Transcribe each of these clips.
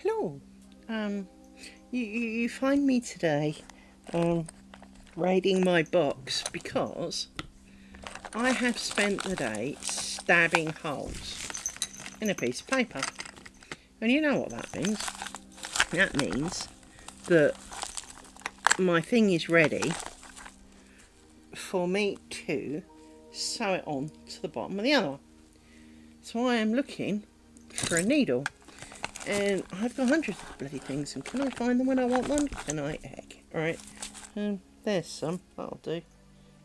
Hello. You find me today, raiding my box because I have spent the day stabbing holes in a piece of paper. And you know what that means? That means that my thing is ready for me to sew it on to the bottom of the other one. So I am looking for a needle. And I've got hundreds of bloody things, and can I find them when I want them? Can I? Heck. Alright, there's some. That'll do.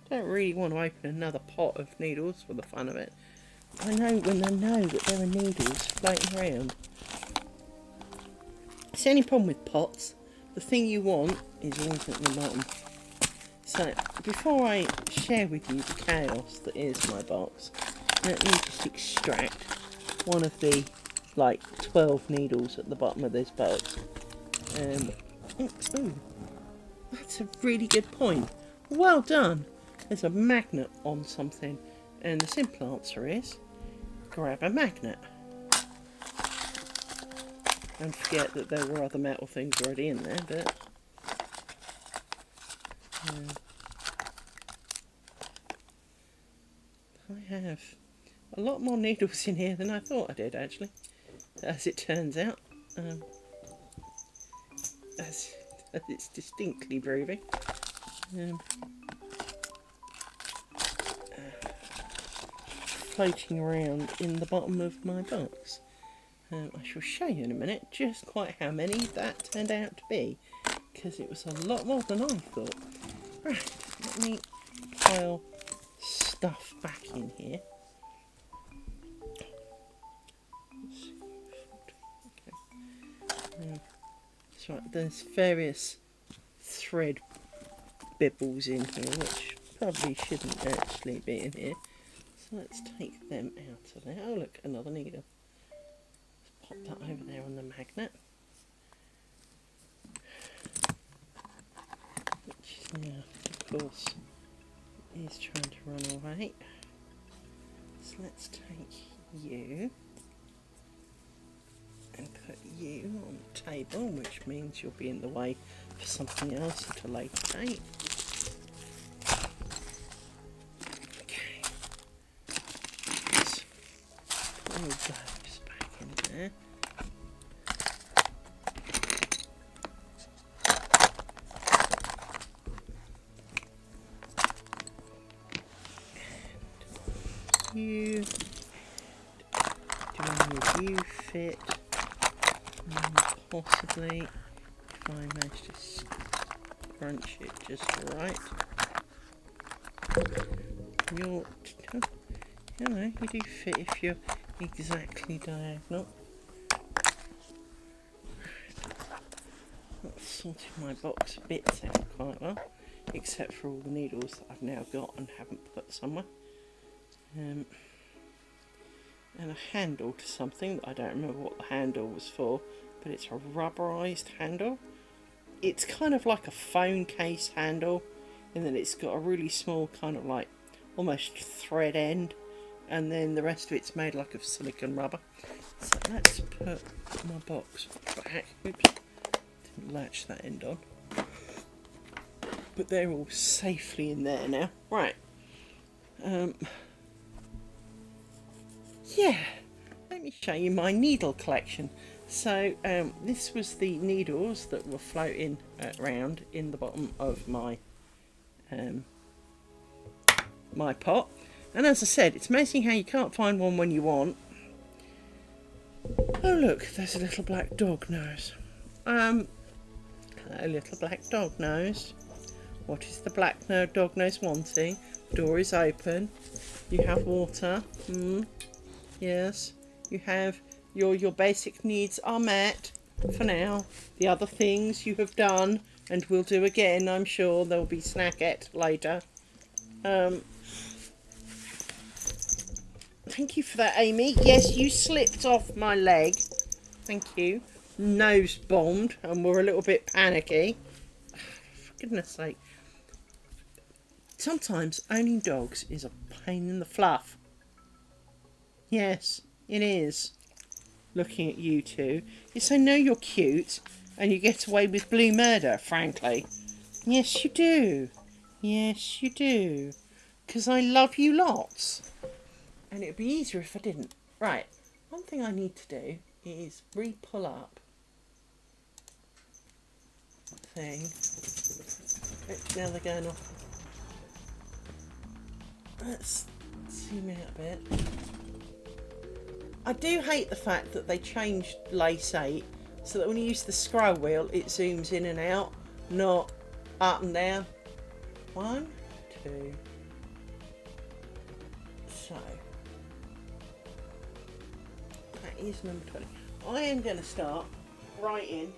Don't really want to open another pot of needles for the fun of it. I know when I know that there are needles floating around. It's the only problem with pots. The thing you want is always at the bottom. So, before I share with you the chaos that is my box, let me just extract one of the 12 needles at the bottom of this box. Ooh, that's a really good point. Well done. There's a magnet on something, and the simple answer is grab a magnet. And forget that there were other metal things already in there, but I have a lot more needles in here than I thought I did, actually, as it turns out. As it's distinctly proving. Floating around in the bottom of my box. I shall show you in a minute just quite how many that turned out to be, because it was a lot more than I thought. Right, let me pile stuff back in here. That's right, there's various thread bibbles in here which probably shouldn't actually be in here. So let's take them out of there. Oh look, another needle. Let's pop that over there on the magnet. Which is now, of course, is trying to run away. So let's take you and put you on the table, which means you'll be in the way for something else at a later date. Okay. Let's put all those back in there. And you, doing your you fit. Possibly, if I manage to crunch it just right. You know, you do fit if you're exactly diagonal. That's sorted my box bits out quite well, except for all the needles that I've now got and haven't put somewhere. And a handle to something that I don't remember what the handle was for, but it's a rubberized handle. It's kind of like a phone case handle, in that it's got a really small kind of like almost thread end, and then the rest of it's made like of silicone rubber. So let's put my box back. Oops, didn't latch that end on. But they're all safely in there now. Right. Yeah, let me show you my needle collection. So this was the needles that were floating around in the bottom of my my pot. And as I said, it's amazing how you can't find one when you want. Oh look, there's a little black dog nose. Hello, little black dog nose. What is the black dog nose wanting? Door is open. You have water. Yes, you have your basic needs are met for now. The other things you have done and will do again, I'm sure. There'll be snackette later. Thank you for that, Amy. Yes, you slipped off my leg. Thank you. Nose bombed and were a little bit panicky. For goodness sake. Sometimes owning dogs is a pain in the fluff. Yes, it is. looking at you two. Yes, I know you're cute and you get away with blue murder, frankly. Yes, you do. Yes, you do. Because I love you lots. And it would be easier if I didn't. Right, one thing I need to do is re-pull up thing. Now they're going off. Let's zoom out a bit. I do hate the fact that they changed Lace 8 so that when you use the scroll wheel it zooms in and out, not up and down. 1, 2. So that is number 20. I am going to start writing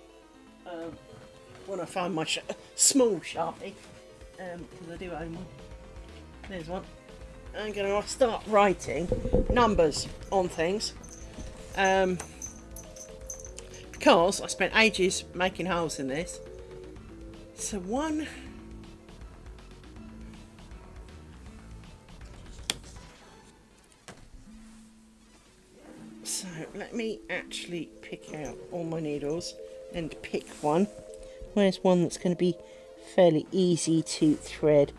when I find my small Sharpie, because I do own one. There's one. I'm going to start writing numbers on things, because I spent ages making holes in this. So 1, so let me actually pick out all my needles and pick one. Where's one that's going to be fairly easy to thread?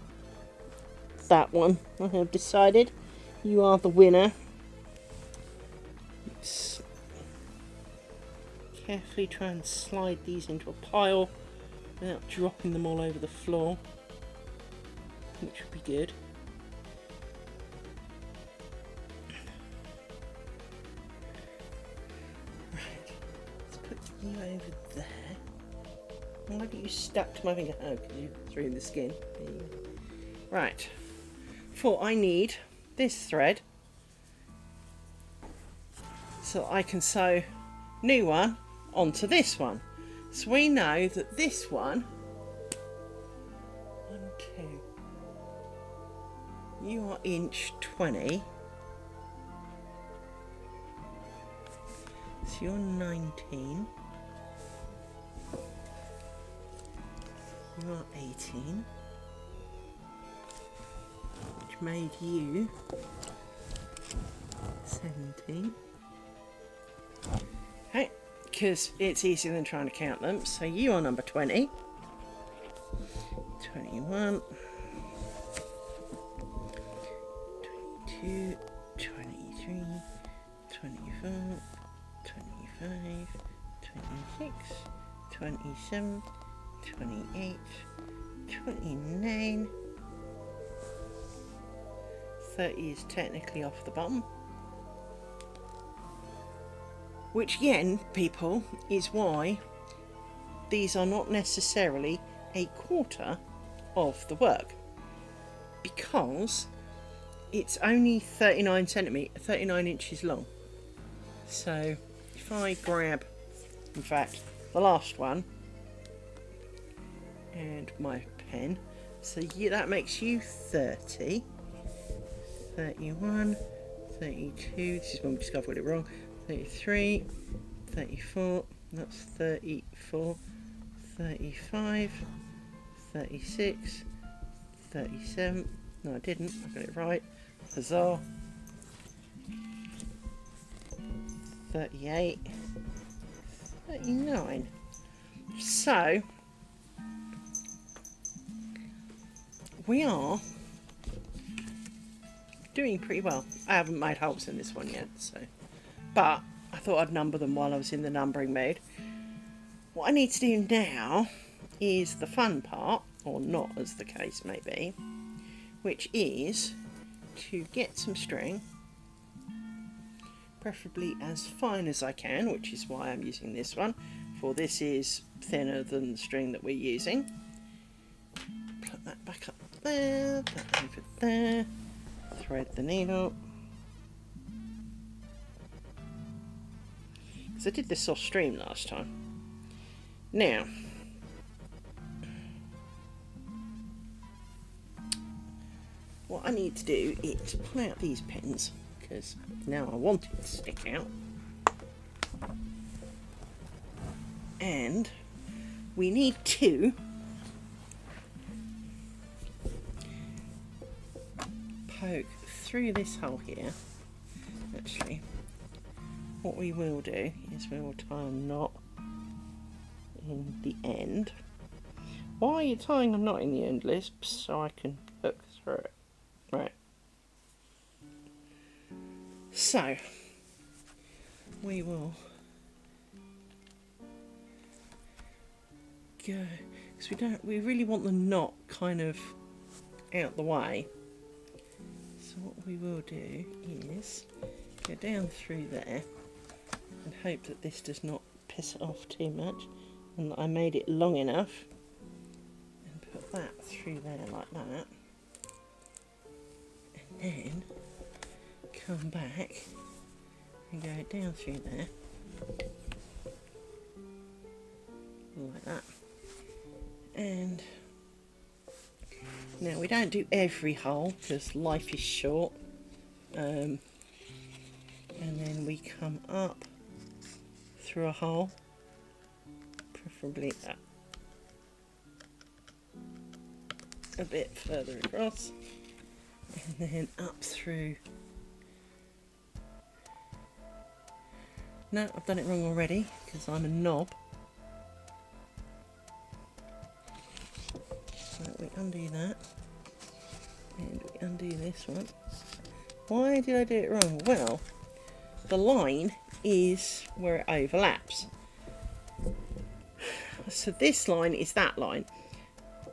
That one. I have decided you are the winner. Let's carefully try and slide these into a pile without dropping them all over the floor, which would be good. Right, let's put you over there. Why don't you stuck to my finger? Oh, because you threw the skin. There you go. Right. For I need this thread so I can sew new one onto this one. So we know that this one, 1, 2, you are inch 20, so you're 19, you are 18, which made you 17. Okay, because it's easier than trying to count them. So you are number 20, 21, 22, 23, 24, 25, 26, 27, 28, 29, 30 is technically off the bottom. Which again, people, is why these are not necessarily a quarter of the work, because it's only 39 inches long. So if I grab, in fact, the last one and my pen, so that makes you 30, 31, 32, this is when we discovered we got it wrong, 33, 34, that's 34, 35, 36, 37, no I didn't, I got it right, huzzah, 38, 39, so we are doing pretty well. I haven't made holes in this one yet, so, but I thought I'd number them while I was in the numbering mode. What I need to do now is the fun part, or not as the case may be, which is to get some string, preferably as fine as I can, which is why I'm using this one, for this is thinner than the string that we're using. Put that back up there, that over there, thread the needle. Because I did the soft stream last time. Now, what I need to do is pull out these pins, because now I want it to stick out. And we need to poke through this hole here, actually, what we will do is we will tie a knot in the end. Why are you tying a knot in the end, Liz? So I can hook through it. Right. So we will go, because we really want the knot kind of out the way. So what we will do is go down through there and hope that this does not piss it off too much, and that I made it long enough, and put that through there like that, and then come back and go down through there like that. And now we don't do every hole because life is short, and then we come up through a hole, preferably a bit further across, and then up through. No, I've done it wrong already because I'm a knob. So we undo that, and we undo this one. Why did I do it wrong? Well, the line is where it overlaps. So this line is that line,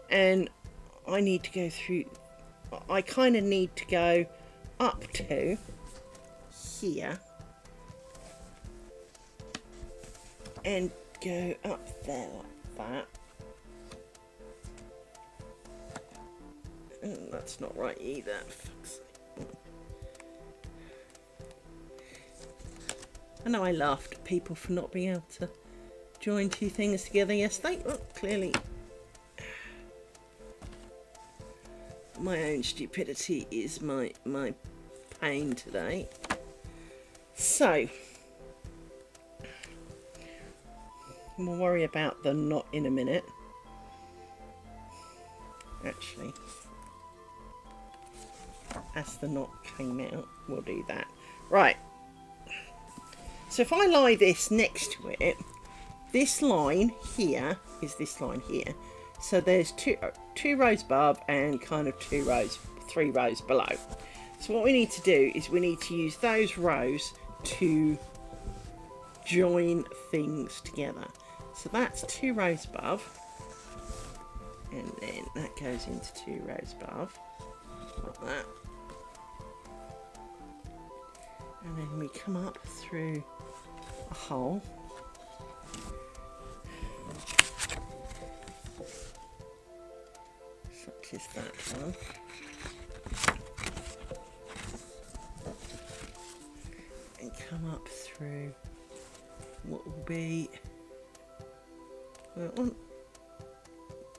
and I need to go through, I kind of need to go up to here and go up there like that. And that's not right either. Fuck's sake. I know I laughed at people for not being able to join two things together yesterday. Well, clearly my own stupidity is my pain today. So we'll worry about the knot in a minute. Actually, as the knot came out, we'll do that. Right. So if I lie this next to it, this line here is this line here. So there's two rows above and kind of 3 rows below. So what we need to do is we need to use those rows to join things together. So that's 2 rows above, and then that goes into 2 rows above, like that. And then we come up through a hole. Such as that one. And come up through what will be, well,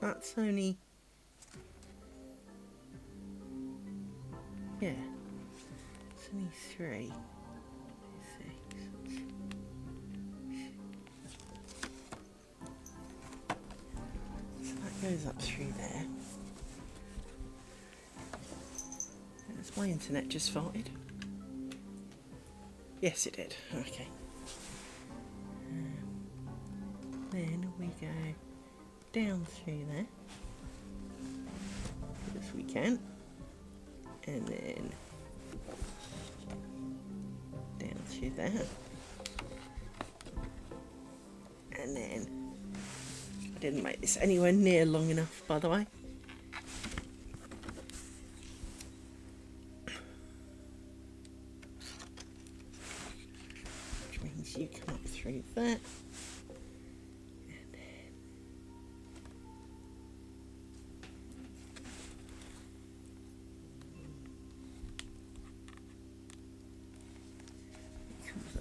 that's only, yeah, it's only 3, 6. So that goes up through there. Has my internet just farted? Yes, it did. Okay. Then we go down through there, as we can, and then down through there, and then I didn't make this anywhere near long enough, by the way. Which means you come up through that.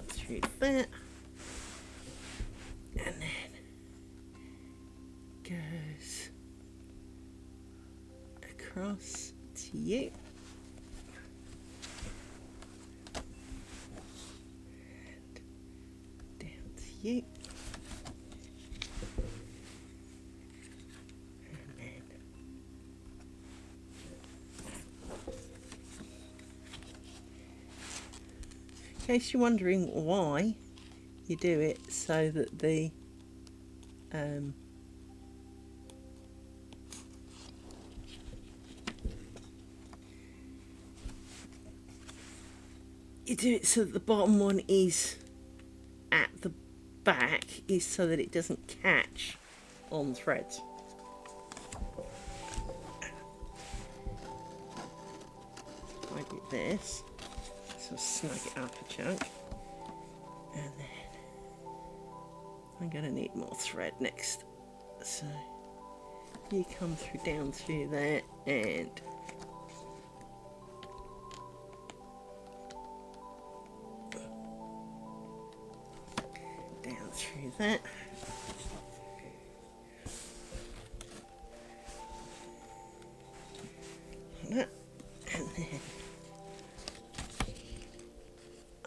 Through that, and then goes across to you, and down to you, and then case you're wondering why you do it, so that the you do it so that the bottom one is at the back, is so that it doesn't catch on threads. I do this, so snug it up a chunk, and then I'm going to need more thread next, so you come through down through there and down through that. And that, and then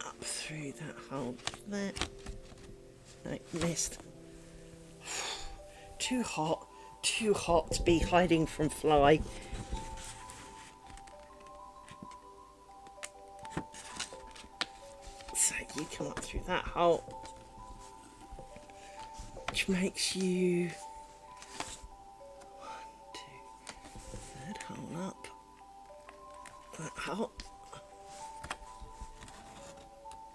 up through that hole there. I missed. Too hot to be hiding from fly. So you come up through that hole, which makes you 1, 2, third hole up, that hole.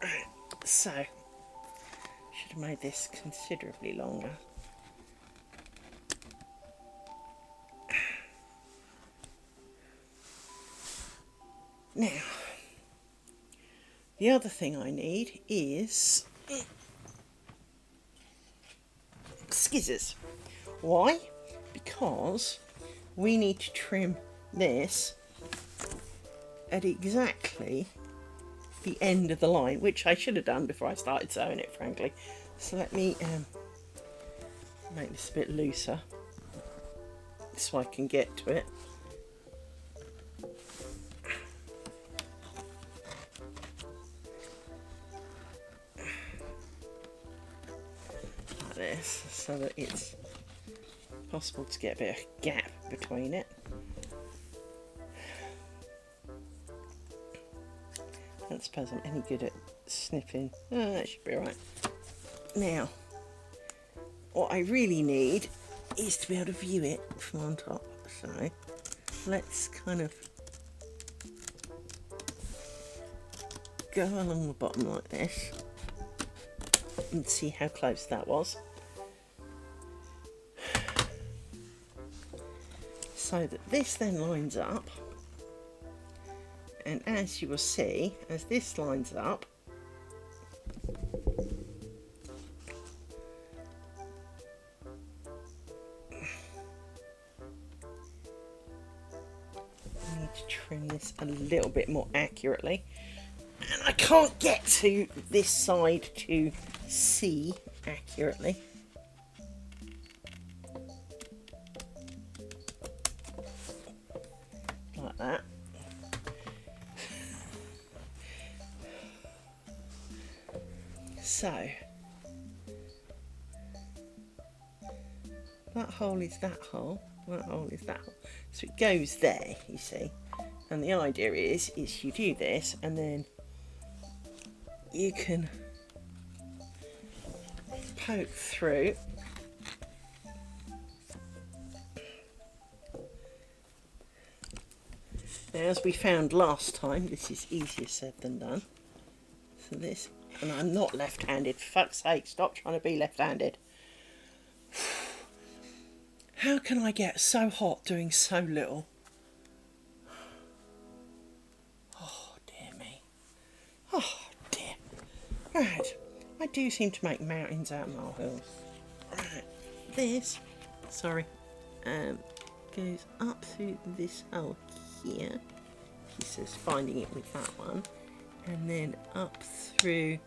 Right, so should have made this considerably longer. Now, the other thing I need is scissors. Why? Because we need to trim this at exactly the end of the line, which I should have done before I started sewing it, frankly. So let me make this a bit looser so I can get to it. Like this, so that it's possible to get a bit of gap between it. I don't suppose I'm any good at snipping. Oh, that should be alright. Now, what I really need is to be able to view it from on top. So let's kind of go along the bottom like this and see how close that was. So that this then lines up, and as you will see, as this lines up, I need to trim this a little bit more accurately, and I can't get to this side to see accurately. Like that. So that hole is that hole, that hole is that hole. So it goes there, you see. And the idea is you do this, and then you can poke through. Now, as we found last time, this is easier said than done. So this, and I'm not left-handed, for fuck's sake, stop trying to be left-handed. How can I get so hot doing so little? Oh, dear me. Oh, dear. Right, I do seem to make mountains out of molehills. Right, this, sorry, goes up through this hole here. He says finding it with that one. And then up through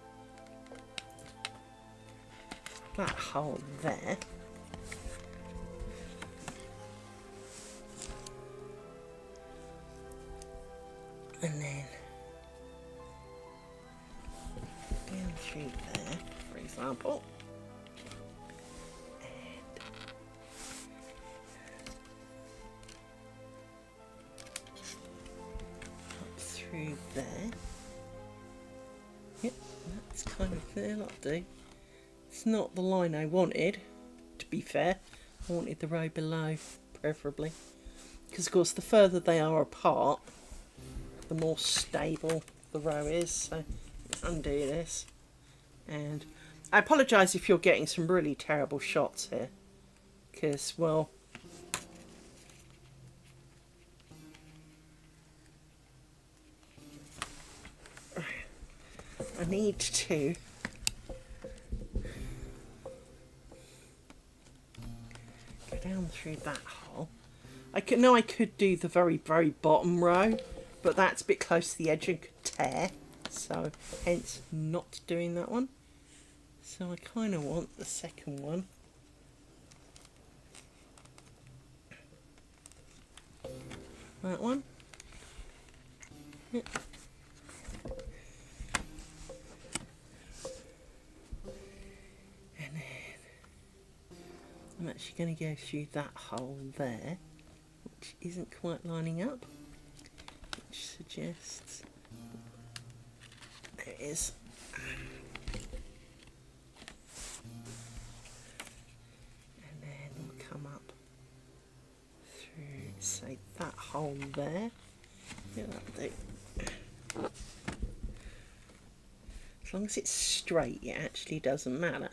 that hole there. And then down through there, for example. And up through there. Yep, that's kind of there, that'll do. It's not the line I wanted, to be fair. I wanted the row below, preferably. Because, of course, the further they are apart, the more stable the row is. So, undo this. And I apologise if you're getting some really terrible shots here. Because, well, I need to go down through that hole. I could do the very, very bottom row, but that's a bit close to the edge and could tear. So, hence not doing that one. So I kind of want the second one. That one. Yep. And then I'm actually going to go through that hole there, which isn't quite lining up, which suggests there it is. And then we'll come up through, say, that hole there. Yeah, that'll do. As long as it's straight, it actually doesn't matter.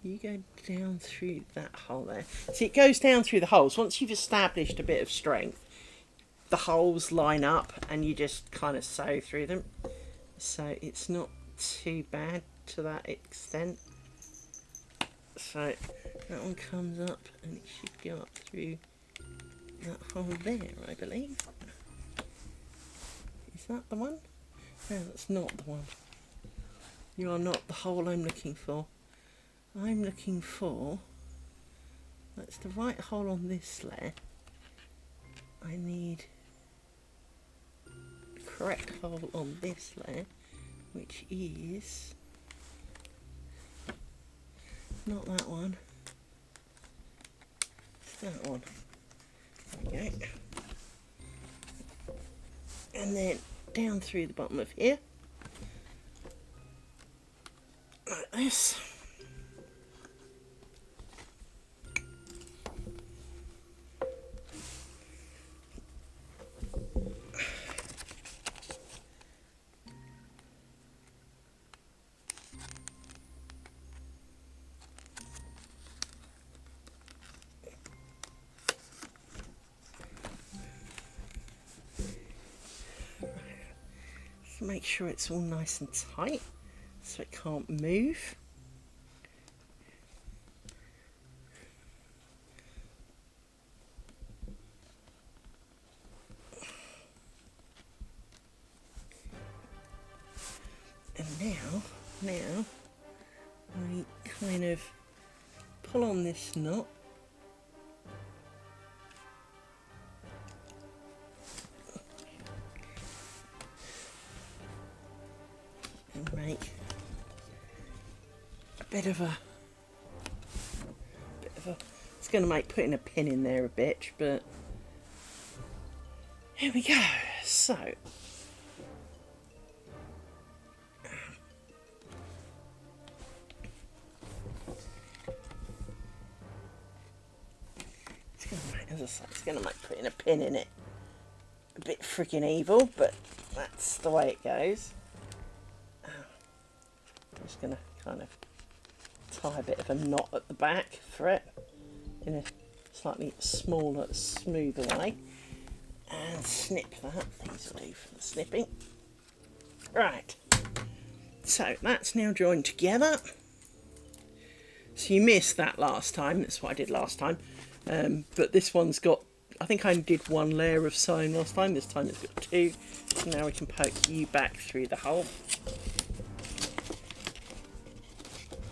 You go down through that hole there. See, it goes down through the holes. Once you've established a bit of strength, the holes line up and you just kind of sew through them. So it's not too bad to that extent. So that one comes up and it should go up through that hole there, I believe. Is that the one? No, that's not the one. You are not the hole I'm looking for. I'm looking for... That's the right hole on this layer. I need the correct hole on this layer, which is... not that one. It's that one. There we go. And then down through the bottom of here. Like this. Make sure it's all nice and tight so it can't move. And now we kind of pull on this knot. And make a bit of a it's going to make putting a pin in there a bitch, but here we go. So it's going to make, as I say, it's going to make putting a pin in it a bit freaking evil, but that's the way it goes. I'm just going to kind of tie a bit of a knot at the back for it in a slightly smaller, smoother way, and snip that. These will do for the snipping. Right, so that's now joined together. So you missed that last time, that's what I did last time, but this one's got, I think I did one layer of sewing last time, this time it's got two, so now we can poke you back through the hole.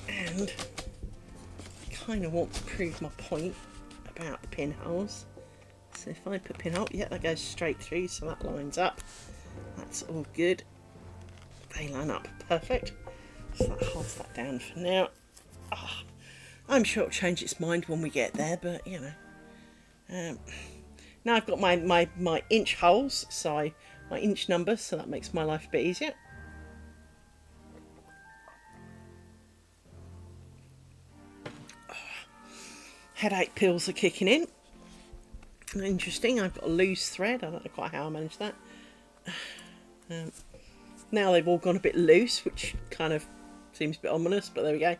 And I kind of want to prove my point about the pinholes. So if I put pinhole, yeah, that goes straight through, so that lines up. That's all good. They line up perfect. So that holds that down for now. Oh, I'm sure it'll change its mind when we get there, but you know. Now I've got my inch holes, so my inch numbers, so that makes my life a bit easier. Headache pills are kicking in. Interesting, I've got a loose thread. I don't know quite how I managed that. Now they've all gone a bit loose, which kind of seems a bit ominous, but there we go.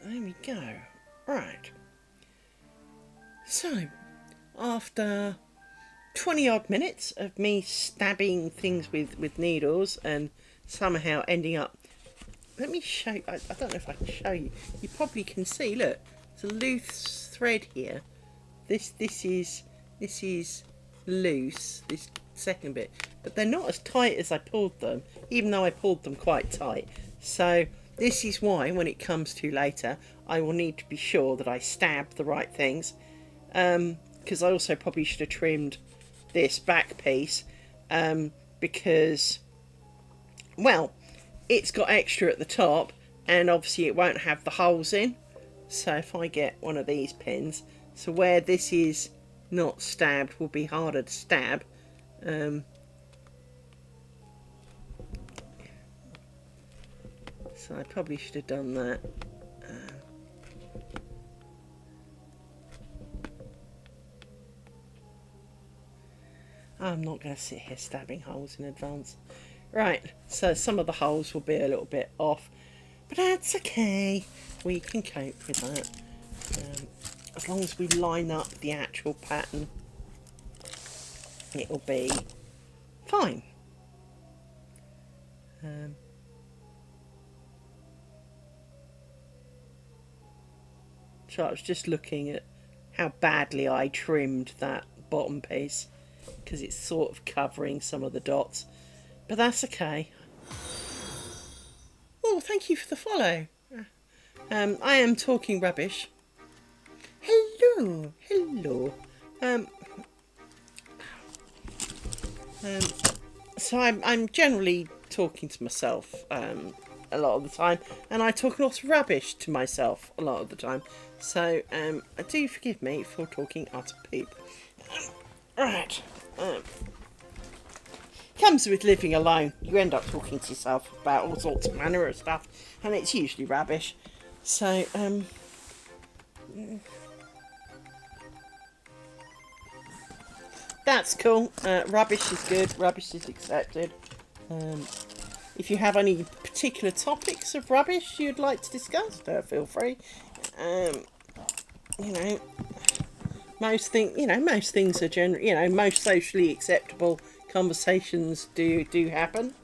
There we go. Right. So, after 20 odd minutes of me stabbing things with needles and somehow ending up, let me show you, I don't know if I can show you, you probably can see, look, there's a loose thread here. This is loose, this second bit, but they're not as tight as I pulled them, even though I pulled them quite tight. So this is why when it comes to later, I will need to be sure that I stab the right things, because I also probably should have trimmed this back piece, because, well, it's got extra at the top and obviously it won't have the holes in. So if I get one of these pins, so where this is not stabbed will be harder to stab. So I probably should have done that. I'm not going to sit here stabbing holes in advance. Right, so some of the holes will be a little bit off, but that's okay. We can cope with that. As long as we line up the actual pattern, it'll be fine. So I was just looking at how badly I trimmed that bottom piece, because it's sort of covering some of the dots. But that's okay. Oh, thank you for the follow. I am talking rubbish. Hello, hello. So I'm generally talking to myself a lot of the time, and I talk a lot of rubbish to myself a lot of the time. So do forgive me for talking utter poop. Right. Comes with living alone. You end up talking to yourself about all sorts of manner of stuff, and it's usually rubbish. So, that's cool. Rubbish is good. Rubbish is accepted. If you have any particular topics of rubbish you'd like to discuss, feel free. You know, most things are generally, most socially acceptable conversations do happen.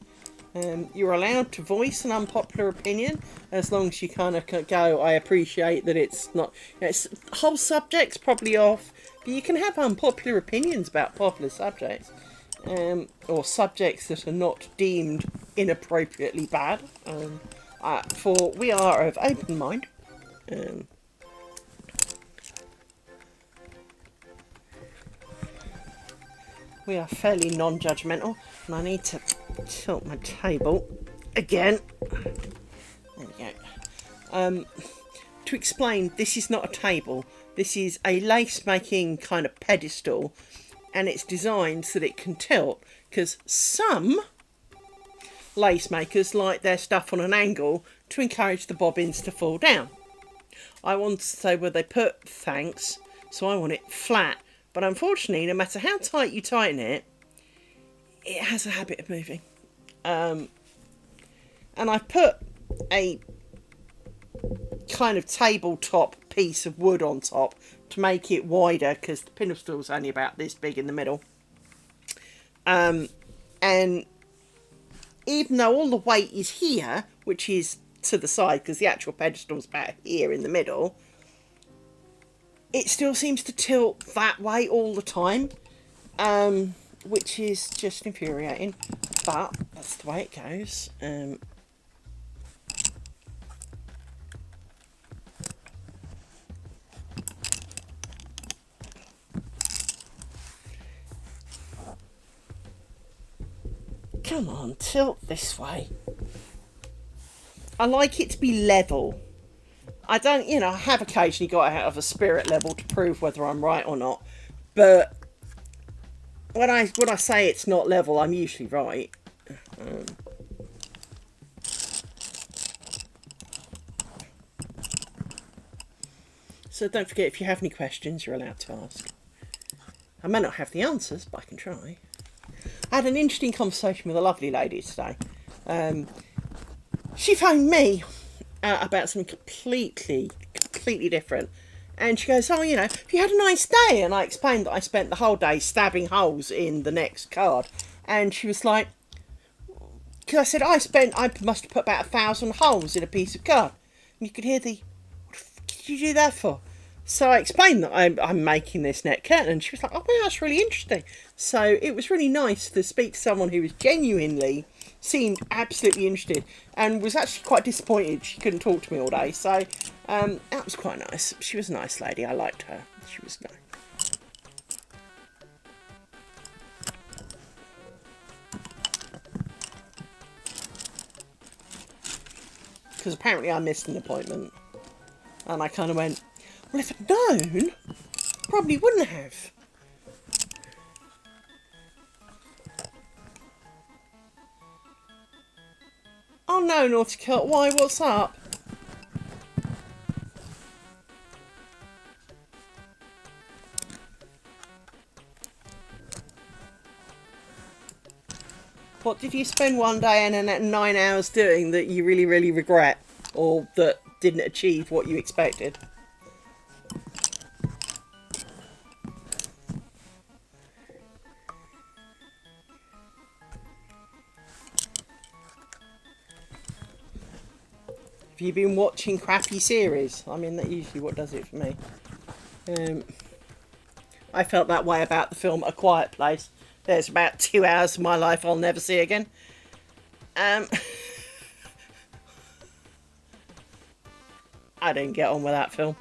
You're allowed to voice an unpopular opinion as long as you kind of go, I appreciate that it's not, it's whole subjects probably off, but you can have unpopular opinions about popular subjects, or subjects that are not deemed inappropriately bad. For we are of open mind. We are fairly non-judgmental, and I need to tilt my table again. There we go. To explain, this is not a table. This is a lace-making kind of pedestal, and it's designed so that it can tilt, because some lace makers like their stuff on an angle to encourage the bobbins to fall down. I want to say where they put thanks, so I want it flat. But unfortunately, no matter how tight you tighten it, it has a habit of moving. And I've put a kind of tabletop piece of wood on top to make it wider, because the pedestal's only about this big in the middle. And even though all the weight is here, which is to the side, because the actual pedestal's about here in the middle, it still seems to tilt that way all the time, which is just infuriating, but that's the way it goes. Come on, tilt this way. I like it to be level. I don't, you know, I have occasionally got out of a spirit level to prove whether I'm right or not. But when I say it's not level, I'm usually right. So don't forget, if you have any questions, you're allowed to ask. I may not have the answers, but I can try. I had an interesting conversation with a lovely lady today. She phoned me about something completely different. And she goes, oh, you know, have you had a nice day? And I explained that I spent the whole day stabbing holes in the next card. And she was like, because I said, I must have put about 1,000 holes in a piece of card. And you could hear the, what the fuck did you do that for? So I explained that I'm making this net curtain, and she was like, oh, well, that's really interesting. So it was really nice to speak to someone who was genuinely seemed absolutely interested and was actually quite disappointed she couldn't talk to me all day. So that was quite nice. She was a nice lady. I liked her. She was nice. Because apparently I missed an appointment. And I kind of went, well, if I'd known, probably wouldn't have. Oh no, Naughty Cat, why, what's up? What did you spend one day and 9 hours doing that you really, really regret? Or that didn't achieve what you expected? Have you been watching crappy series? I mean, that's usually what does it for me. I felt that way about the film A Quiet Place. There's about 2 hours of my life I'll never see again. I didn't get on with that film.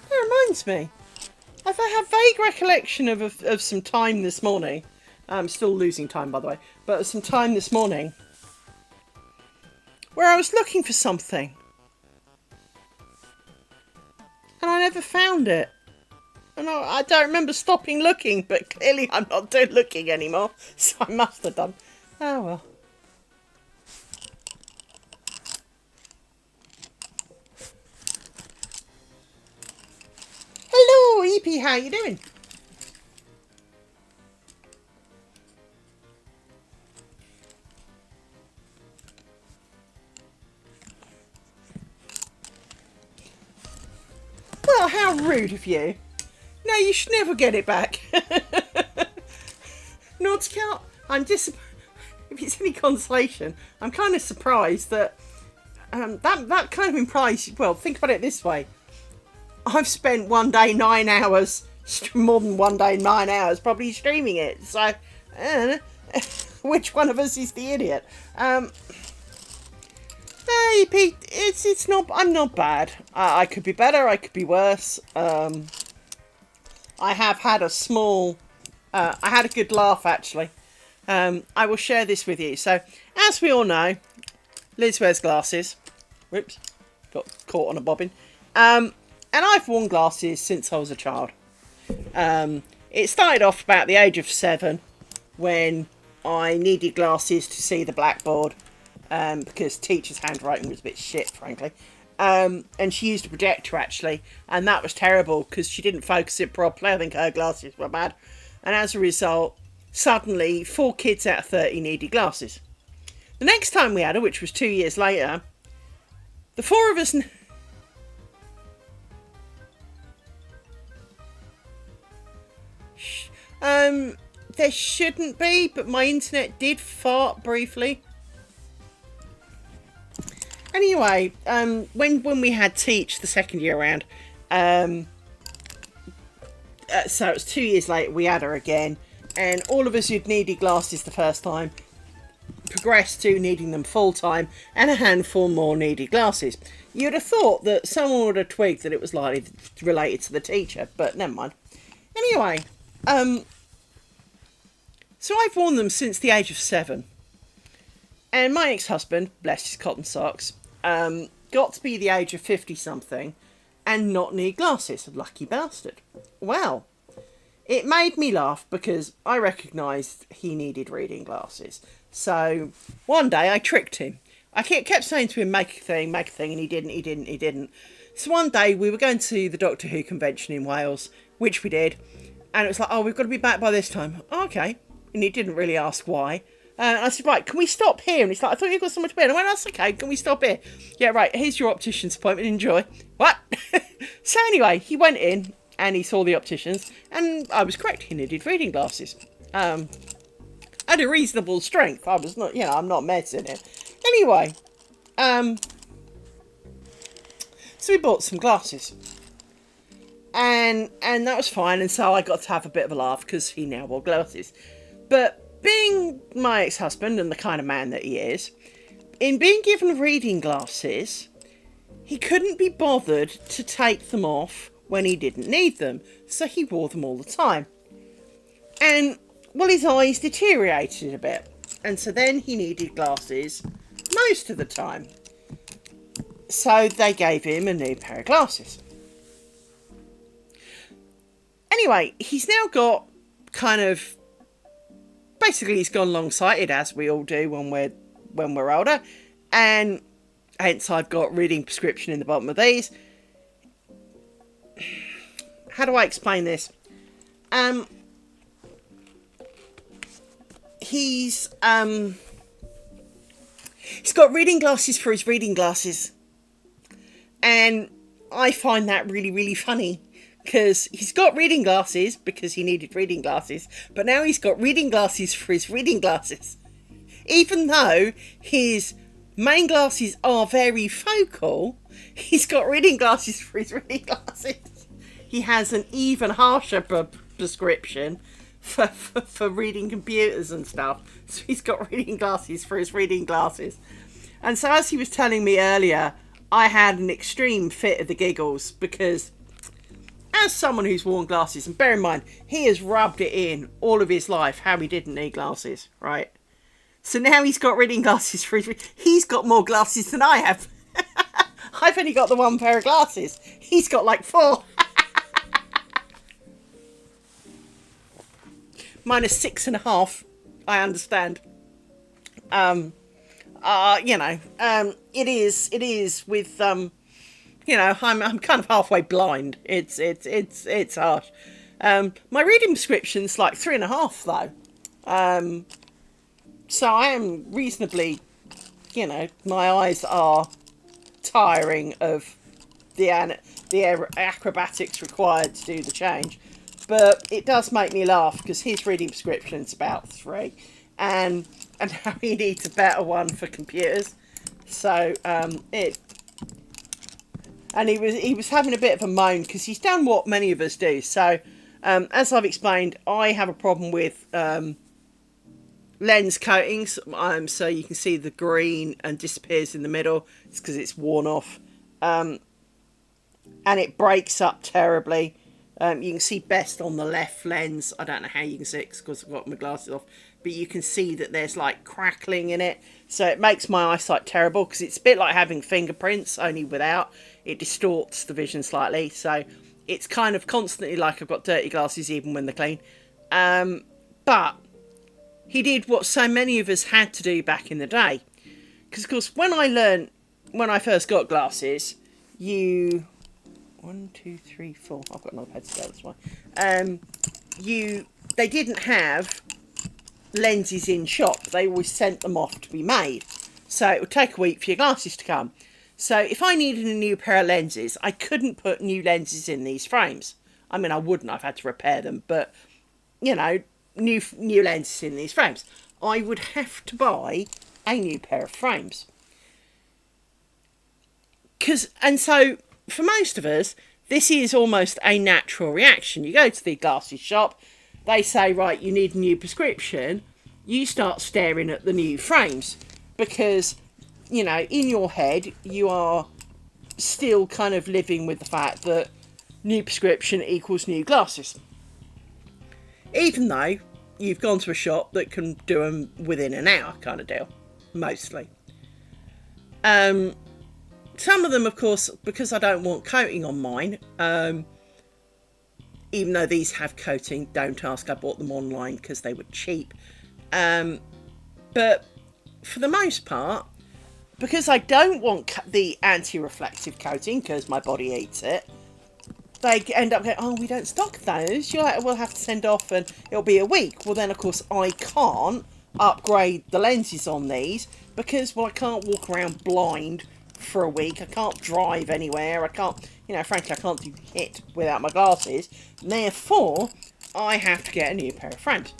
That reminds me. I have vague recollection of some time this morning. I'm still losing time, by the way. But some time this morning where I was looking for something. And I never found it. And I don't remember stopping looking, but clearly I'm not doing looking anymore. So I must have done. Oh well. Hello, EP, how you doing? Well, how rude of you. No, you should never get it back. Naughty Cat, I'm disappointed. If it's any consolation, I'm kind of surprised that that kind of implies, well, think about it this way. I've spent one day 9 hours, more than one day 9 hours, probably streaming it. So, which one of us is the idiot? Hey, Pete, it's not. I'm not bad. I could be better. I could be worse. I have had a small. I had a good laugh actually. I will share this with you. So, as we all know, Liz wears glasses. Whoops, got caught on a bobbin. And I've worn glasses since I was a child. It started off about the age of 7 when I needed glasses to see the blackboard because teacher's handwriting was a bit shit, frankly. And she used a projector, actually, and that was terrible because she didn't focus it properly. I think her glasses were bad. And as a result, suddenly 4 kids out of 30 needed glasses. The next time we had her, which was 2 years later, the 4 of us... there shouldn't be, but my internet did fart briefly. Anyway, when we had Teach the second year around, so it was 2 years later, we had her again, and all of us who'd needed glasses the first time progressed to needing them full time, and a handful more needed glasses. You'd have thought that someone would have twigged that it was likely related to the teacher, but never mind. Anyway, So I've worn them since the age of 7. And my ex-husband, bless his cotton socks, got to be the age of 50-something and not need glasses. Lucky bastard. Well, it made me laugh because I recognised he needed reading glasses. So one day I tricked him. I kept saying to him, make a thing, and he didn't. So one day we were going to the Doctor Who convention in Wales, which we did, and it was like, oh, we've got to be back by this time. Oh, okay. And he didn't really ask why. And I said, right, can we stop here? And he's like, I thought you got somewhere to be. And I went, that's okay, can we stop here? Yeah, right, here's your optician's appointment, enjoy. What? So anyway, he went in and he saw the opticians, and I was correct, he needed reading glasses. At a reasonable strength. I was not, I'm not messing it. Anyway, so we bought some glasses. And that was fine, and so I got to have a bit of a laugh because he now wore glasses. But being my ex-husband and the kind of man that he is, in being given reading glasses, he couldn't be bothered to take them off when he didn't need them, so he wore them all the time. And, well, his eyes deteriorated a bit, and so then he needed glasses most of the time. So they gave him a new pair of glasses. Anyway, he's now got kind of, basically he's gone long-sighted, as we all do when we're older, and hence I've got reading prescription in the bottom of these. How do I explain this? He's got reading glasses for his reading glasses, and I find that really, really funny. Because he's got reading glasses because he needed reading glasses, but now he's got reading glasses for his reading glasses. Even though his main glasses are very focal, he's got reading glasses for his reading glasses. He has an even harsher prescription for reading computers and stuff. So he's got reading glasses for his reading glasses. And so as he was telling me earlier, I had an extreme fit of the giggles because as someone who's worn glasses, and bear in mind, he has rubbed it in all of his life how he didn't need glasses, right? So now he's got reading glasses for his... He's got more glasses than I have. I've only got the one pair of glasses. He's got like 4. Mine is 6.5. I understand. It is with... I'm kind of halfway blind. It's harsh. My reading prescription's like 3.5 though. So I am reasonably, my eyes are tiring of the acrobatics required to do the change. But it does make me laugh because his reading prescription's about 3, and now he needs a better one for computers. So And he was having a bit of a moan because he's done what many of us do. So, as I've explained, I have a problem with lens coatings. So you can see the green and disappears in the middle. It's because it's worn off. And it breaks up terribly. You can see best on the left lens. I don't know how you can see it because I've got my glasses off. But you can see that there's like crackling in it. So it makes my eyesight terrible because it's a bit like having fingerprints, only without. It distorts the vision slightly. So it's kind of constantly like I've got dirty glasses even when they're clean. But he did what so many of us had to do back in the day. Because of course when I first got glasses, 1, 2, 3, 4. I've got another pad to go, that's why. They didn't have lenses in shop. They always sent them off to be made. So it would take a week for your glasses to come. So if I needed a new pair of lenses, I couldn't put new lenses in these frames. I mean, I wouldn't. I've had to repair them. But, new lenses in these frames. I would have to buy a new pair of frames. And so, for most of us, this is almost a natural reaction. You go to the glasses shop, they say, right, you need a new prescription. You start staring at the new frames because, in your head, you are still kind of living with the fact that new prescription equals new glasses. Even though you've gone to a shop that can do them within an hour kind of deal, mostly. Some of them, of course, because I don't want coating on mine, even though these have coating, don't ask, I bought them online because they were cheap. But for the most part, because I don't want the anti-reflective coating because my body eats it, they end up going, oh, we don't stock those. You're like, we'll have to send off and it'll be a week. Well, then, of course, I can't upgrade the lenses on these because, well, I can't walk around blind for a week. I can't drive anywhere. I can't, frankly, I can't do it without my glasses. Therefore, I have to get a new pair of frames.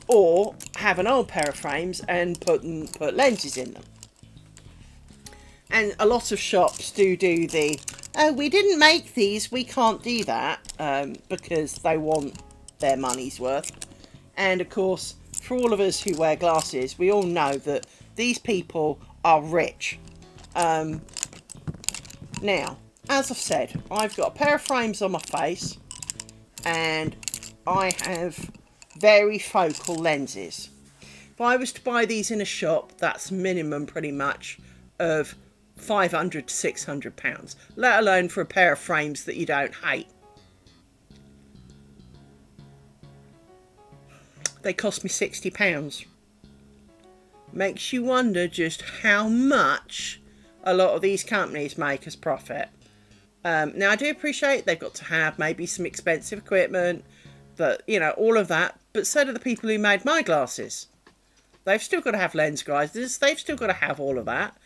Or have an old pair of frames and put lenses in them. And a lot of shops do the, oh, we didn't make these, we can't do that, because they want their money's worth. And of course, for all of us who wear glasses, we all know that these people are rich. Now, as I've said, I've got a pair of frames on my face, and I have very focal lenses. If I was to buy these in a shop, that's minimum pretty much of £500 to £600, let alone for a pair of frames that you don't hate. They cost me £60. Makes you wonder just how much a lot of these companies make as profit. Now, I do appreciate they've got to have maybe some expensive equipment, that, all of that, but so do the people who made my glasses. They've still got to have lens grinders, they've still got to have all of that.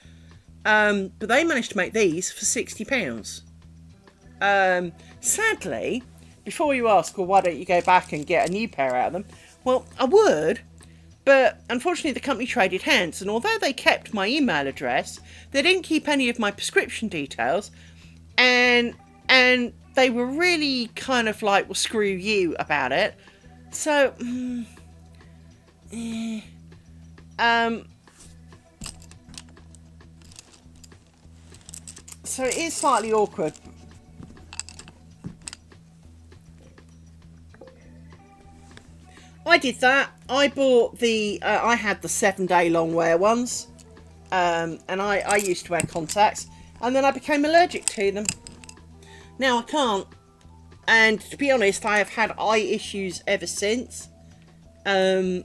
But they managed to make these for £60. Sadly, before you ask, well, why don't you go back and get a new pair out of them? Well, I would, but unfortunately the company traded hands, and although they kept my email address, they didn't keep any of my prescription details, and they were really kind of like, well, screw you about it. So, so it is slightly awkward. I did that. I bought I had the 7-day long wear ones, and I used to wear contacts, and then I became allergic to them. Now I can't, and to be honest, I have had eye issues ever since. Well,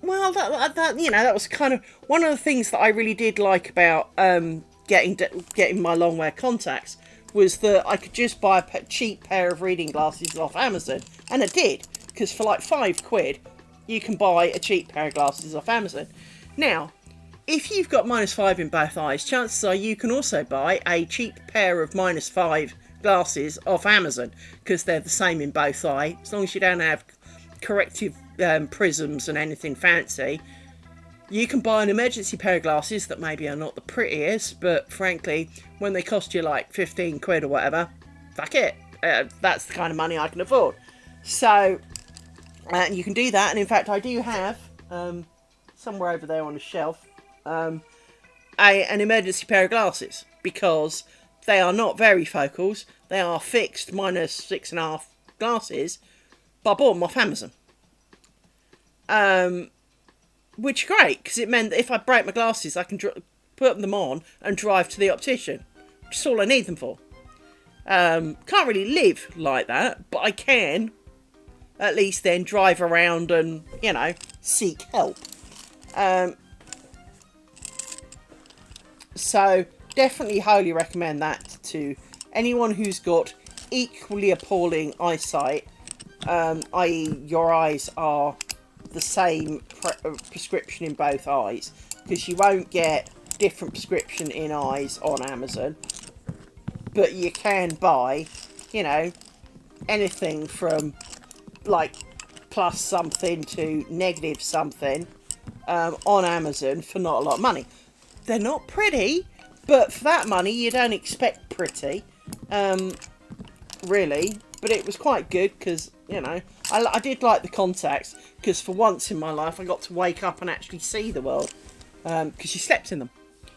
that was kind of one of the things that I really did like about getting my long wear contacts, was that I could just buy a cheap pair of reading glasses off Amazon, and I did, because for like £5 you can buy a cheap pair of glasses off Amazon. Now, if you've got -5 in both eyes, chances are you can also buy a cheap pair of -5 glasses off Amazon, because they're the same in both eyes, as long as you don't have corrective prisms and anything fancy. You can buy an emergency pair of glasses that maybe are not the prettiest, but frankly, when they cost you like £15 or whatever, fuck it. That's the kind of money I can afford. So, you can do that. And in fact, I do have, somewhere over there on a shelf, an emergency pair of glasses, because they are not varifocals. They are fixed -6.5 glasses, but I bought them off Amazon. Which is great, because it meant that if I break my glasses, I can put them on and drive to the optician. Which is all I need them for. Can't really live like that, but I can at least then drive around and, seek help. So, definitely highly recommend that to anyone who's got equally appalling eyesight, i.e. your eyes are the same prescription in both eyes, because you won't get different prescription in eyes on Amazon, but you can buy, anything from like plus something to negative something on Amazon for not a lot of money. They're not pretty, but for that money you don't expect pretty, really. But it was quite good, because I did like the contacts, because for once in my life I got to wake up and actually see the world, because you slept in them.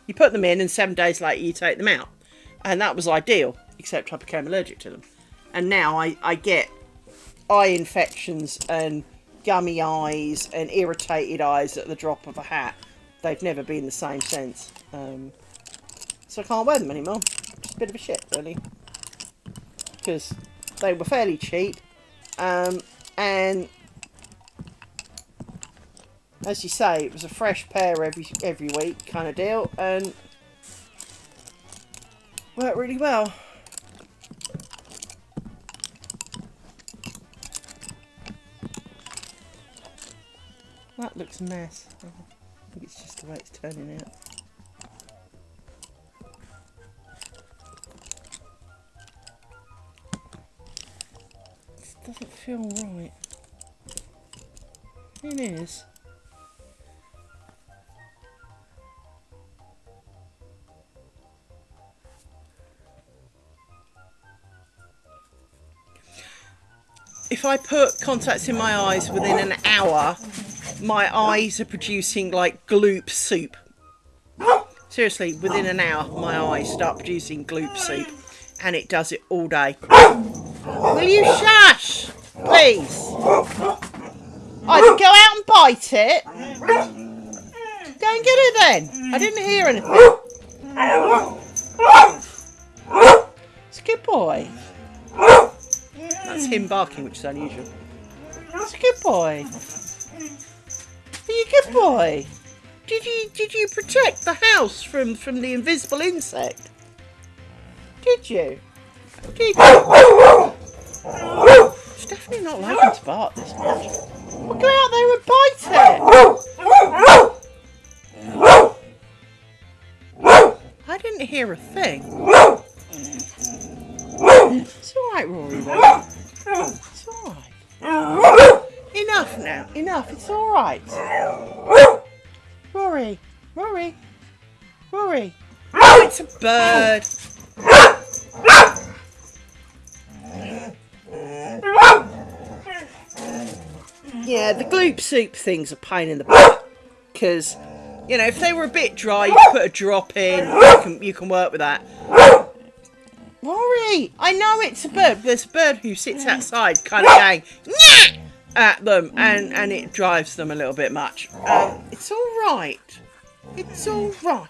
You put them in and 7 days later you take them out. And that was ideal, except I became allergic to them. And now I get eye infections and gummy eyes and irritated eyes at the drop of a hat. They've never been the same since. So I can't wear them anymore. Just a bit of a shit, really. Because they were fairly cheap. And as you say, it was a fresh pair every week kind of deal. And worked really well. That looks a mess. I think it's just the way it's turning out. This doesn't feel right. It is. If I put contacts in my eyes within an hour, my eyes are producing like gloop soup. Seriously, within an hour, my eyes start producing gloop soup. And it does it all day. Will you shush? Please. Either go out and bite it. Go and get it then. I didn't hear anything. It's a good boy. That's him barking, which is unusual. It's a good boy. Are you a good boy? Did you protect the house from the invisible insect? Did you? Did you? It's definitely not liking to bark this much. Well, go out there and bite it. I didn't hear a thing. It's alright, Rory, though. It's alright. Enough now. Enough. It's alright. Rory. Rory. Rory. Oh, it's a bird. Yeah, the gloop soup thing's a pain in the butt. Because, you know, if they were a bit dry, you put a drop in. You can work with that. Rory, I know it's a bird. There's a bird who sits outside kind of going, "Nyah!" at them, and it drives them a little bit much. It's all right. It's all right.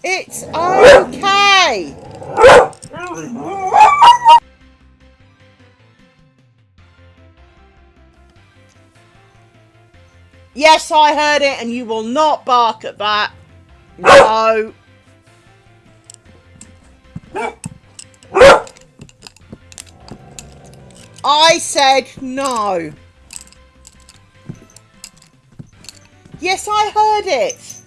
It's okay. Yes, I heard it, and you will not bark at that. No. I said no. Yes, I heard it.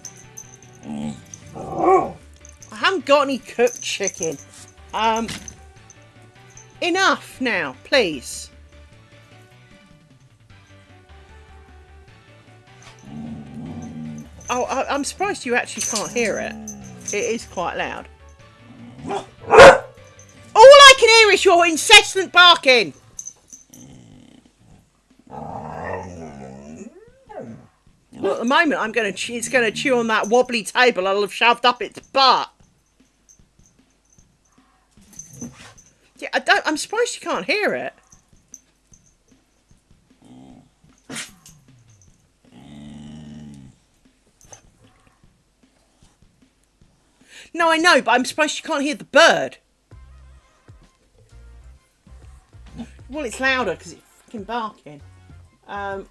I haven't got any cooked chicken. Enough now, please. Oh, I'm surprised you actually can't hear it. It is quite loud. All I can hear is your incessant barking. Well, at the moment, it's going to chew on that wobbly table I'll have shoved up its butt. Yeah, I'm surprised you can't hear it. No, I know, but I'm surprised you can't hear the bird. Well, it's louder because it's fucking barking. Well,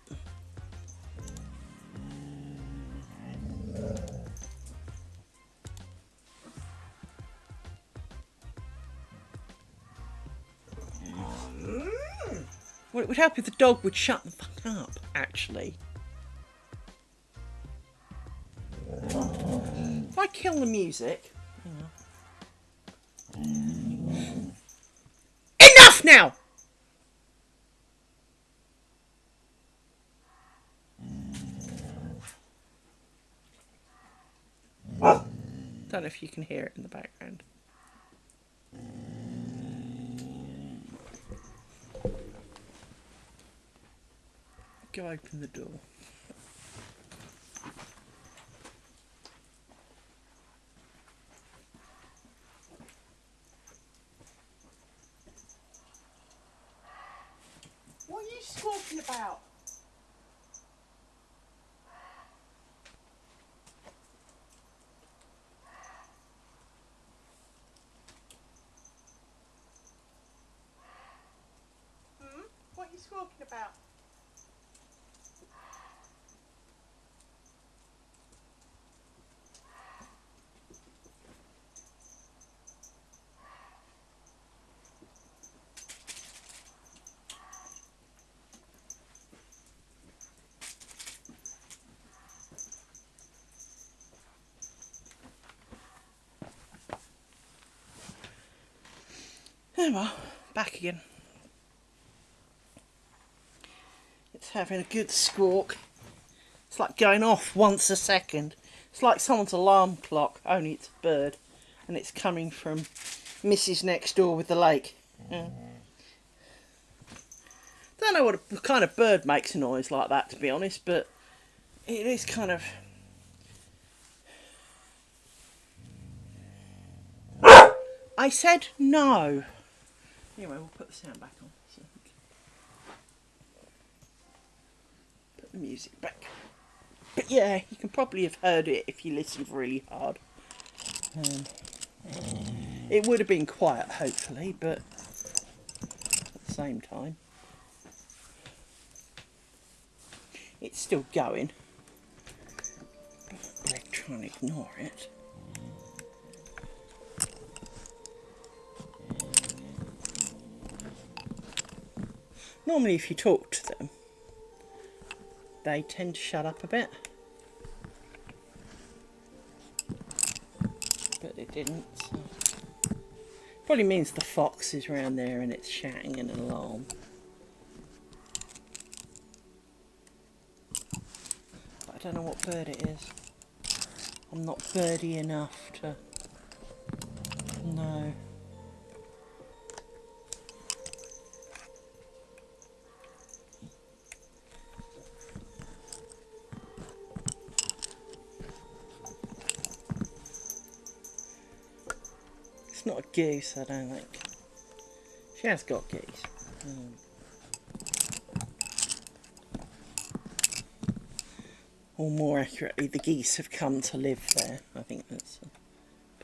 it would help if the dog would shut the fuck up, actually. If I kill the music... Enough now! Don't know if you can hear it in the background. Go open the door. squawking about? What are you squawking about? There we are, back again. It's having a good squawk. It's like going off once a second. It's like someone's alarm clock, only it's a bird. And it's coming from Mrs. next door with the lake. Yeah. Don't know what kind of bird makes a noise like that, to be honest, but it is kind of... I said no. Anyway, we'll put the sound back on. So put the music back. But yeah, you can probably have heard it if you listened really hard. It would have been quiet, hopefully, but at the same time, it's still going. But I'm trying to ignore it. Normally, if you talk to them, they tend to shut up a bit. But it didn't. So. Probably means the fox is around there and it's shouting an alarm. But I don't know what bird it is. I'm not birdie enough to know. It's not a goose, I don't think. She has got geese. Or more accurately, the geese have come to live there. I think that's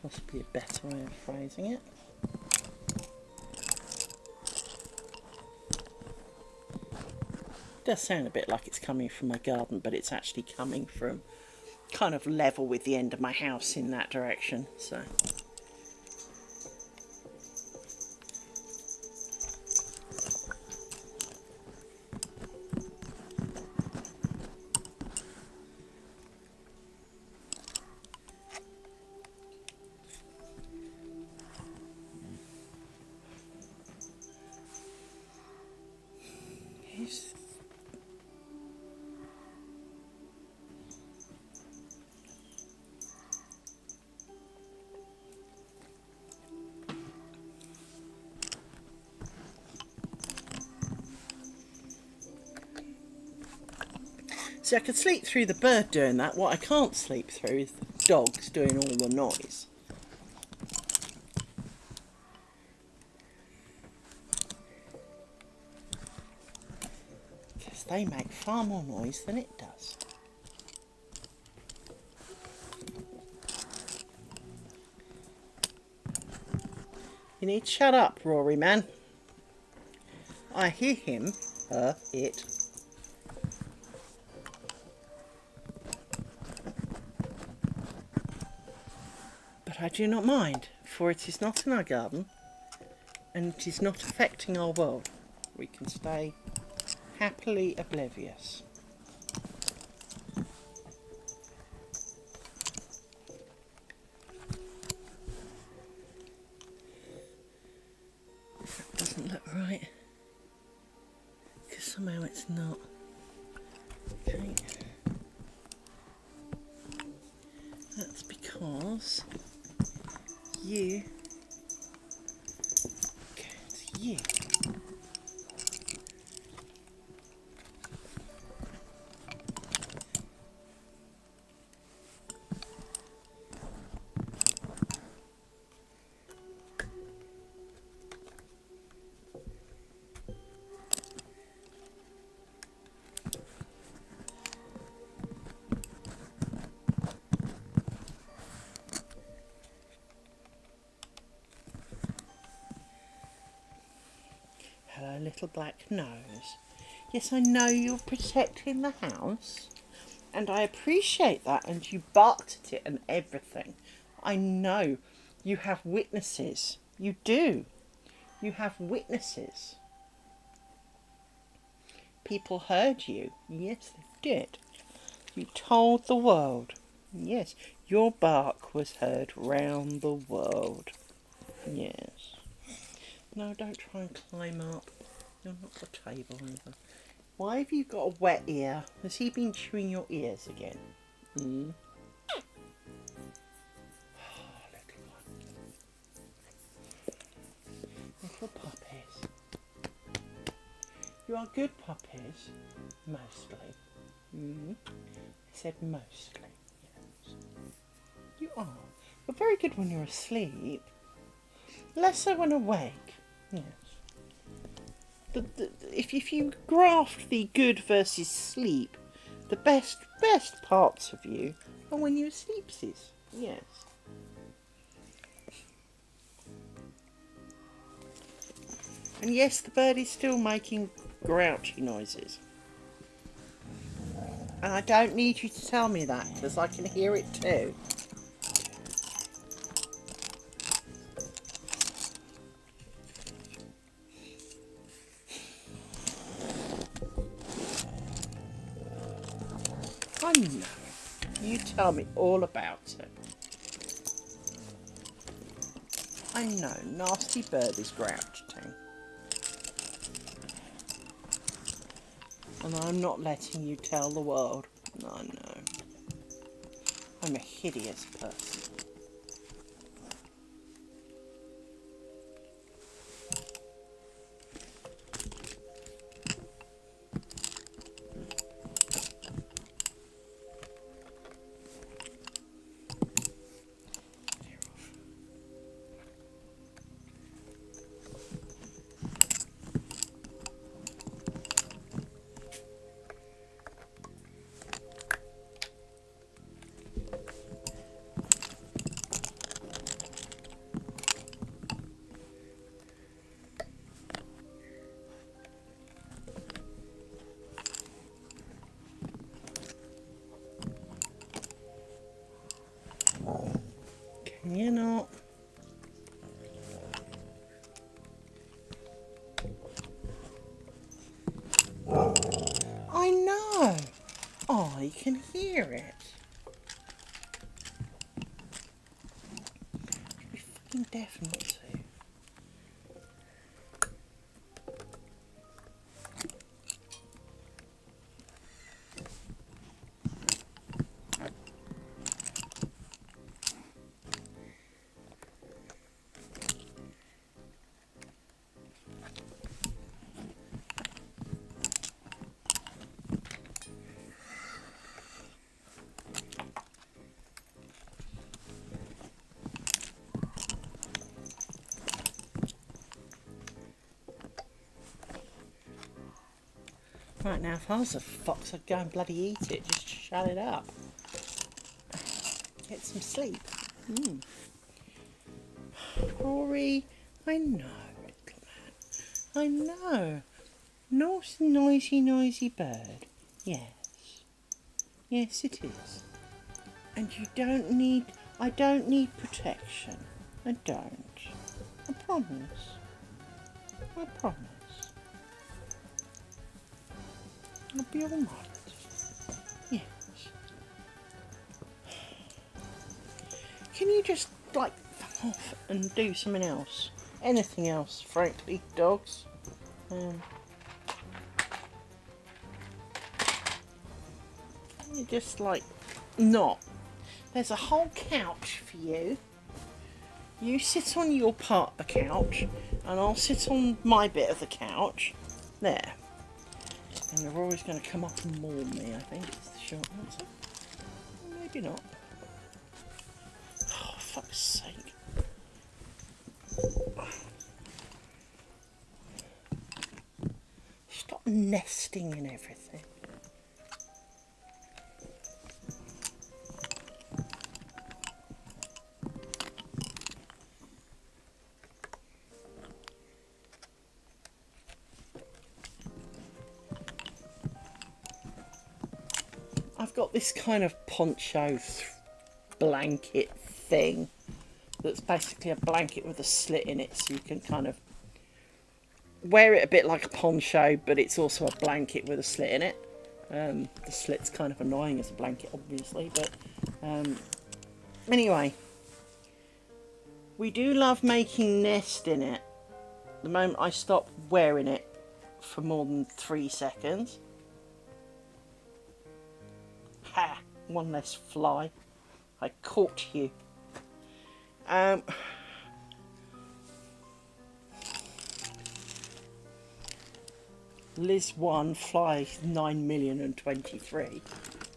possibly a better way of phrasing it. It does sound a bit like it's coming from my garden, but it's actually coming from kind of level with the end of my house in that direction, so... See, I could sleep through the bird doing that. What I can't sleep through is the dogs doing all the noise. Because they make far more noise than it does. You need to shut up, Rory man. I hear him, her, it. But I do not mind, for it is not in our garden, and it is not affecting our world. We can stay happily oblivious. That doesn't look right, because somehow it's not. Okay. That's because you... Okay, it's you. a little black nose. Yes, I know you're protecting the house, and I appreciate that, and you barked at it and everything. I know you have witnesses. You do. You have witnesses. People heard you. Yes, they did. You told the world. Yes, your bark was heard round the world. Yes. No, don't try and climb up. You'll knock the table over. Why have you got a wet ear? Has he been chewing your ears again? Hmm? Oh, little one. Little puppies. You are good puppies. Mostly. Hmm? I said mostly. Yes. You are. You're very good when you're asleep. Less so when awake. Yes. If you graft the good versus sleep, the best parts of you are when you're sleepsies. Yes. And yes, the bird is still making grouchy noises. And I don't need you to tell me that, because I can hear it too. I know. You tell me all about it. I know. Nasty bird is grouching. And I'm not letting you tell the world. I know. I'm a hideous person. Can you not? I know. I can hear it. You'd be fucking deaf not to. Right now, if I was a fox, I'd go and bloody eat it. Just shut it up. Get some sleep. Rory, I know, little man. I know. Noisy, noisy, noisy bird. Yes. Yes, it is. And you don't need... I don't need protection. I don't. I promise. I promise. I'll be all right. Yes. Can you just, like, fuck off and do something else? Anything else, frankly, dogs? You just, like, not. There's a whole couch for you. You sit on your part of the couch, and I'll sit on my bit of the couch. There. And they're always going to come up and maul me, I think is the short answer. Maybe not. Oh, fuck's sake. Stop nesting in everything. got this kind of poncho blanket thing that's basically a blanket with a slit in it, so you can kind of wear it a bit like a poncho, but it's also a blanket with a slit in it. The slit's kind of annoying as a blanket, obviously, but anyway, we do love making nest in it. The moment I stop wearing it for more than 3 seconds. Ha! One less fly. I caught you. Liz 1, fly 9,023,000.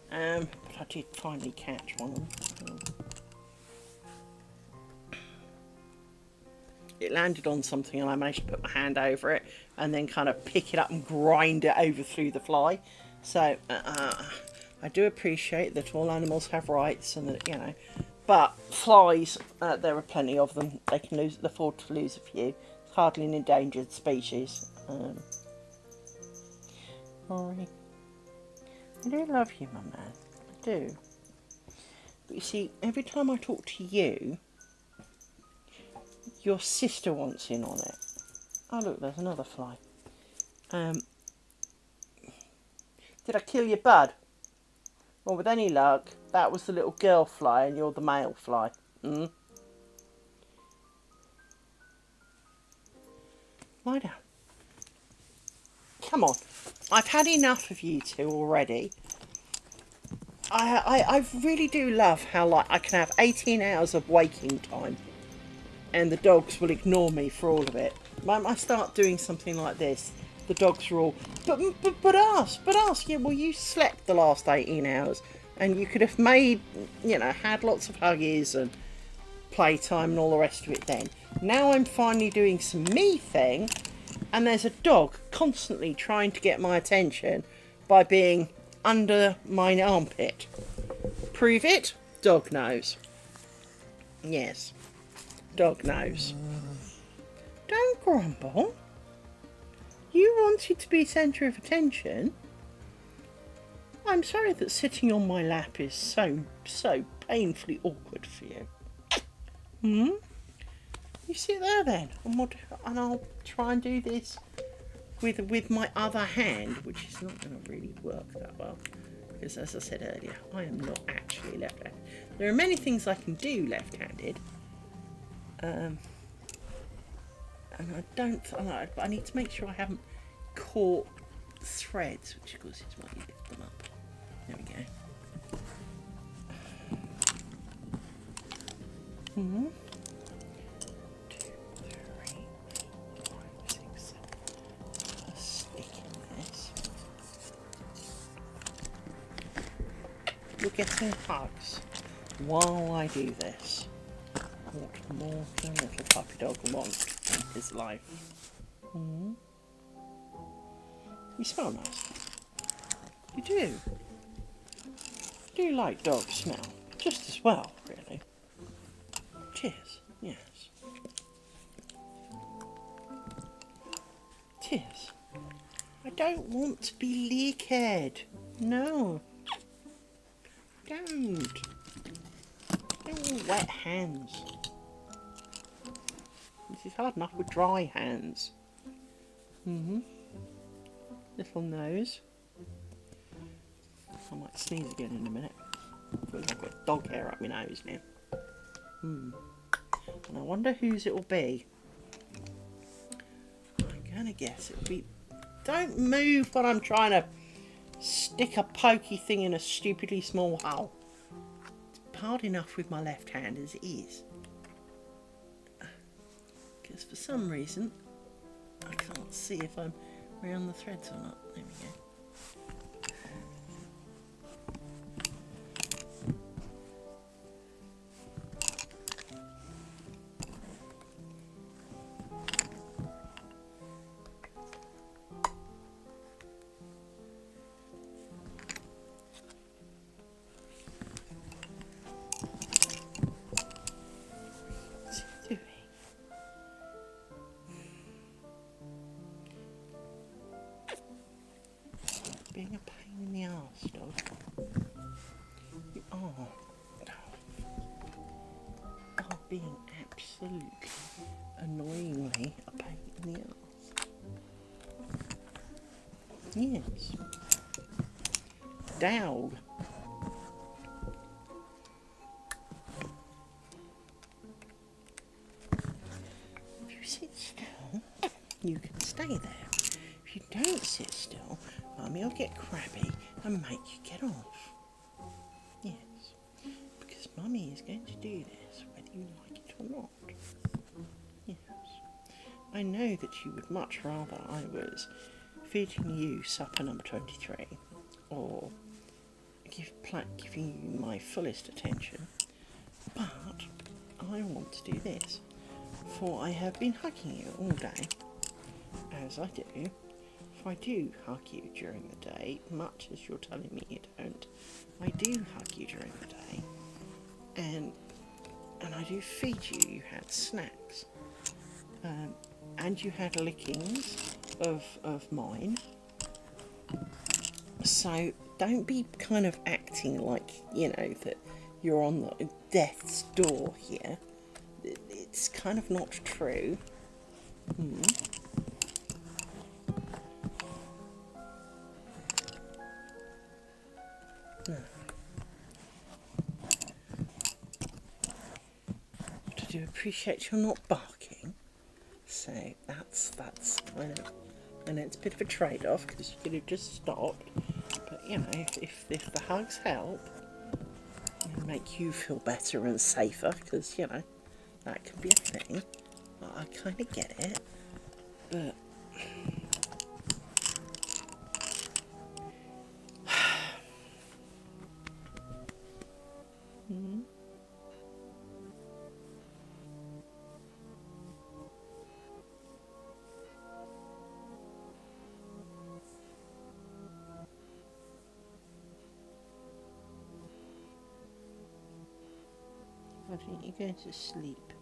But I did finally catch one of them. It landed on something and I managed to put my hand over it and then kind of pick it up and grind it over through the fly. So I do appreciate that all animals have rights and that, you know, but flies, there are plenty of them. They can afford to lose a few. It's hardly an endangered species. Sorry. I do love you, my man. I do. But you see, every time I talk to you, your sister wants in on it. Oh look, there's another fly. Did I kill your bud? Well, with any luck, that was the little girl fly and you're the male fly. Lie down. Come on. I've had enough of you two already. I really do love how, like, I can have 18 hours of waking time and the dogs will ignore me for all of it. When I start doing something like this, the dogs are all, but us, yeah, well, you slept the last 18 hours and you could have made, you know, had lots of huggies and playtime and all the rest of it then. Now I'm finally doing some me thing and there's a dog constantly trying to get my attention by being under my armpit. Prove it? Dog knows. Yes. Dog knows. Don't grumble. You wanted to be centre of attention. I'm sorry that sitting on my lap is so painfully awkward for you. You sit there then, and I'll try and do this with my other hand, which is not going to really work that well. Because as I said earlier, I am not actually left-handed. There are many things I can do left-handed. And I need to make sure I haven't caught threads, which of course is why you lift them up. There we go. 2, 3, 4, 5, 6, 7. A stick in this. You're getting hugs while I do this. What more can a little puppy dog want in his life? You smell nice. You do. You do like dog smell. Just as well, really. Cheers. Yes. Cheers. I don't want to be leak-haired. No. Don't. I don't want wet hands. This is hard enough with dry hands. Little nose. I might sneeze again in a minute. I feel like I've got dog hair up my nose now. And I wonder whose it will be. I'm gonna guess it'll be... Don't move when I'm trying to stick a pokey thing in a stupidly small hole. It's hard enough with my left hand as it is. Because for some reason, I can't see if I'm around the threads or not. There we go. Yes. Dog. If you sit still, you can stay there. If you don't sit still, Mummy will get crabby and make you get off. Yes. Because Mummy is going to do this whether you like it or not. Yes. I know that you would much rather I was feeding you supper number 23 or giving you my fullest attention, but I want to do this, for I have been hugging you all day, as I do. If I do hug you during the day, much as you're telling me you don't, I do hug you during the day, and I do feed you. You had snacks, and you had lickings of mine. So don't be kind of acting like, you know, that you're on the death's door here. It's kind of not true. No. But I do appreciate you're not barking. So that's kind of, and it's a bit of a trade-off because you could have just stopped. But you know, if the hugs help and make you feel better and safer, because you know that can be a thing. I kind of get it, but I think you're going to sleep.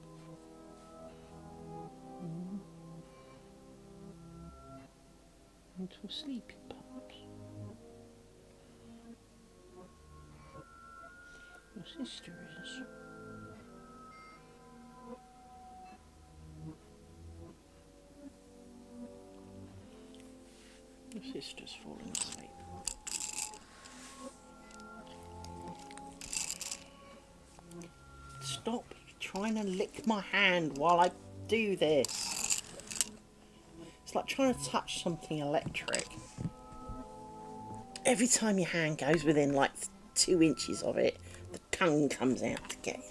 Into sleepy pups. Your sister is. Your sister's falling asleep. Stop trying to lick my hand while I do this. It's like trying to touch something electric. Every time your hand goes within like 2 inches of it, the tongue comes out to get you.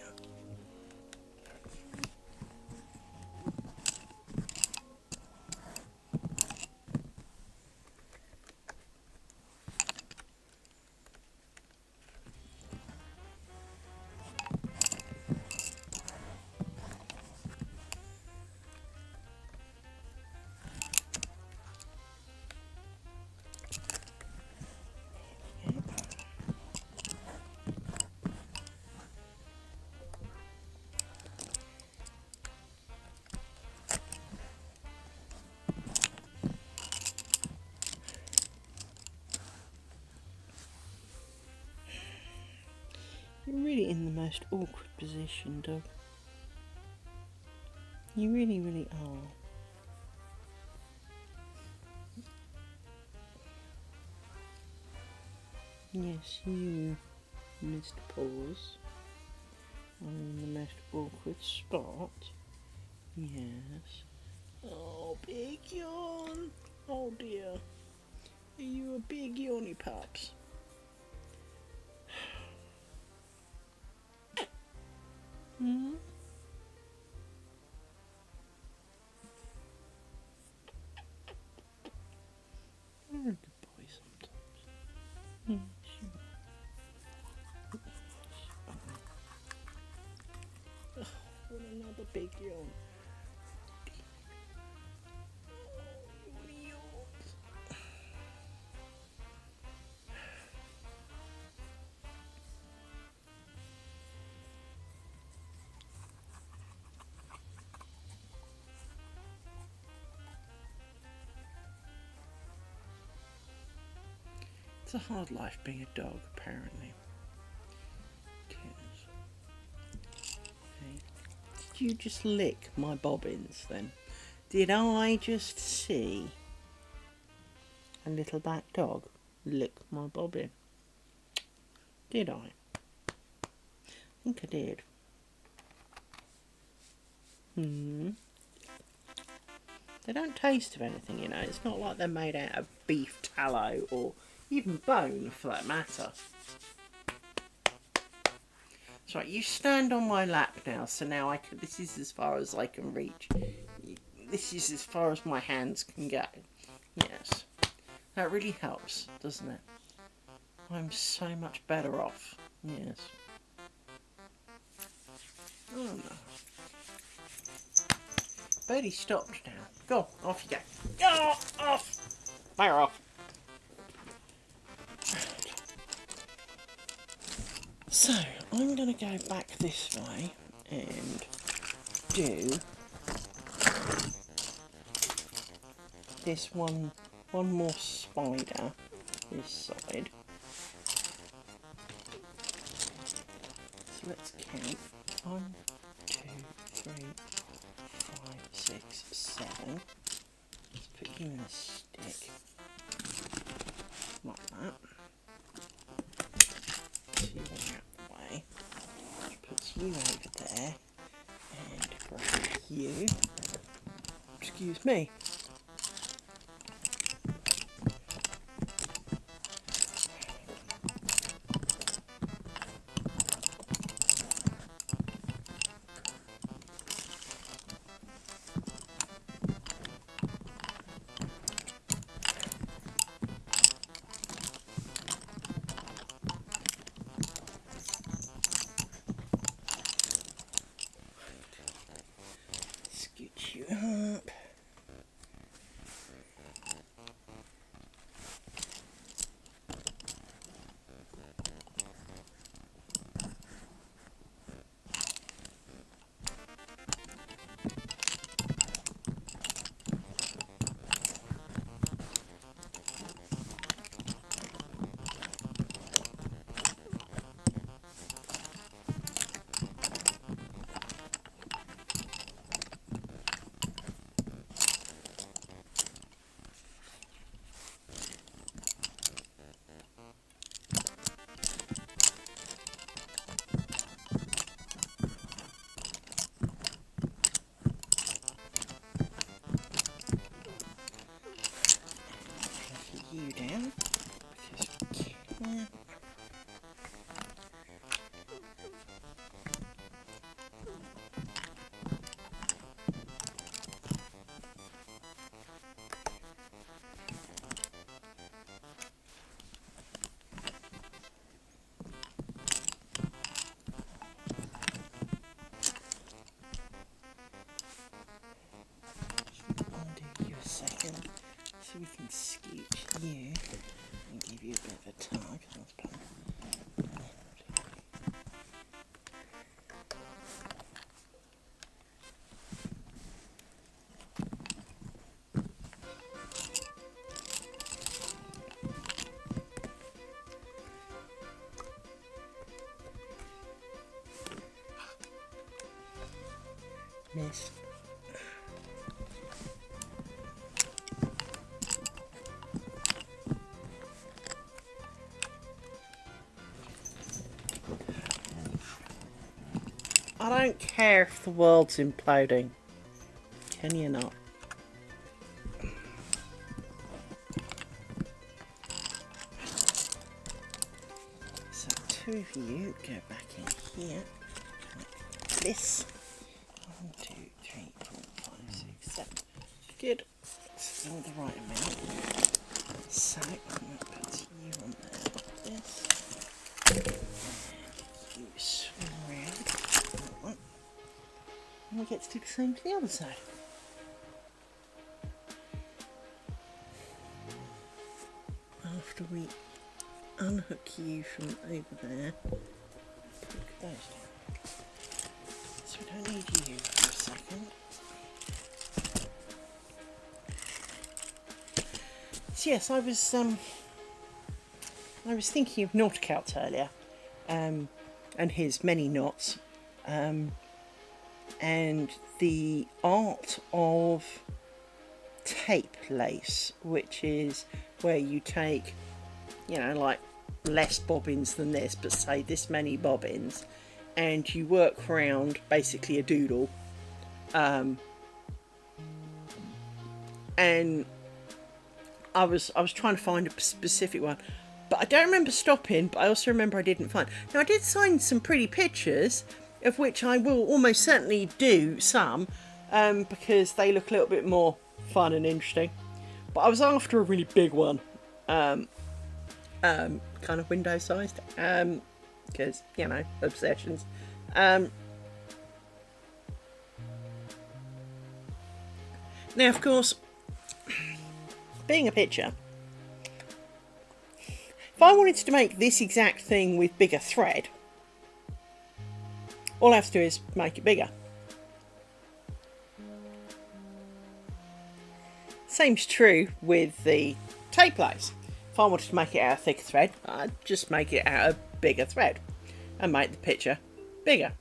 You're really in the most awkward position, dog. You really, really are. Yes, you, Mr. Paws, are in the most awkward spot. Yes. Oh, big yawn. Oh dear. Are you a big yawny pups? Hmm? You're a good boy sometimes. Yes, you are. Oh, what another big yawn. Yawny yawns. It's a hard life being a dog, apparently. It is. Okay. Did you just lick my bobbins then? Did I just see a little black dog lick my bobbin. Did I? I think I did. They don't taste of anything, you know. It's not like they're made out of beef tallow or even bone, for that matter. That's right, you stand on my lap now, so now I can. This is as far as I can reach. This is as far as my hands can go. Yes. That really helps, doesn't it? I'm so much better off. Yes. Oh no. Birdie stopped now. Go, off you go. Go off! Fire off. So, I'm going to go back this way and do this one more spider this side. So let's count. 1, 2, 3, 5, 6, 7. Let's put you in a stick. Like that. See you out the way. Which puts you over there. And grab you. Excuse me. Scoot you up. You down because we can. Undo you a second so we can scooch you and give you a bit of a tug. That's better. Miss. I don't care if the world's imploding. Can you not? So two of you go back in here like this. 1, 2, 3, 4, 5, 6, 7. Good. That's all the right amount. So I'm going to put you on there like this. And you swing around like that. And we get to do the same to the other side. After we unhook you from over there, hook those down. So we don't need you for a second. So yes, I was thinking of Nauticout earlier, and his many knots, and the art of tape lace, which is where you take, you know, like less bobbins than this, but say this many bobbins, and you work around basically a doodle. And I was trying to find a specific one, but I don't remember stopping. But I also remember I didn't find. Now I did find some pretty pictures, of which I will almost certainly do some, because they look a little bit more fun and interesting. But I was after a really big one, kind of window sized, because you know, obsessions. Now, of course, being a picture, if I wanted to make this exact thing with bigger thread, all I have to do is make it bigger. Same's true with the tape lace. If I wanted to make it out of thicker thread, I'd just make it out of bigger thread and make the picture bigger.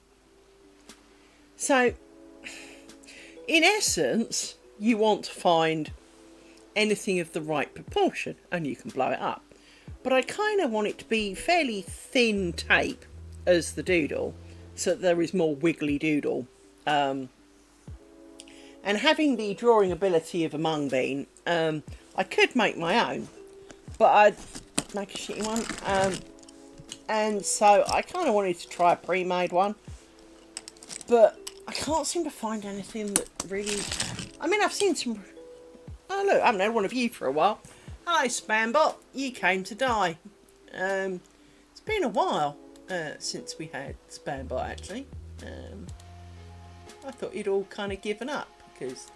So, in essence, you want to find anything of the right proportion and you can blow it up. But I kind of want it to be fairly thin tape as the doodle, so that there is more wiggly doodle. And having the drawing ability of a mung bean, I could make my own, but I'd make a shitty one. And so I kind of wanted to try a pre-made one, but I can't seem to find anything that really... I mean, I've seen some... Oh, look, I haven't had one of you for a while. Hello, Spambot. You came to die. It's been a while since we had Spambot, actually. I thought you'd all kind of given up, because...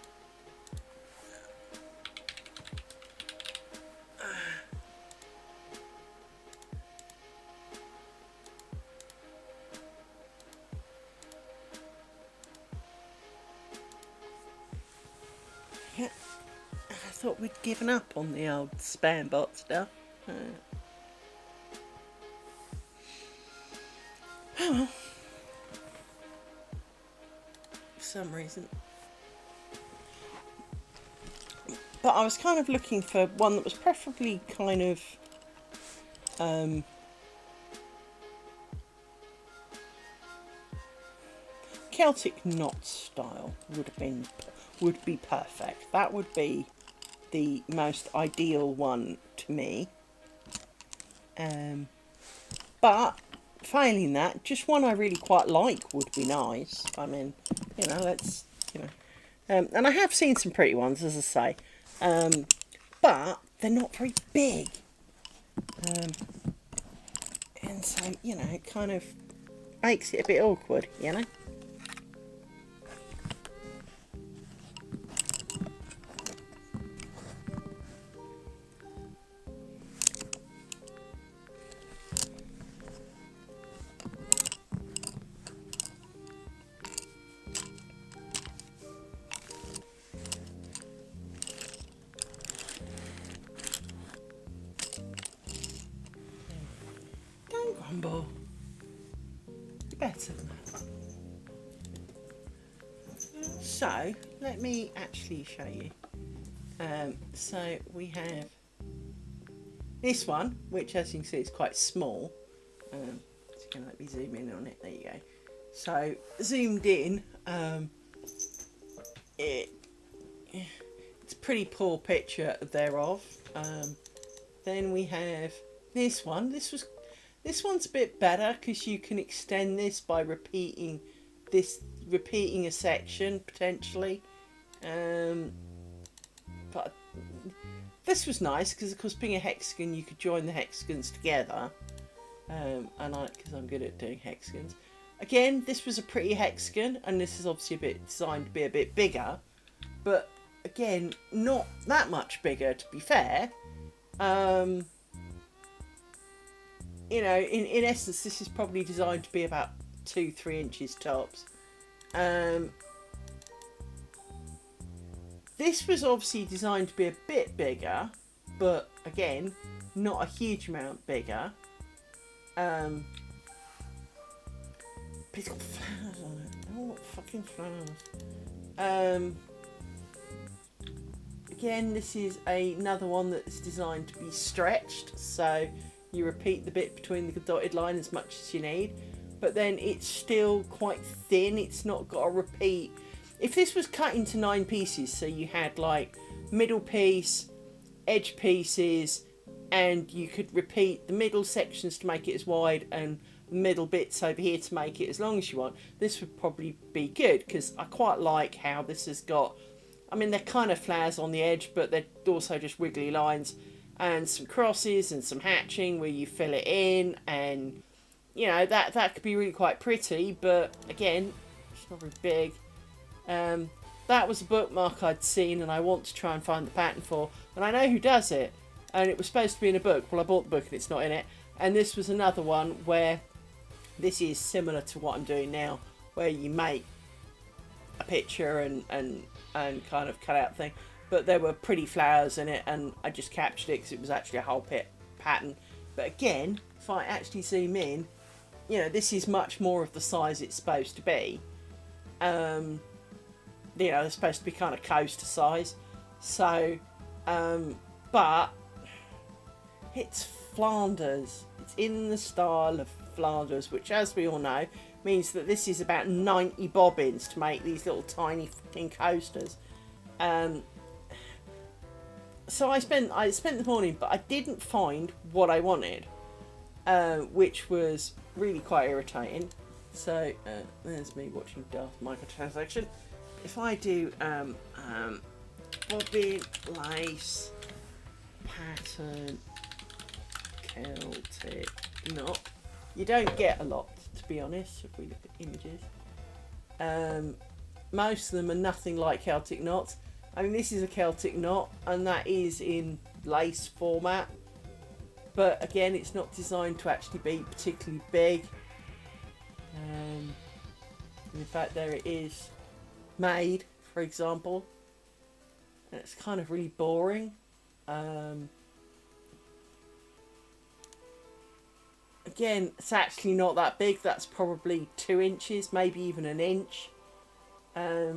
yeah, I thought we'd given up on the old Spambot stuff. Oh well. For some reason. But I was kind of looking for one that was preferably kind of Celtic knot style would be perfect. That would be the most ideal one to me. But failing that, just one I really quite like would be nice. I mean, you know, let's, you know, and I have seen some pretty ones, as I say, but they're not very big, and so, you know, it kind of makes it a bit awkward, you know. Don't grumble. You're better than that. So, let me actually show you. So we have this one, which as you can see is quite small. Just gonna let me zoom in on it. There you go. So zoomed in, it's a pretty poor picture thereof. Then we have this one. This one's a bit better because you can extend this by repeating a section potentially. But this was nice because, of course, being a hexagon, you could join the hexagons together. And because I'm good at doing hexagons. Again, this was a pretty hexagon, and this is obviously a bit designed to be a bit bigger. But again, not that much bigger, to be fair. You know, in essence, this is probably designed to be about 2-3 inches tops. This was obviously designed to be a bit bigger, but again, not a huge amount bigger. But it's got flowers on it. Oh, what fucking flowers. again, this is another one that's designed to be stretched, so you repeat the bit between the dotted line as much as you need, but then it's still quite thin. It's not got a repeat. If this was cut into 9 pieces, so you had like middle piece, edge pieces, and you could repeat the middle sections to make it as wide and middle bits over here to make it as long as you want, this would probably be good, because I quite like how this has got, I mean, they're kind of flowers on the edge, but they're also just wiggly lines and some crosses and some hatching where you fill it in, and you know, that could be really quite pretty, but again, it's not very big. That was a bookmark I'd seen and I want to try and find the pattern for, and I know who does it, and it was supposed to be in a book. Well, I bought the book and it's not in it. And this was another one where this is similar to what I'm doing now, where you make a picture and kind of cut out thing, but there were pretty flowers in it, and I just captured it because it was actually a whole pattern. But again, if I actually zoom in, you know, this is much more of the size it's supposed to be. You know, it's supposed to be kind of coaster size. So, but it's Flanders. It's in the style of Flanders, which, as we all know, means that this is about 90 bobbins to make these little tiny fucking coasters. So I spent the morning, but I didn't find what I wanted, which was really quite irritating. So there's me watching Darth Microtransaction. If I do bobbin, lace, pattern, Celtic knot, you don't get a lot, to be honest, if we look at images. Most of them are nothing like Celtic knots. I mean, this is a Celtic knot, and that is in lace format, but again, it's not designed to actually be particularly big. In fact, there it is made, for example, and it's kind of really boring. Again, it's actually not that big. That's probably 2 inches, maybe even an inch. I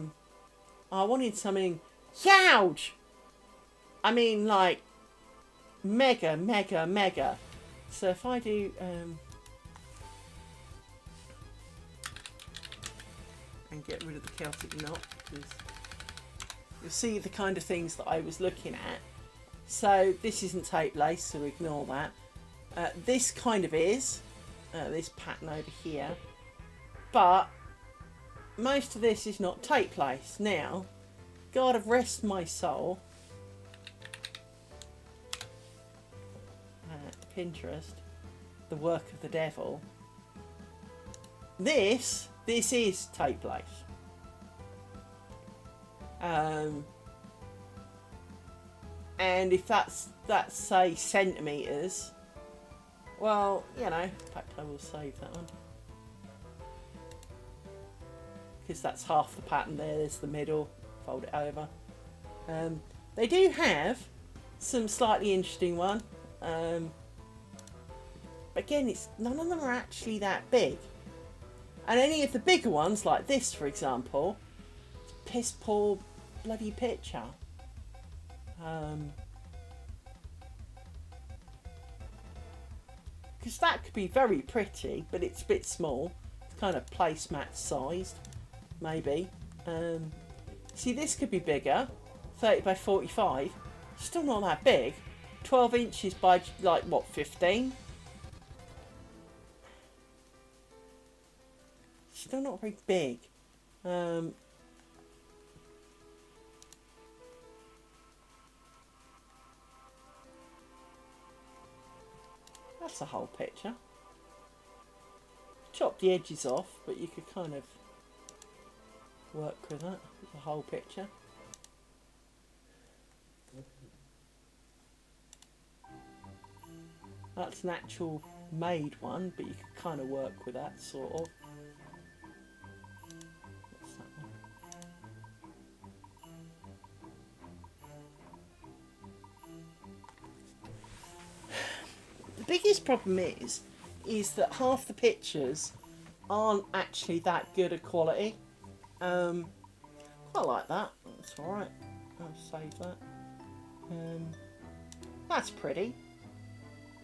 wanted something huge. I mean, like mega, mega, mega. So if I do and get rid of the Celtic knot, because you'll see the kind of things that I was looking at. So this isn't tape lace, so ignore that. This kind of is, this pattern over here, but most of this is not tape lace. Now, God have rest my soul, Pinterest, the work of the devil. This is tape lace. And if that's say centimetres, well, you know, in fact I will save that one, because that's half the pattern there. There's the middle, fold it over. They do have some slightly interesting one. Again, none of them are actually that big. And any of the bigger ones, like this for example, piss poor bloody picture. Because that could be very pretty, but it's a bit small. It's kind of placemat sized, maybe. See, this could be bigger, 30 by 45. Still not that big. 12 inches by, like, what, 15? Still not very big. That's a whole picture. Chop the edges off, but you could kind of work with that. The whole picture. That's an actual made one, but you could kind of work with that, sort of. What's that one? The biggest problem is that half the pictures aren't actually that good a quality. I like that. That's alright. I'll save that. That's pretty.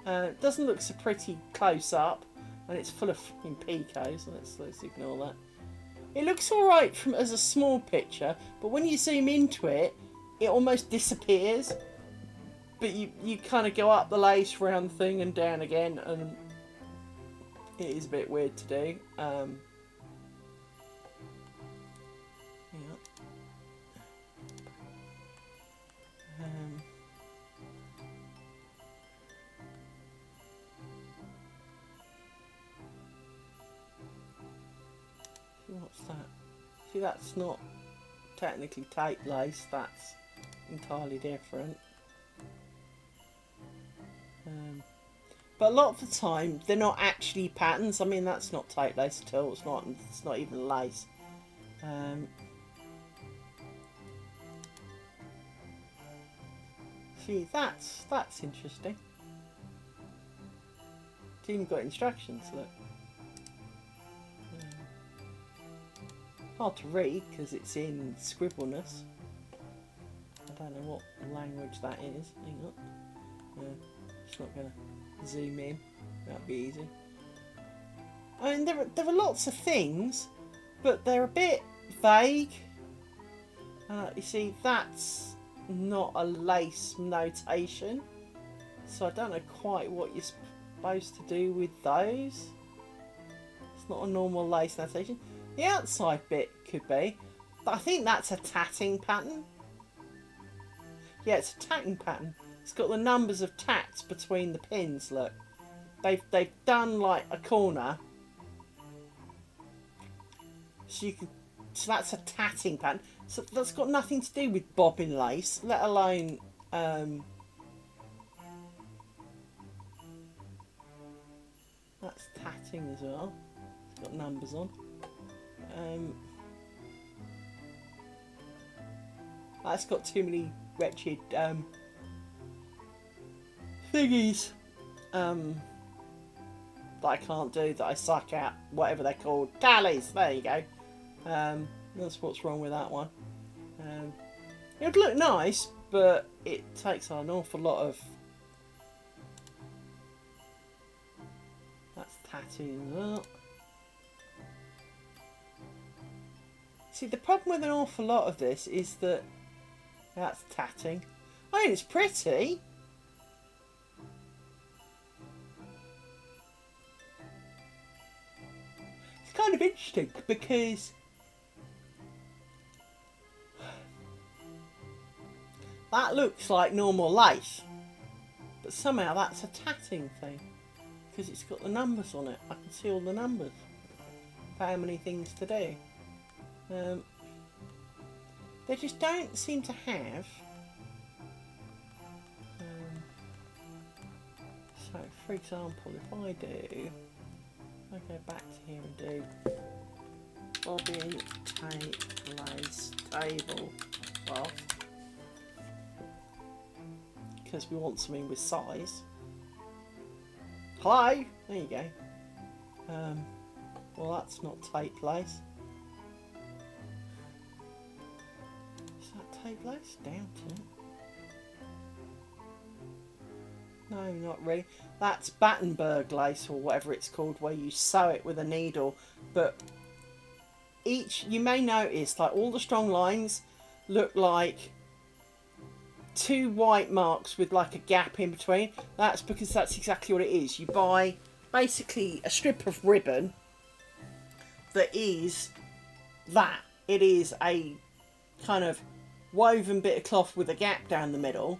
It doesn't look so pretty close up, and it's full of fucking picos. Let's ignore that. It looks alright from as a small picture, but when you zoom into it, it almost disappears. But you kind of go up the lace round thing and down again, and it is a bit weird to do. Yeah. What's that? See, that's not technically tape lace, that's entirely different. But a lot of the time, they're not actually patterns. I mean, that's not tape lace at all. It's not even lace. See, that's interesting. It's even got instructions, look. Hard to read because it's in Scribbleness. I don't know what language that is. Hang on. Just not going to zoom in. That'd be easy. I mean, there are lots of things, but they're a bit vague. You see, that's not a lace notation, so I don't know quite what you're supposed to do with those. It's not a normal lace notation. The outside bit could be, but I think that's a tatting pattern. Yeah, it's a tatting pattern. It's got the numbers of tats between the pins. Look, they've done like a corner, so that's a tatting pattern. So that's got nothing to do with bobbin lace, let alone that's tatting as well. It's got numbers on. That's got too many wretched thingies that I can't do, that I suck at, whatever they're called. Tallies, there you go. That's what's wrong with that one. It would look nice, but it takes an awful lot of... That's tattoo as well. See, the problem with an awful lot of this is that that's tatting. I mean, it's pretty. It's kind of interesting because that looks like normal lace, but somehow that's a tatting thing because it's got the numbers on it. I can see all the numbers for how many things to do. They just don't seem to have. So, for example, if I go back to here and do bobbin tape lace table cloth, because we want something with size. Hello, there you go. Well, that's not tape lace. Tape lace down to it. No, not really. That's Battenberg lace or whatever it's called, where you sew it with a needle. But you may notice, like all the strong lines look like two white marks with like a gap in between. That's because that's exactly what it is. You buy basically a strip of ribbon that is that. It is a kind of woven bit of cloth with a gap down the middle,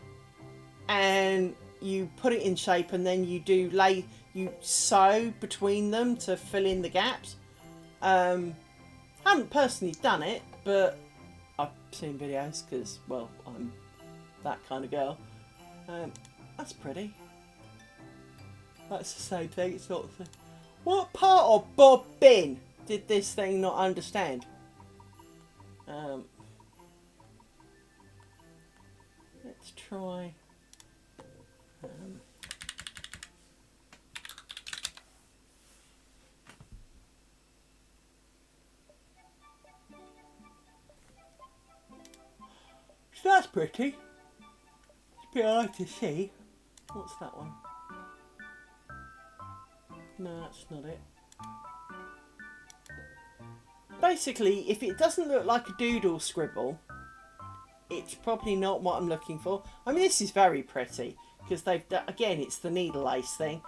and you put it in shape, and then you sew between them to fill in the gaps. I haven't personally done it, but I've seen videos because, well, I'm that kind of girl. That's pretty. That's the same thing. It's not the thing. What part of bobbin did this thing not understand? Let's try. So that's pretty. bit hard to see. What's that one? No, that's not it. Basically, if it doesn't look like a doodle scribble, it's probably not what I'm looking for. I mean, this is very pretty because they've done, again, it's the needle lace thing.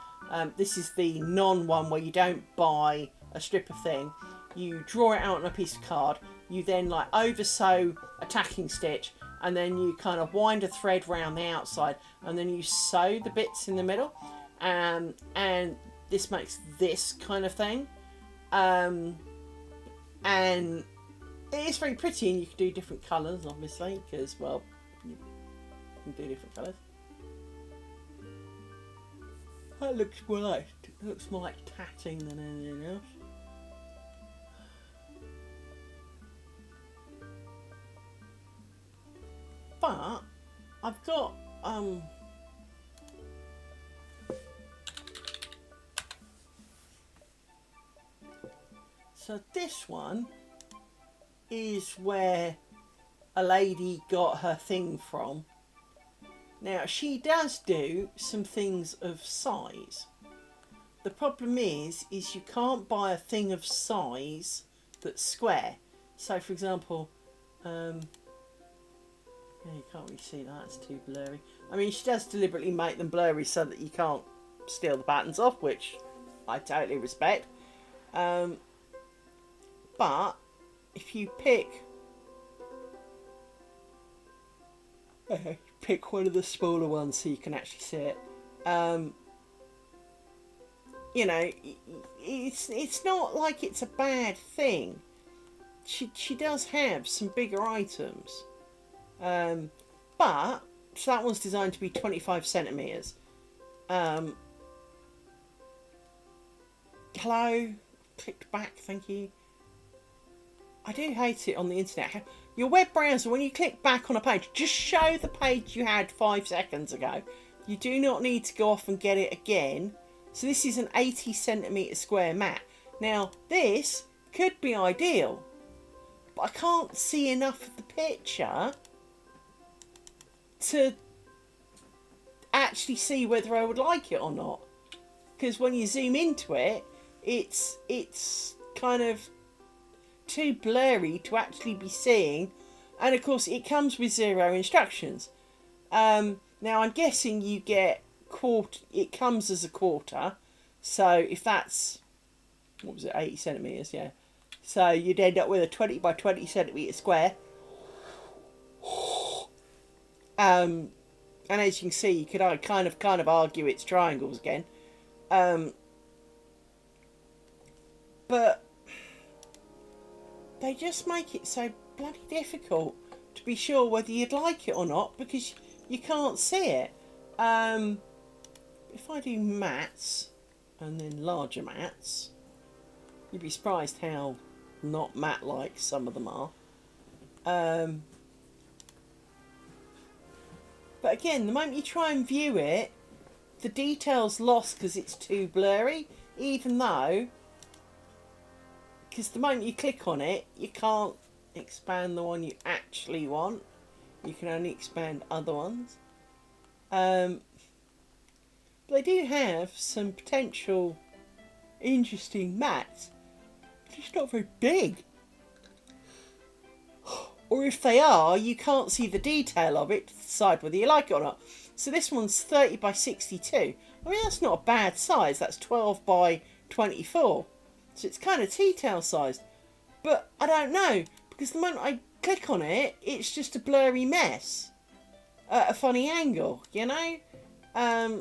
This is the non-one where you don't buy a strip of thing. You draw it out on a piece of card. You then like over sew a tacking stitch, and then you kind of wind a thread round the outside, and then you sew the bits in the middle. And this makes this kind of thing. And it is very pretty, and you can do different colours, obviously, because, well, you can do different colours. That looks more like tatting than anything else. But I've got so this one is where a lady got her thing from. Now, she does do some things of size. The problem is you can't buy a thing of size that's square. So, for example, yeah, you can't really see that, it's too blurry. I mean, she does deliberately make them blurry so that you can't steal the patterns off, which I totally respect. But if you pick one of the smaller ones so you can actually see it, you know, it's not like it's a bad thing. She does have some bigger items, but so that one's designed to be 25 centimeters. Hello, clicked back, thank you. I do hate it on the internet. Your web browser, when you click back on a page, just show the page you had 5 seconds ago. You do not need to go off and get it again. So this is an 80 centimetre square mat. Now, this could be ideal, but I can't see enough of the picture to actually see whether I would like it or not. Because when you zoom into it, it's kind of too blurry to actually be seeing, and of course it comes with 0 instructions. Now I'm guessing you get it comes as a quarter, so if that's, what was it, 80 centimeters, yeah, so you'd end up with a 20 by 20 centimeter square. And as you can see, you could kind of argue it's triangles again, but they just make it so bloody difficult to be sure whether you'd like it or not, because you can't see it. If I do mats and then larger mats, you'd be surprised how not mat-like some of them are. But again, the moment you try and view it, the detail's lost because it's too blurry, even though, because the moment you click on it, you can't expand the one you actually want. You can only expand other ones. But they do have some potential interesting mats. Just not very big. Or if they are, you can't see the detail of it to decide whether you like it or not. So this one's 30 by 62. I mean, that's not a bad size. That's 12 by 24. So it's kind of tea-towel sized. But I don't know, because the moment I click on it, it's just a blurry mess at a funny angle, you know? I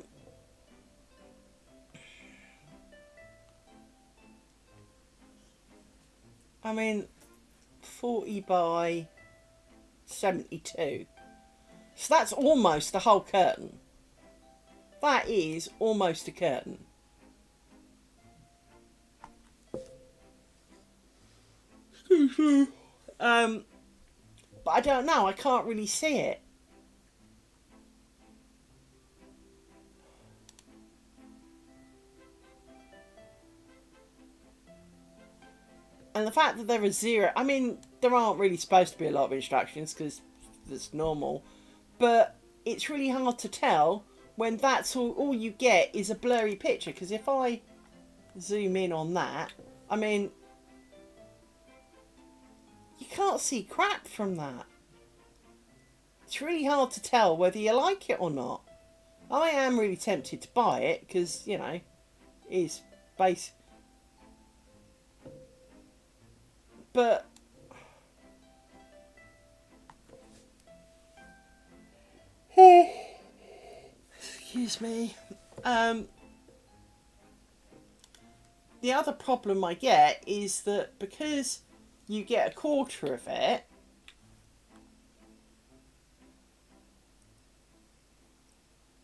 mean, 40 by 72. So that's almost the whole curtain. That is almost a curtain. But I don't know, I can't really see it. And the fact that there are 0, I mean, there aren't really supposed to be a lot of instructions because it's normal. But it's really hard to tell when that's all you get is a blurry picture. Because if I zoom in on that, I mean, you can't see crap from that. It's really hard to tell whether you like it or not. I am really tempted to buy it because, you know, it's base. But excuse me. The other problem I get is that because you get a quarter of it,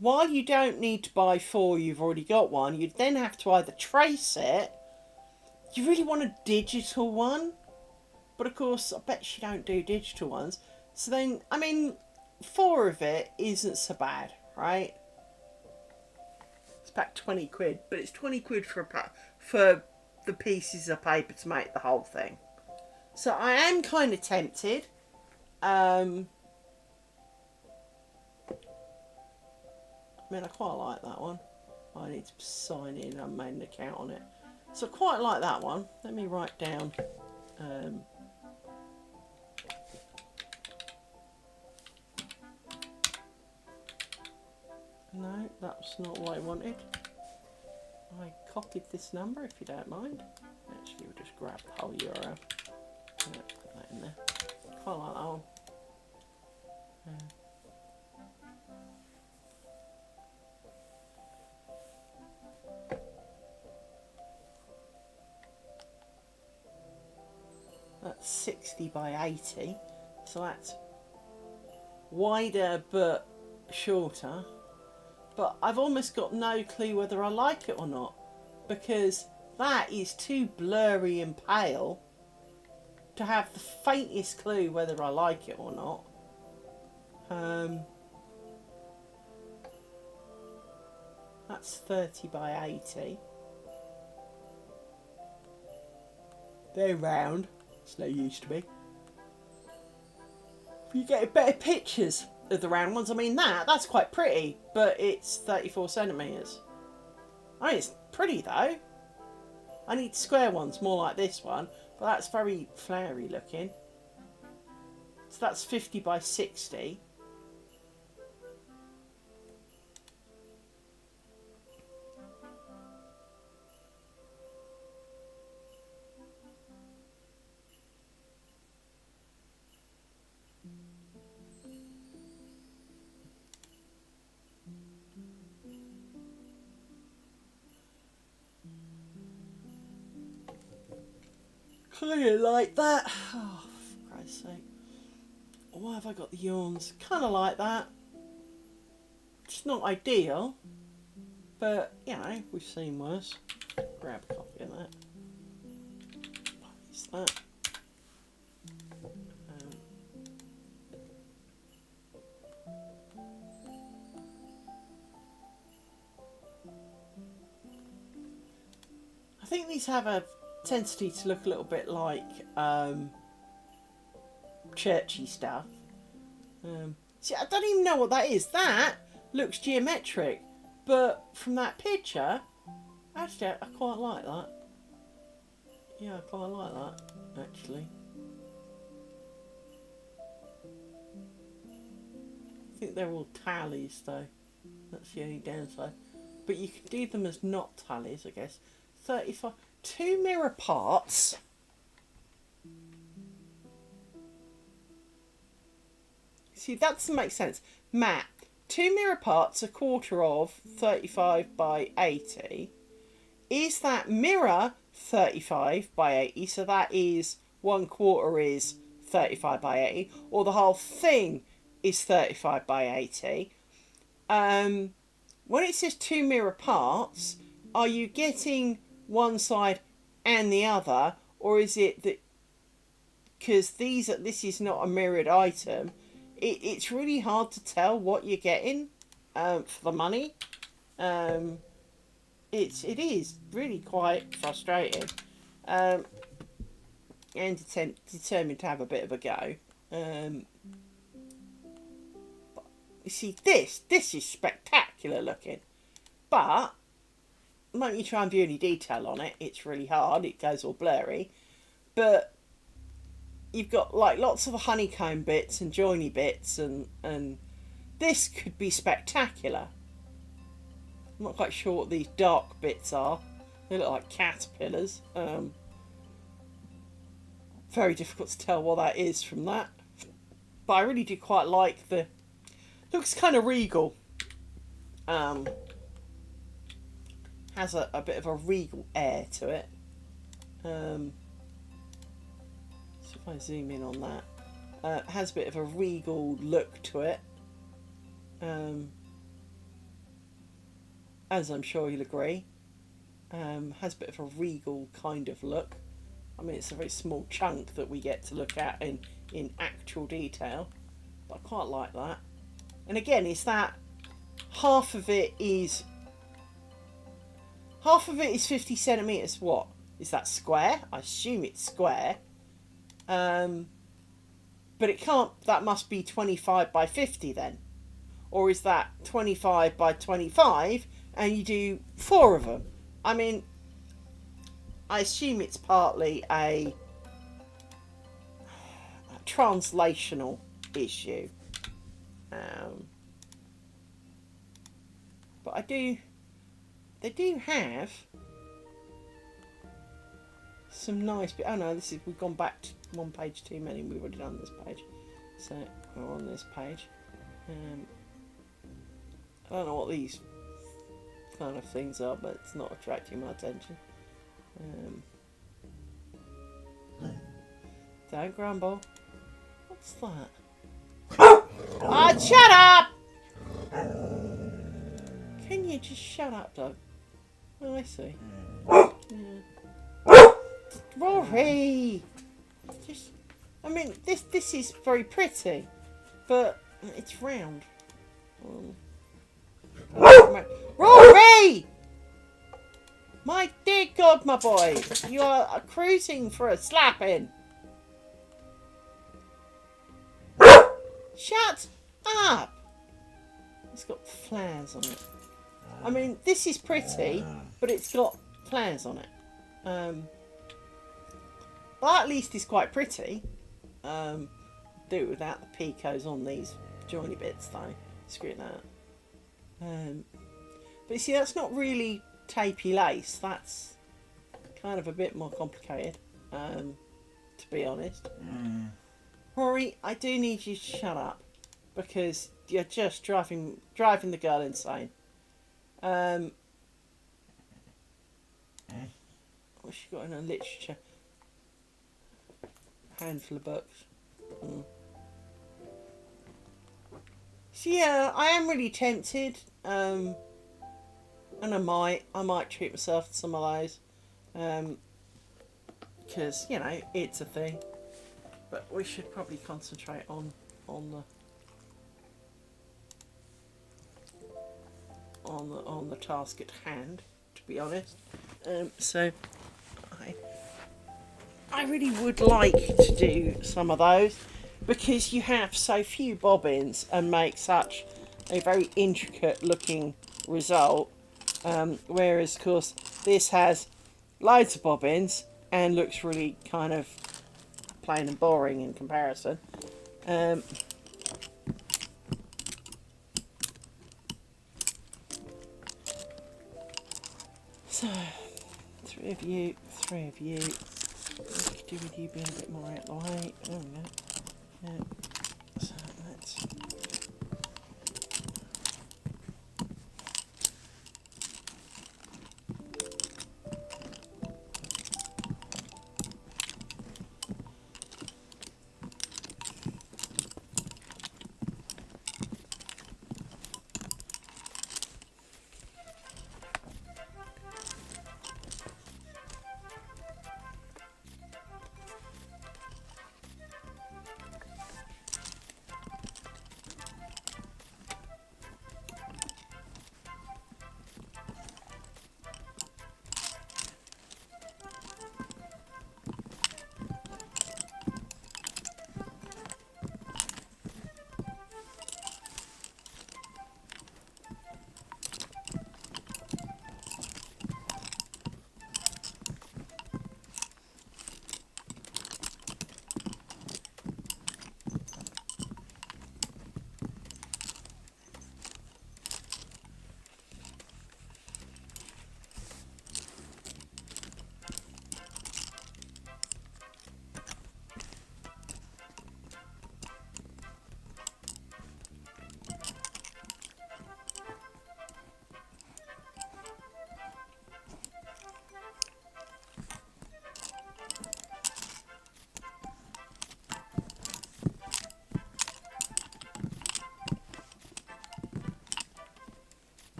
while you don't need to buy 4, you've already got one, you'd then have to either trace it. You really want a digital one, but of course I bet you don't do digital ones. So then, I mean, 4 of it isn't so bad, right? It's about 20 quid, but it's 20 quid for the pieces of paper to make the whole thing. So I am kind of tempted. I mean, I quite like that one. I need to sign in and make an account on it. So I quite like that one. Let me write down. No, that's not what I wanted. I copied this number, if you don't mind. Actually, we'll just grab the whole URL. Put that in there. Quite like that one. That's 60 by 80, so that's wider but shorter. But I've almost got no clue whether I like it or not, because that is too blurry and pale to have the faintest clue whether I like it or not. That's 30 by 80. They're round. It's no use to me. You get better pictures of the round ones. I mean, that's quite pretty, but it's 34 centimetres. I mean, it's pretty though. I need square ones more like this one, but that's very flowery looking. So that's 50 by 60. Kind of like that. Oh, for Christ's sake. Why have I got the yawns? Kind of like that. It's not ideal, but, you know, we've seen worse. Grab a copy of that. Paste that. I think these have a tendency to look a little bit like churchy stuff. See, I don't even know what that is. That looks geometric, but from that picture, actually, I quite like that. Yeah, I quite like that, actually. I think they're all tallies, though. That's the only downside. But you can do them as not tallies, I guess. 35. 2 mirror parts. See, that doesn't make sense. Matt, 2 mirror parts, a quarter of 35 by 80. Is that mirror 35 by 80? So that is 1/4 is 35 by 80. Or the whole thing is 35 by 80. When it says 2 mirror parts, are you getting one side and the other, or is it that because this is not a mirrored item, it's really hard to tell what you're getting for the money. It is really quite frustrating, and determined to have a bit of a go. But You see, this is spectacular looking. But when you try and view any detail on it, it's really hard. It goes all blurry. But you've got like lots of honeycomb bits and joiny bits, and this could be spectacular. I'm not quite sure what these dark bits are. They look like caterpillars. Very difficult to tell what that is from that. But I really do quite like the... Looks kind of regal. Has a bit of a regal air to it. So if I zoom in on that. Has a bit of a regal look to it. As I'm sure you'll agree. Has a bit of a regal kind of look. I mean, it's a very small chunk that we get to look at in actual detail. But I quite like that. And again, it's that half of it is 50 centimetres. What? Is that square? I assume it's square. But it can't, that must be 25 by 50 then. Or is that 25 by 25 and you do 4 of them? I mean, I assume it's partly a translational issue. But they do have some nice bit. Oh no, we've gone back to one page too many. We've already done this page, so we're on this page. I don't know what these kind of things are, but it's not attracting my attention. Don't grumble. What's that? Ah, shut up! Can you just shut up, Doug? Oh, I see. Yeah. Rory! I mean, this is very pretty, but it's round. Rory! My dear God, my boy, you are cruising for a slapping. Shut up! It's got flares on it. I mean, this is pretty, but it's got flares on it. But at least it's quite pretty. Do it without the picos on these joiny bits, though. Screw that. But you see, that's not really tapey lace. That's kind of a bit more complicated, to be honest. Rory, I do need you to shut up, because you're just driving the girl insane. What's she got in her literature? Handful of books. So yeah, I am really tempted, and I might treat myself to some of those, because you know it's a thing. But we should probably concentrate on the task at hand, to be honest. So I really would like to do some of those, because you have so few bobbins and make such a very intricate looking result, whereas of course this has loads of bobbins and looks really kind of plain and boring in comparison. So three of you. What could do with you being a bit more out of the way? There we go. Yeah. So let's...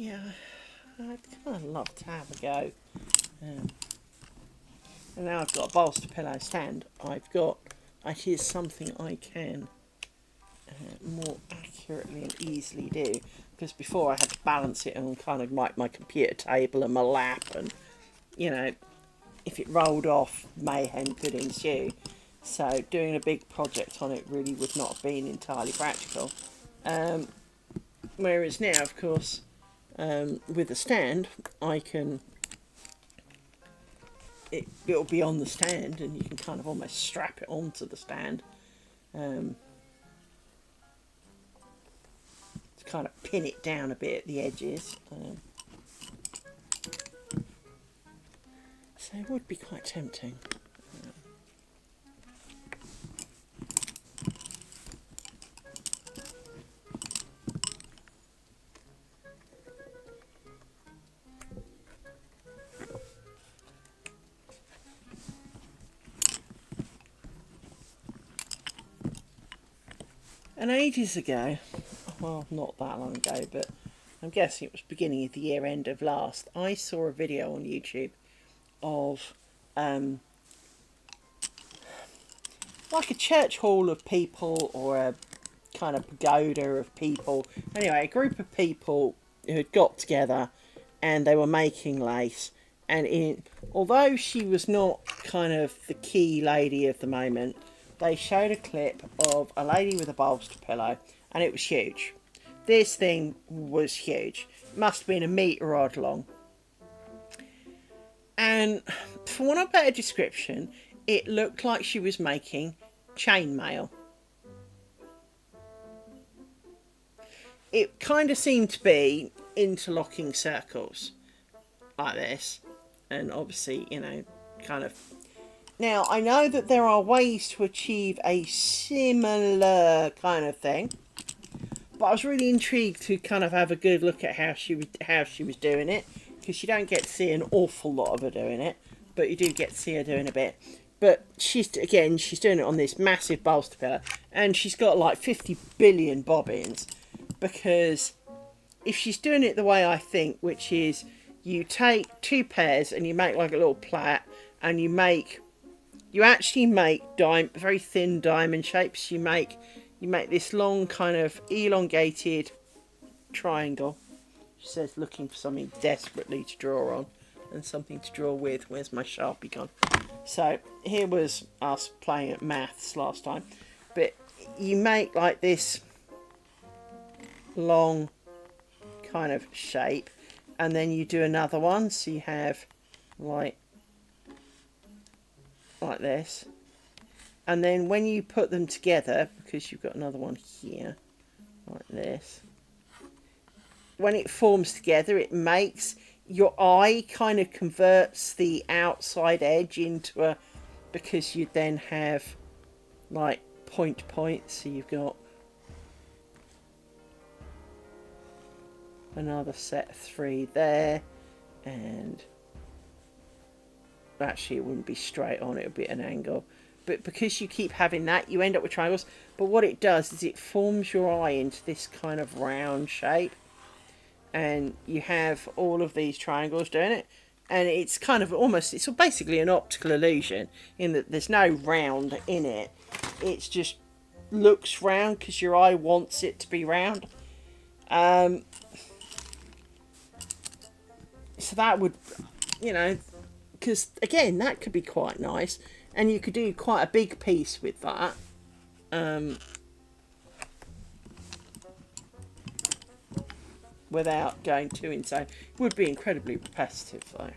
yeah, I'd kind of love to have a go. Um, and now I've got a bolster pillow stand. It is something I can more accurately and easily do, because before I had to balance it on kind of like my computer table and my lap, and you know, if it rolled off, mayhem could ensue. So doing a big project on it really would not have been entirely practical. Whereas now, of course, with the stand, it'll be on the stand, and you can kind of almost strap it onto the stand. To kind of pin it down a bit at the edges. So it would be quite tempting. And ages ago, well, not that long ago, but I'm guessing it was beginning of the year, end of last, I saw a video on YouTube of like a church hall of people, or a kind of pagoda of people. Anyway, a group of people who had got together and they were making lace. And although she was not kind of the key lady of the moment, they showed a clip of a lady with a bolster pillow, and it was huge. This thing was huge. It must have been a metre odd long. And for want of a better description, it looked like she was making chainmail. It kind of seemed to be interlocking circles like this. And obviously, you know, kind of... Now, I know that there are ways to achieve a similar kind of thing, but I was really intrigued to kind of have a good look at how she was doing it, because you don't get to see an awful lot of her doing it, but you do get to see her doing a bit. But she's doing it on this massive bolster pillow, and she's got like 50 billion bobbins, because if she's doing it the way I think, which is you take two pairs and you make like a little plait, and you actually make very thin diamond shapes. You make this long kind of elongated triangle. She says looking for something desperately to draw on and something to draw with. Where's my Sharpie gone? So here was us playing at maths last time. But you make like this long kind of shape, and then you do another one. So you have like this, and then when you put them together, because you've got another one here like this, when it forms together, it makes your eye kind of converts the outside edge into a, because you then have like points, so you've got another set of 3 there, and actually it wouldn't be straight on, it would be at an angle, but because you keep having that, you end up with triangles. But what it does is it forms your eye into this kind of round shape, and you have all of these triangles doing it, and it's kind of almost, it's basically an optical illusion in that there's no round in it. It's just looks round because your eye wants it to be round. So that would, you know, because again, that could be quite nice, and you could do quite a big piece with that. Without going too insane. It would be incredibly repetitive though.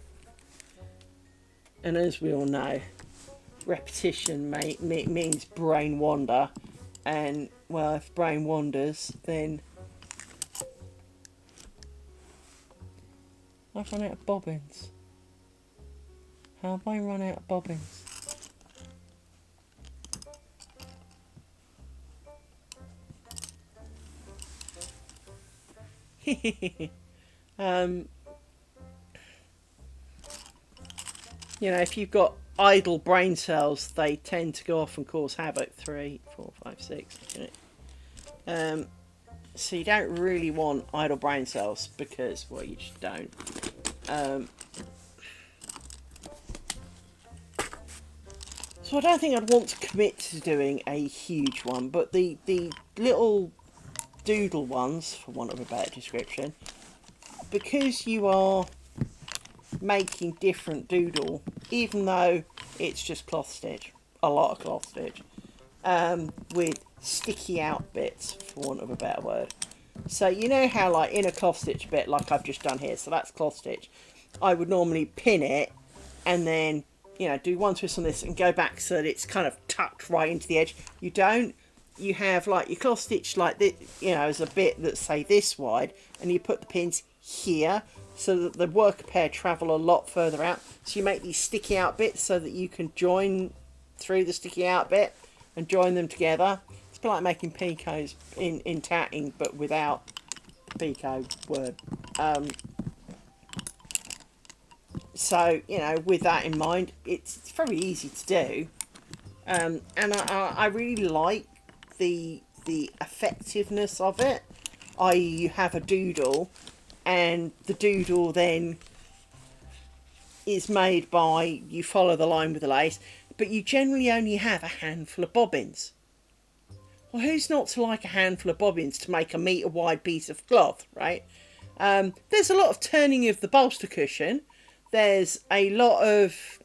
And as we all know, repetition means brain wander, and well, if brain wanders, then I've run out of bobbins. How have I run out of bobbins? You know, if you've got idle brain cells, they tend to go off and cause havoc. 3, 4, 5, 6. You know. So you don't really want idle brain cells because, well, you just don't. So I don't think I'd want to commit to doing a huge one, but the little doodle ones, for want of a better description, because you are making different doodle, even though it's just cloth stitch, a lot of cloth stitch, with sticky out bits, for want of a better word. So you know how, like, in a cloth stitch bit, like I've just done here, so that's cloth stitch, I would normally pin it and then, you know, do one twist on this and go back so that it's kind of tucked right into the edge. You don't. You have, like, your cloth stitch like this, you know, as a bit that's, say, this wide, and you put the pins here so that the worker pair travel a lot further out. So you make these sticky out bits so that you can join through the sticky out bit and join them together. It's a bit like making picots in tatting, but without picot word. So, you know, with that in mind, it's very easy to do. And I really like the effectiveness of it. I.e., you have a doodle, and the doodle then is made by, you follow the line with the lace, but you generally only have a handful of bobbins. Well, who's not to like a handful of bobbins to make a metre wide piece of cloth, right? There's a lot of turning of the bolster cushion. There's a lot of...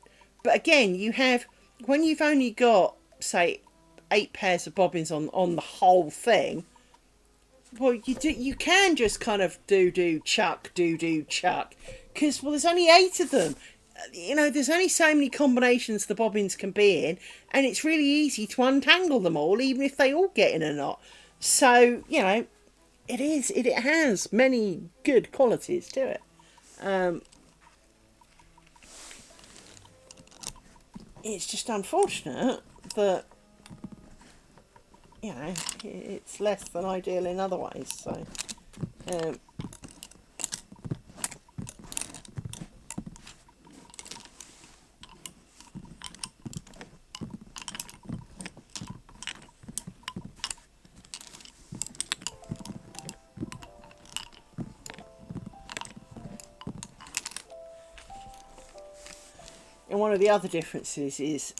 But again, you have... When you've only got, say, 8 pairs of bobbins on the whole thing, well, you can just kind of chuck, chuck. Because, well, there's only 8 of them. You know, there's only so many combinations the bobbins can be in, and it's really easy to untangle them all, even if they all get in a knot. So, you know, it has many good qualities to it. It's just unfortunate that, you know, it's less than ideal in other ways. So, and one of the other differences is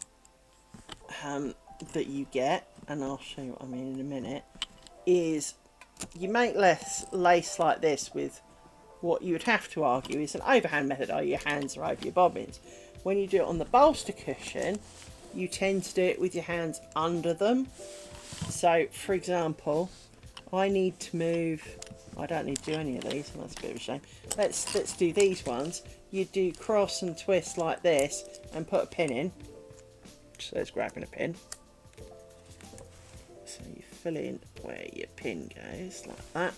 that you get, and I'll show you what I mean in a minute, is you make less lace like this with what you would have to argue is an overhand method, i.e. your hands are over your bobbins. When you do it on the bolster cushion, you tend to do it with your hands under them. So, for example, I need to move... I don't need to do any of these, and that's a bit of a shame. Let's do these ones. You do cross and twist like this and put a pin in. So it's grabbing a pin. So you fill in where your pin goes, like that.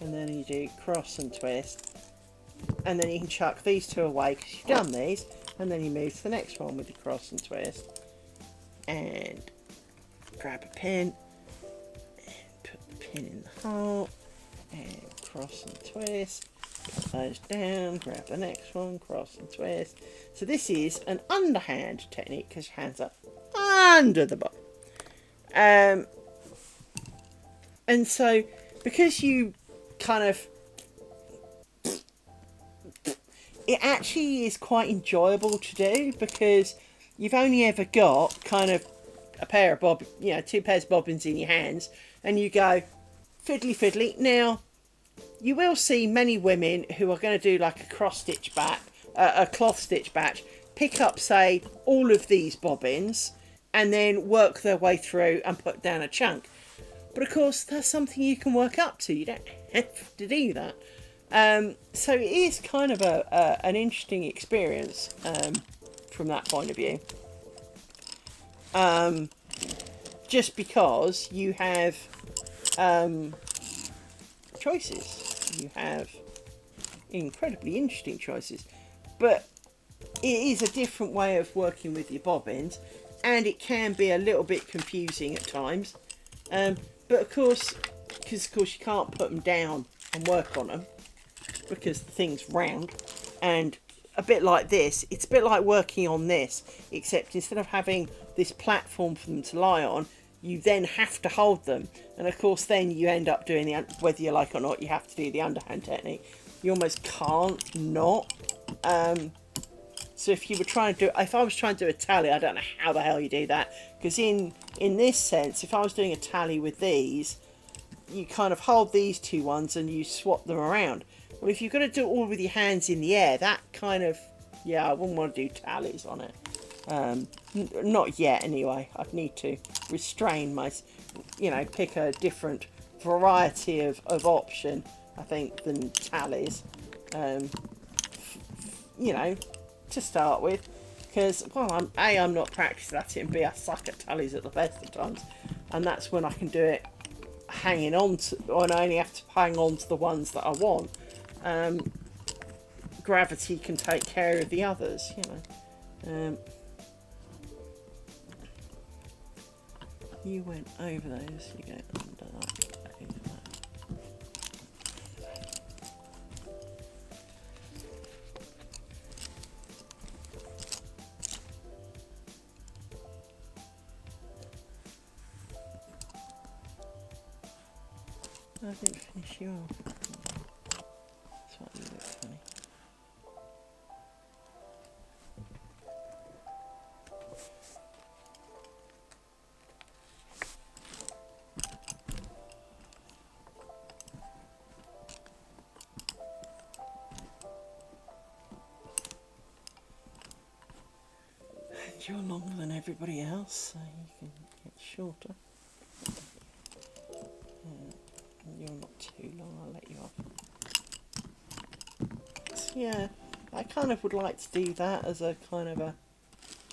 And then you do cross and twist. And then you can chuck these two away because you've done these. And then you move to the next one with the cross and twist. And grab a pin. And put the pin in the hole. And cross and twist. Put those down, grab the next one, cross and twist. So this is an underhand technique because your hands are under the bob. And so because you kind of... It actually is quite enjoyable to do because you've only ever got kind of a pair of 2 pairs of bobbins in your hands, and you go fiddly fiddly. Now, you will see many women who are going to do like a cross stitch back, a cloth stitch batch, pick up, say, all of these bobbins and then work their way through and put down a chunk. But of course, that's something you can work up to. You don't have to do that. So it is kind of an interesting experience from that point of view. Just because you have choices. You have incredibly interesting choices. But it is a different way of working with your bobbins, and it can be a little bit confusing at times. But of course, because you can't put them down and work on them because the thing's round, and a bit like this, it's a bit like working on this, except instead of having this platform for them to lie on, you then have to hold them, and of course then you end up doing whether you like or not, you have to do the underhand technique. You almost can't not. So if you were trying to do, if I was trying to do a tally, I don't know how the hell you do that, because in this sense, if I was doing a tally with these, you kind of hold these two ones and you swap them around. Well, if you've got to do it all with your hands in the air, that kind of, yeah, I wouldn't want to do tallies on it. Not yet anyway. I'd need to restrain my, pick a different variety of option, I think, than tallies. To start with, because, well, I'm not practiced at it, and B, I suck at tallies at the best of times, and that's when I can do it hanging on to, and I only have to hang on to the ones that I want. Gravity can take care of the others, you went over those, you go under that, over that. I didn't finish you off. That's what you look funny. And you're longer than everybody else, so you can get shorter. You're not too long, I'll let you off. So yeah, I kind of would like to do that as a kind of a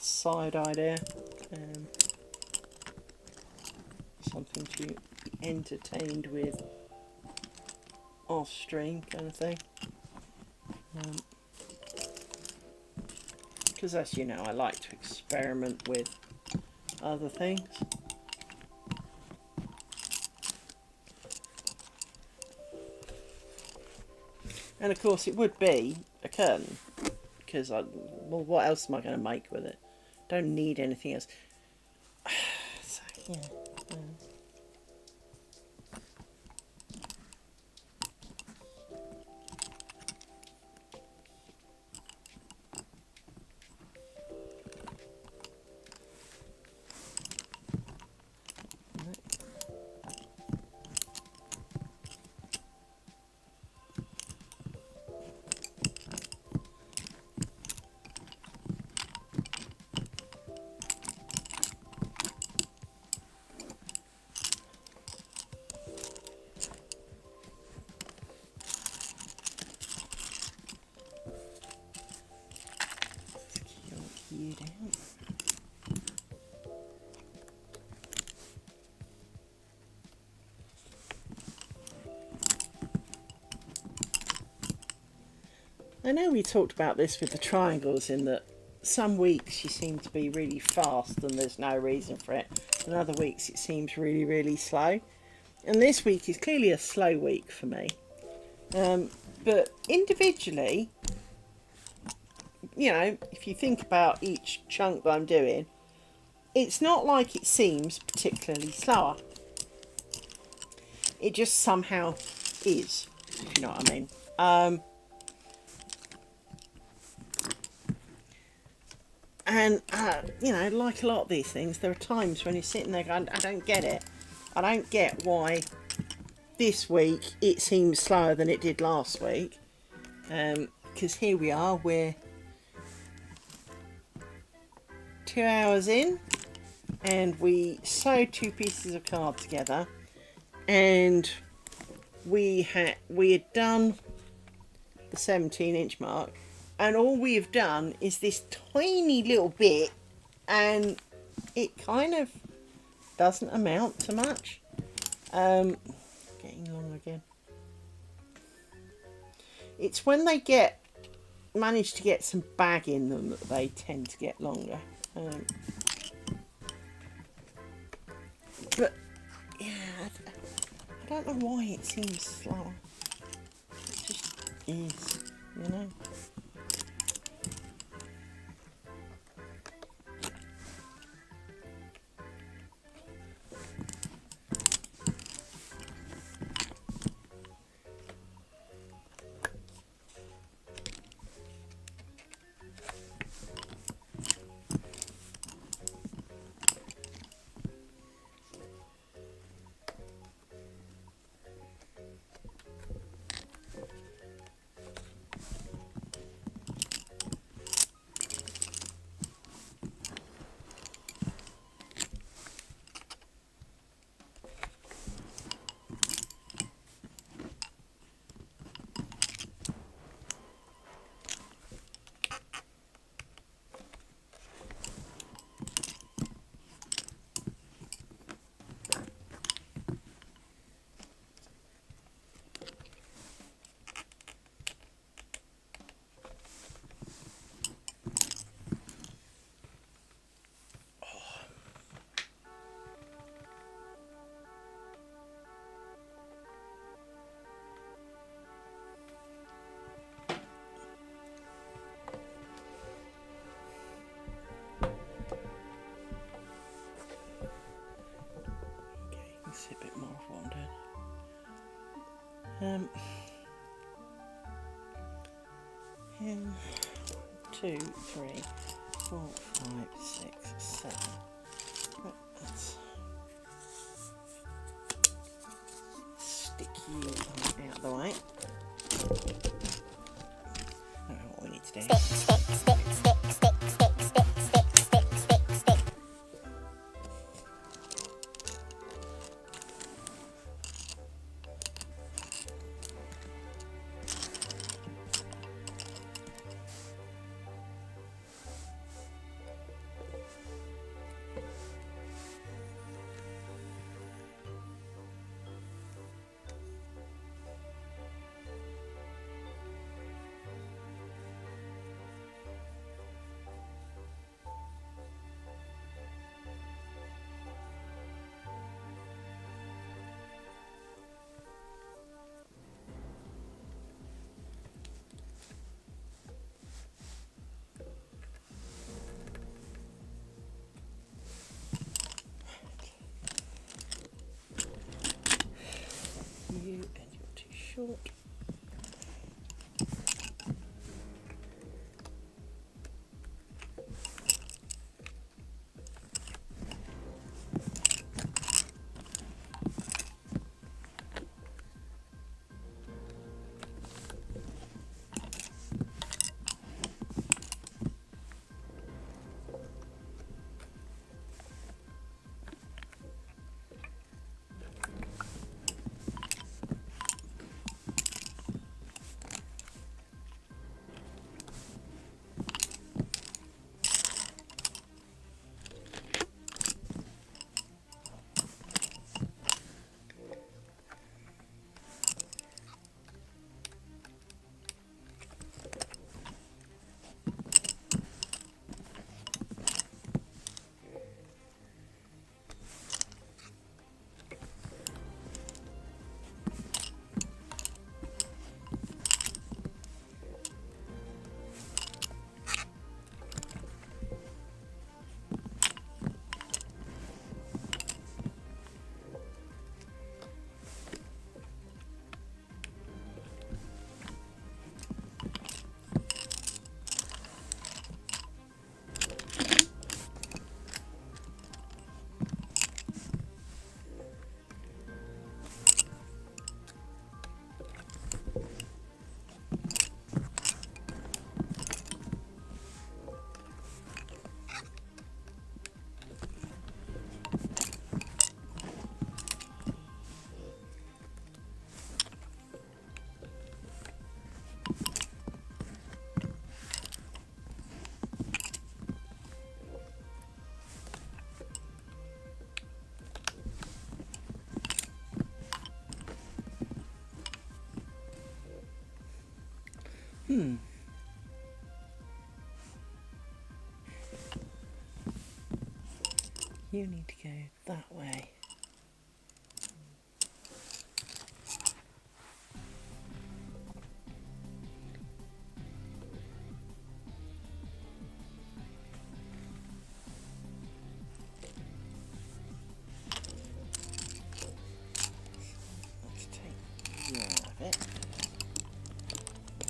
side idea. Something to be entertained with off stream kind of thing. Because as you know, I like to experiment with other things. And of course it would be a curtain, because well, what else am I going to make with it? Don't need anything else. So, yeah. You down. I know we talked about this with the triangles, in that some weeks you seem to be really fast and there's no reason for it, and other weeks it seems really, really slow. And this week is clearly a slow week for me. But individually, if you think about each chunk that I'm doing, it's not like it seems particularly slower. It just somehow is, if you know what I mean. And, like a lot of these things, there are times when you're sitting there going, I don't get it. I don't get why this week it seems slower than it did last week. Because here we are, we're 2 hours in, and we sewed 2 pieces of card together, and we had done the 17-inch mark, and all we have done is this tiny little bit, and it kind of doesn't amount to much. Getting long again. It's when they manage to get some bag in them that they tend to get longer. But yeah, I don't know why it seems slower. It just is, 2, 3, 4, 5, 6, 7. Let's stick you out of the way. I don't know what we need to do. You and you're too short. You need to go that way. Let's take you out of it.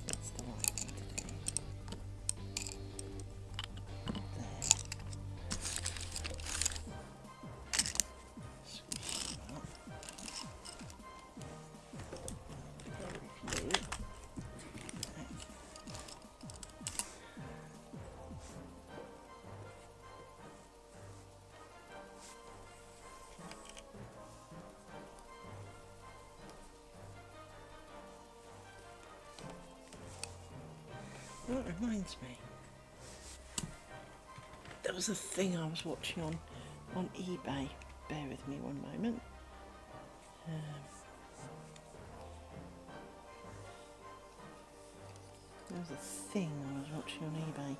That's the right thing to do. There. Squish them up. Go with you. That reminds me, there was a thing I was watching on eBay. Bear with me one moment. There was a thing I was watching on eBay.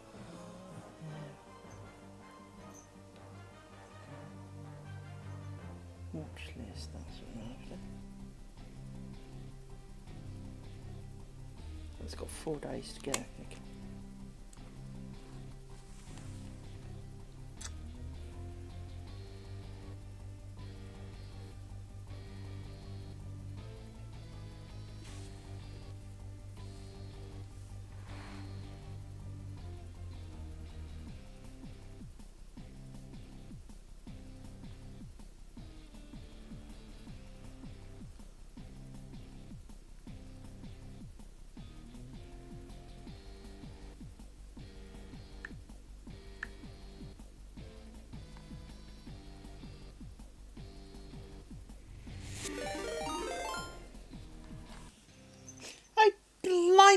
Watch list, that's what I'm after. It's got 4 days to go. Okay.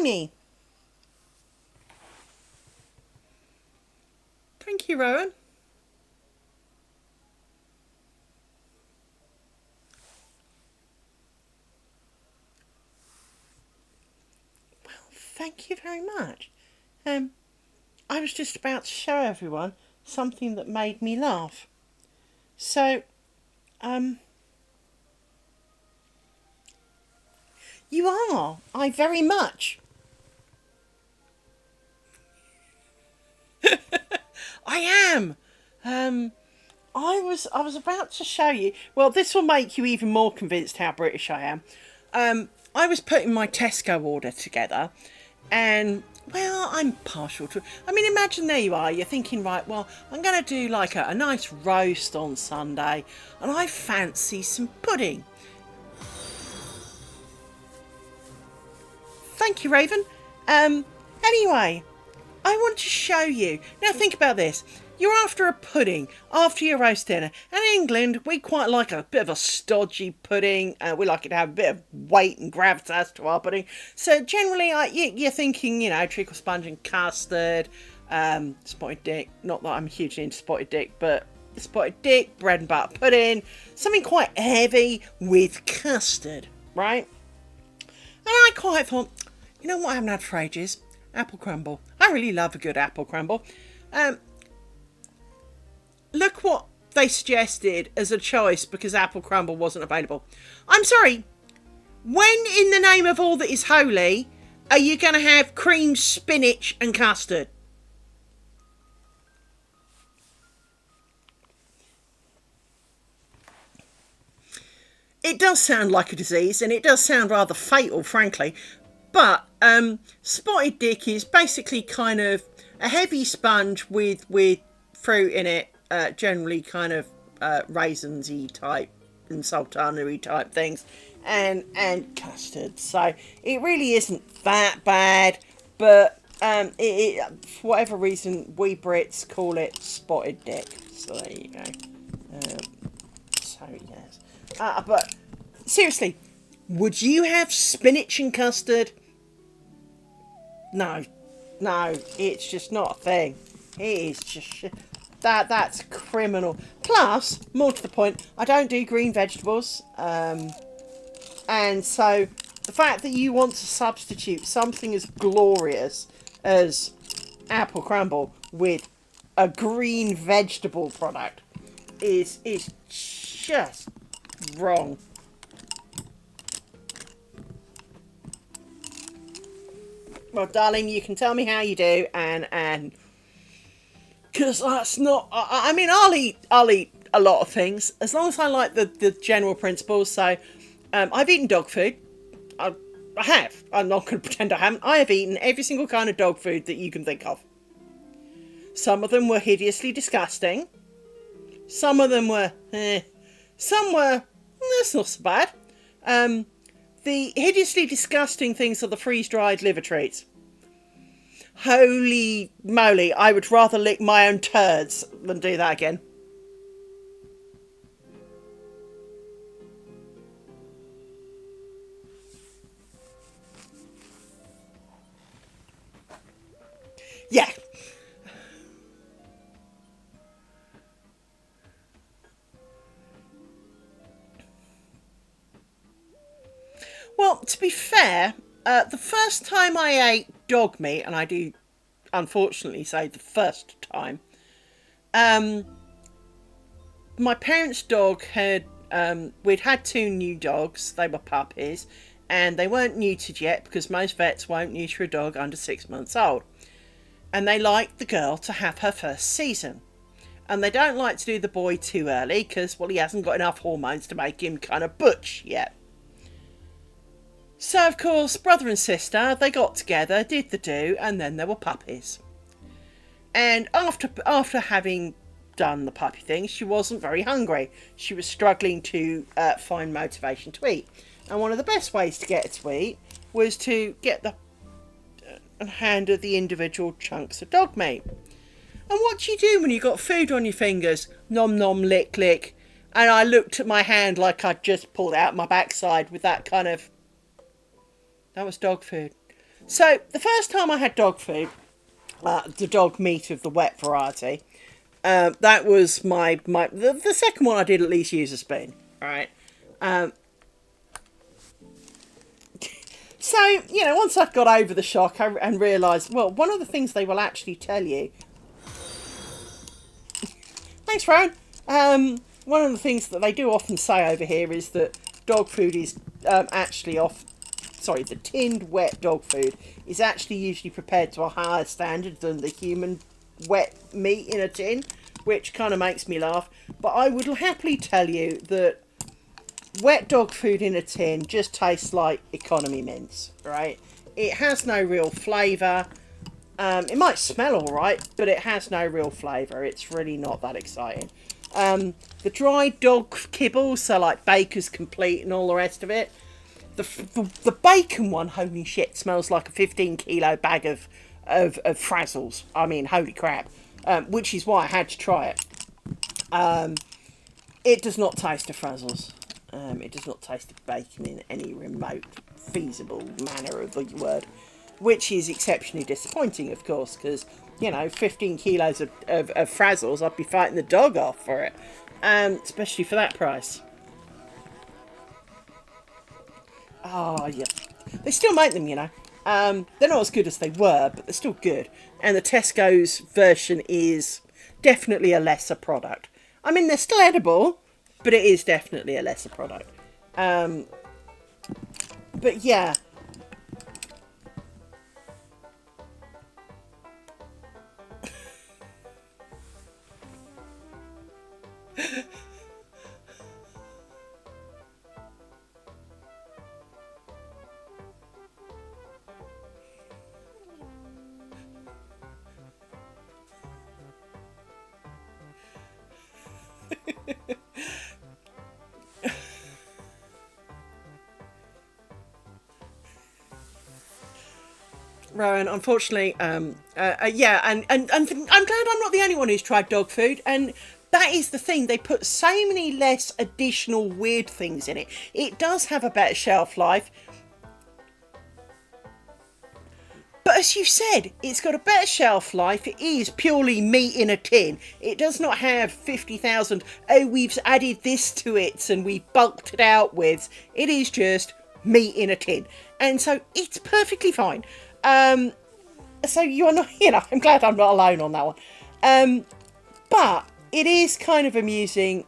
creamy. Thank you, Rowan. Well, thank you very much. I was just about to show everyone something that made me laugh. So, you are. I very much. I am. I was about to show you. Well, this will make you even more convinced how British I am. I was putting my Tesco order together, and well, I'm partial to. I mean, imagine there you are. You're thinking, right? Well, I'm going to do like a nice roast on Sunday, and I fancy some pudding. Thank you, Raven. Anyway, I want to show you. Now think about this. You're after a pudding after your roast dinner. And in England, we quite like a bit of a stodgy pudding. We like it to have a bit of weight and gravitas to our pudding. So generally, you're thinking, you know, treacle sponge and custard, spotted dick. Not that I'm hugely into spotted dick, but spotted dick, bread and butter pudding. Something quite heavy with custard, right? And I quite thought, you know what I haven't had for ages? Apple crumble. I really love a good apple crumble. Look what they suggested as a choice because apple crumble wasn't available. I'm sorry. When in the name of all that is holy are you going to have cream, spinach and custard? It does sound like a disease and it does sound rather fatal, frankly. But spotted dick is basically kind of a heavy sponge with fruit in it, generally kind of raisins-y type and sultana-y type things, and custard. So it really isn't that bad, but for whatever reason we Brits call it spotted dick. So there you go. So yes, but seriously, would you have spinach and custard? No, it's just not a thing. It is just that's criminal. Plus, more to the point, I don't do green vegetables, and so the fact that you want to substitute something as glorious as apple crumble with a green vegetable product is just wrong. Well, darling, you can tell me how you do, and because that's not. I mean, I'll eat a lot of things as long as I like the general principles. So, I've eaten dog food. I have. I'm not going to pretend I haven't. I have eaten every single kind of dog food that you can think of. Some of them were hideously disgusting. Some of them were. Some were. That's not so bad. The hideously disgusting things are the freeze-dried liver treats. Holy moly, I would rather lick my own turds than do that again. Yeah. Well, to be fair, the first time I ate dog meat, and I do unfortunately say the first time, my parents' dog had, we'd had two new dogs, they were puppies, and they weren't neutered yet because most vets won't neuter a dog under 6 months old. And they like the girl to have her first season. And they don't like to do the boy too early because, well, he hasn't got enough hormones to make him kind of butch yet. So, of course, brother and sister, they got together, did the do, and then there were puppies. And after having done the puppy thing, she wasn't very hungry. She was struggling to find motivation to eat. And one of the best ways to get her to eat was to get the and hand her the individual chunks of dog meat. And what do you do when you've got food on your fingers? Nom nom, lick lick. And I looked at my hand like I'd just pulled out my backside with that kind of... That was dog food. So the first time I had dog food, the dog meat of the wet variety, that was the second one I did at least use a spoon. Right. So, once I've got over the shock and realised, well, one of the things they will actually tell you. Thanks, Fran. One of the things that they do often say over here is that dog food is actually the tinned wet dog food is actually usually prepared to a higher standard than the human wet meat in a tin, which kind of makes me laugh. But I would happily tell you that wet dog food in a tin just tastes like economy mince, right? It has no real flavour. It might smell alright, but it has no real flavour. It's really not that exciting. The dried dog kibbles, so like Baker's Complete and all the rest of it. The bacon one, holy shit, smells like a 15-kilo bag of Frazzles. I mean, holy crap. Which is why I had to try it. It does not taste of Frazzles. It does not taste of bacon in any remote feasible manner of the word, which is exceptionally disappointing, of course, because 15 kilos of Frazzles, I'd be fighting the dog off for it, especially for that price. Oh yeah, they still make them, they're not as good as they were, but they're still good, and the Tesco's version is definitely a lesser product. I mean, they're still edible, but it is definitely a lesser product. But yeah. Rowan, unfortunately, yeah, and I'm glad I'm not the only one who's tried dog food, and that is the thing, they put so many less additional weird things in it. It does have a better shelf life, but as you said, it's got a better shelf life. It is purely meat in a tin. It does not have 50,000, oh, we've added this to it and we've bulked it out with. It is just meat in a tin, and so it's perfectly fine. So you're not, I'm glad I'm not alone on that one. But it is kind of amusing,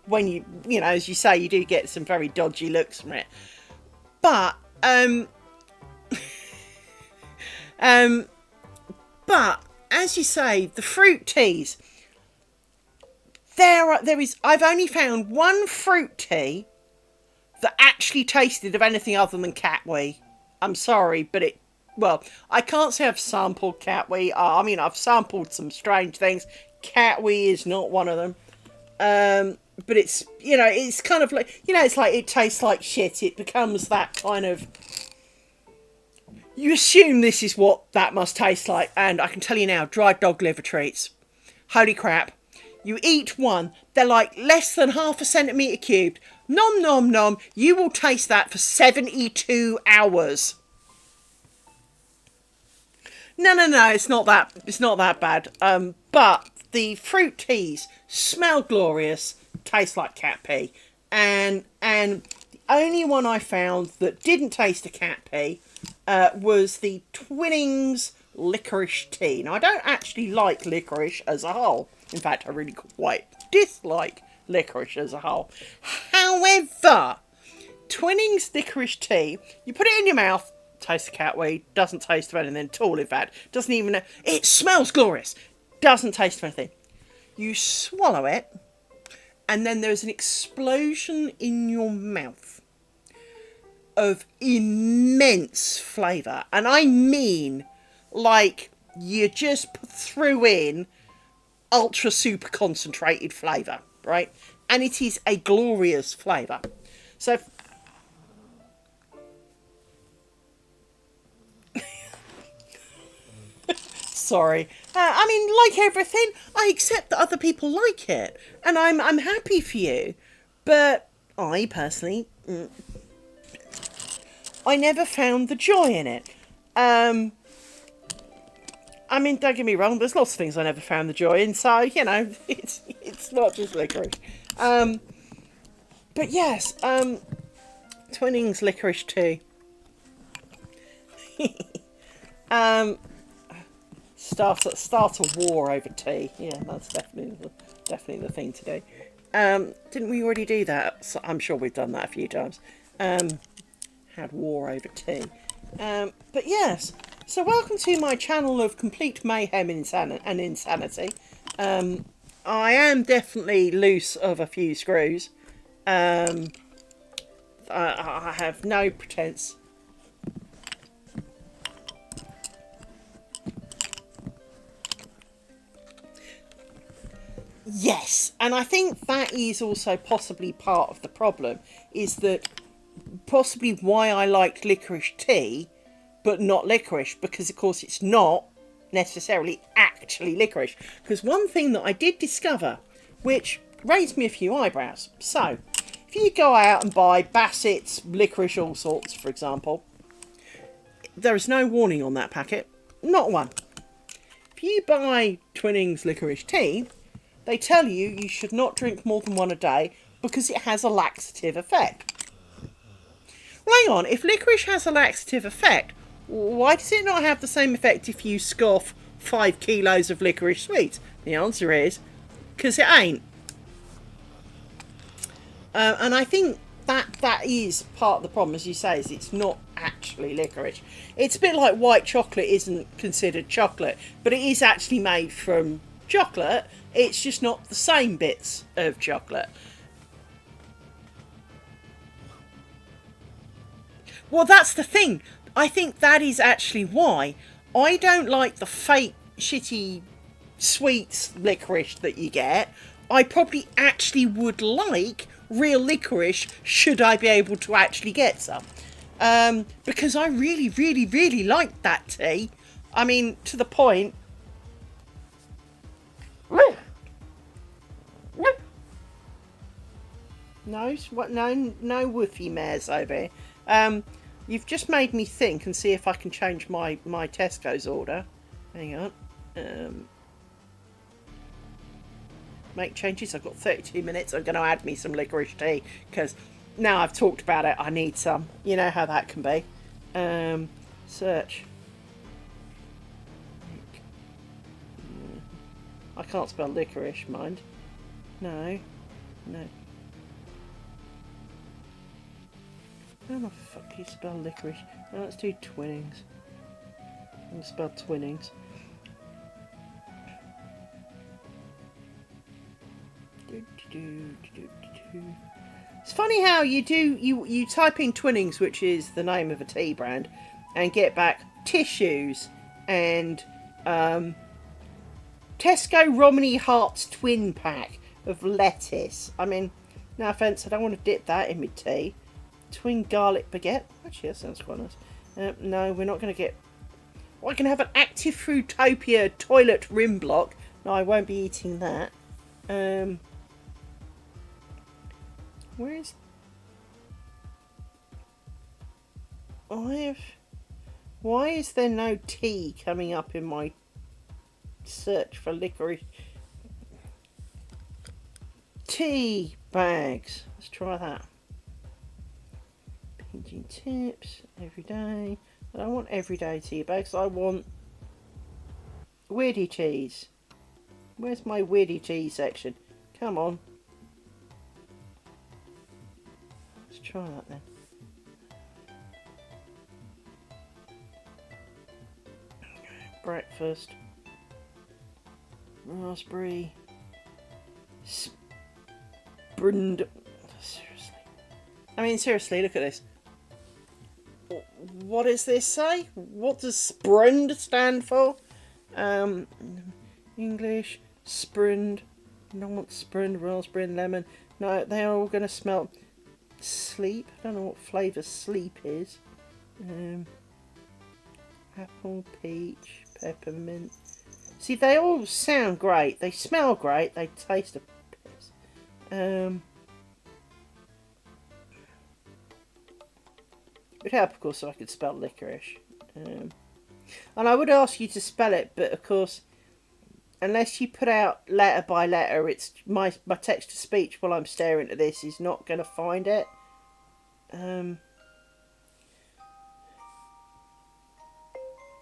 when you as you say, you do get some very dodgy looks from it. But, but as you say, the fruit teas, I've only found one fruit tea that actually tasted of anything other than Catwee. I'm sorry, but I can't say I've sampled Catwee. I mean, I've sampled some strange things. Catwee is not one of them. But it's, it's kind of like, it's like it tastes like shit. It becomes that kind of... You assume this is what that must taste like. And I can tell you now, dried dog liver treats. Holy crap. You eat one, they're like less than half a centimetre cubed. Nom nom nom, you will taste that for 72 hours. No, it's not that bad. But the fruit teas smell glorious, taste like cat pee. And the only one I found that didn't taste of cat pee was the Twinings licorice tea. Now, I don't actually like licorice as a whole. In fact, I really quite dislike licorice as a whole. However, Twinings licorice tea, you put it in your mouth, tastes of catwee, doesn't taste of anything at all, in fact. Doesn't even... It smells glorious. Doesn't taste of anything. You swallow it, and then there's an explosion in your mouth of immense flavour. And I mean, like, you just threw in ultra super concentrated flavour, right? And it is a glorious flavour. So... Sorry. I mean, like everything, I accept that other people like it. And I'm happy for you. But I personally... I never found the joy in it. I mean, don't get me wrong, there's lots of things I never found the joy in, so, you know, it's not just licorice. But yes, Twinings licorice tea. Start a war over tea. Yeah, that's definitely the thing to do. Didn't we already do that? So I'm sure we've done that a few times. Had war over tea. But yes, so welcome to my channel of complete mayhem and insanity. I am definitely loose of a few screws. I have no pretense. Yes, and I think that is also possibly part of the problem, is that possibly why I like licorice tea but not licorice, because of course it's not necessarily actually licorice. Because one thing that I did discover, which raised me a few eyebrows, so if you go out and buy Bassett's licorice all sorts, for example, there is no warning on that packet, not one. If you buy Twinings licorice tea, they tell you you should not drink more than one a day because it has a laxative effect. Well, hang on, if licorice has a laxative effect, why does it not have the same effect if you scoff 5 kilos of licorice sweets? The answer is, because it ain't. And I think that is part of the problem, as you say, is it's not actually licorice. It's a bit like white chocolate isn't considered chocolate, but it is actually made from chocolate. It's just not the same bits of chocolate. Well, that's the thing. I think that is actually why I don't like the fake shitty sweets licorice that you get. I probably actually would like real licorice should I be able to actually get some. Because I really, really, really like that tea. I mean, to the point. No, what? No woofy mares over here. You've just made me think and see if I can change my Tesco's order. Hang on. Make changes. I've got 32 minutes. I'm going to add me some licorice tea because now I've talked about it, I need some. You know how that can be. Search. I can't spell licorice, mind. No. How the fuck do you spell licorice? No, let's do Twinings. I'm spell Twinings. It's funny how you type in Twinings, which is the name of a tea brand, and get back tissues and Tesco Romney Hearts twin pack of lettuce. I mean, no offence, I don't want to dip that in my tea. Twin garlic baguette. Actually, that sounds quite nice. No, we're not going to get... Well, I can have an Active Fruitopia toilet rim block. No, I won't be eating that. Where is... Why is there no tea coming up in my search for licorice? Tea bags. Let's try that. Pinching tips every day. I don't want everyday tea bags. I want weirdy teas. Where's my weirdy tea section? Come on. Let's try that then. Breakfast. Raspberry. Sprund. Seriously. I mean, seriously, look at this. What does this say? What does Sprund stand for? English, Sprund. I don't want Sprund, raspberry and lemon. No, they're all going to smell sleep. I don't know what flavour sleep is. Apple, peach, peppermint. See, they all sound great. They smell great. They taste a piss. It would help, of course, if I could spell licorice. And I would ask you to spell it, but of course, unless you put out letter by letter, it's my text to speech while I'm staring at this is not going to find it.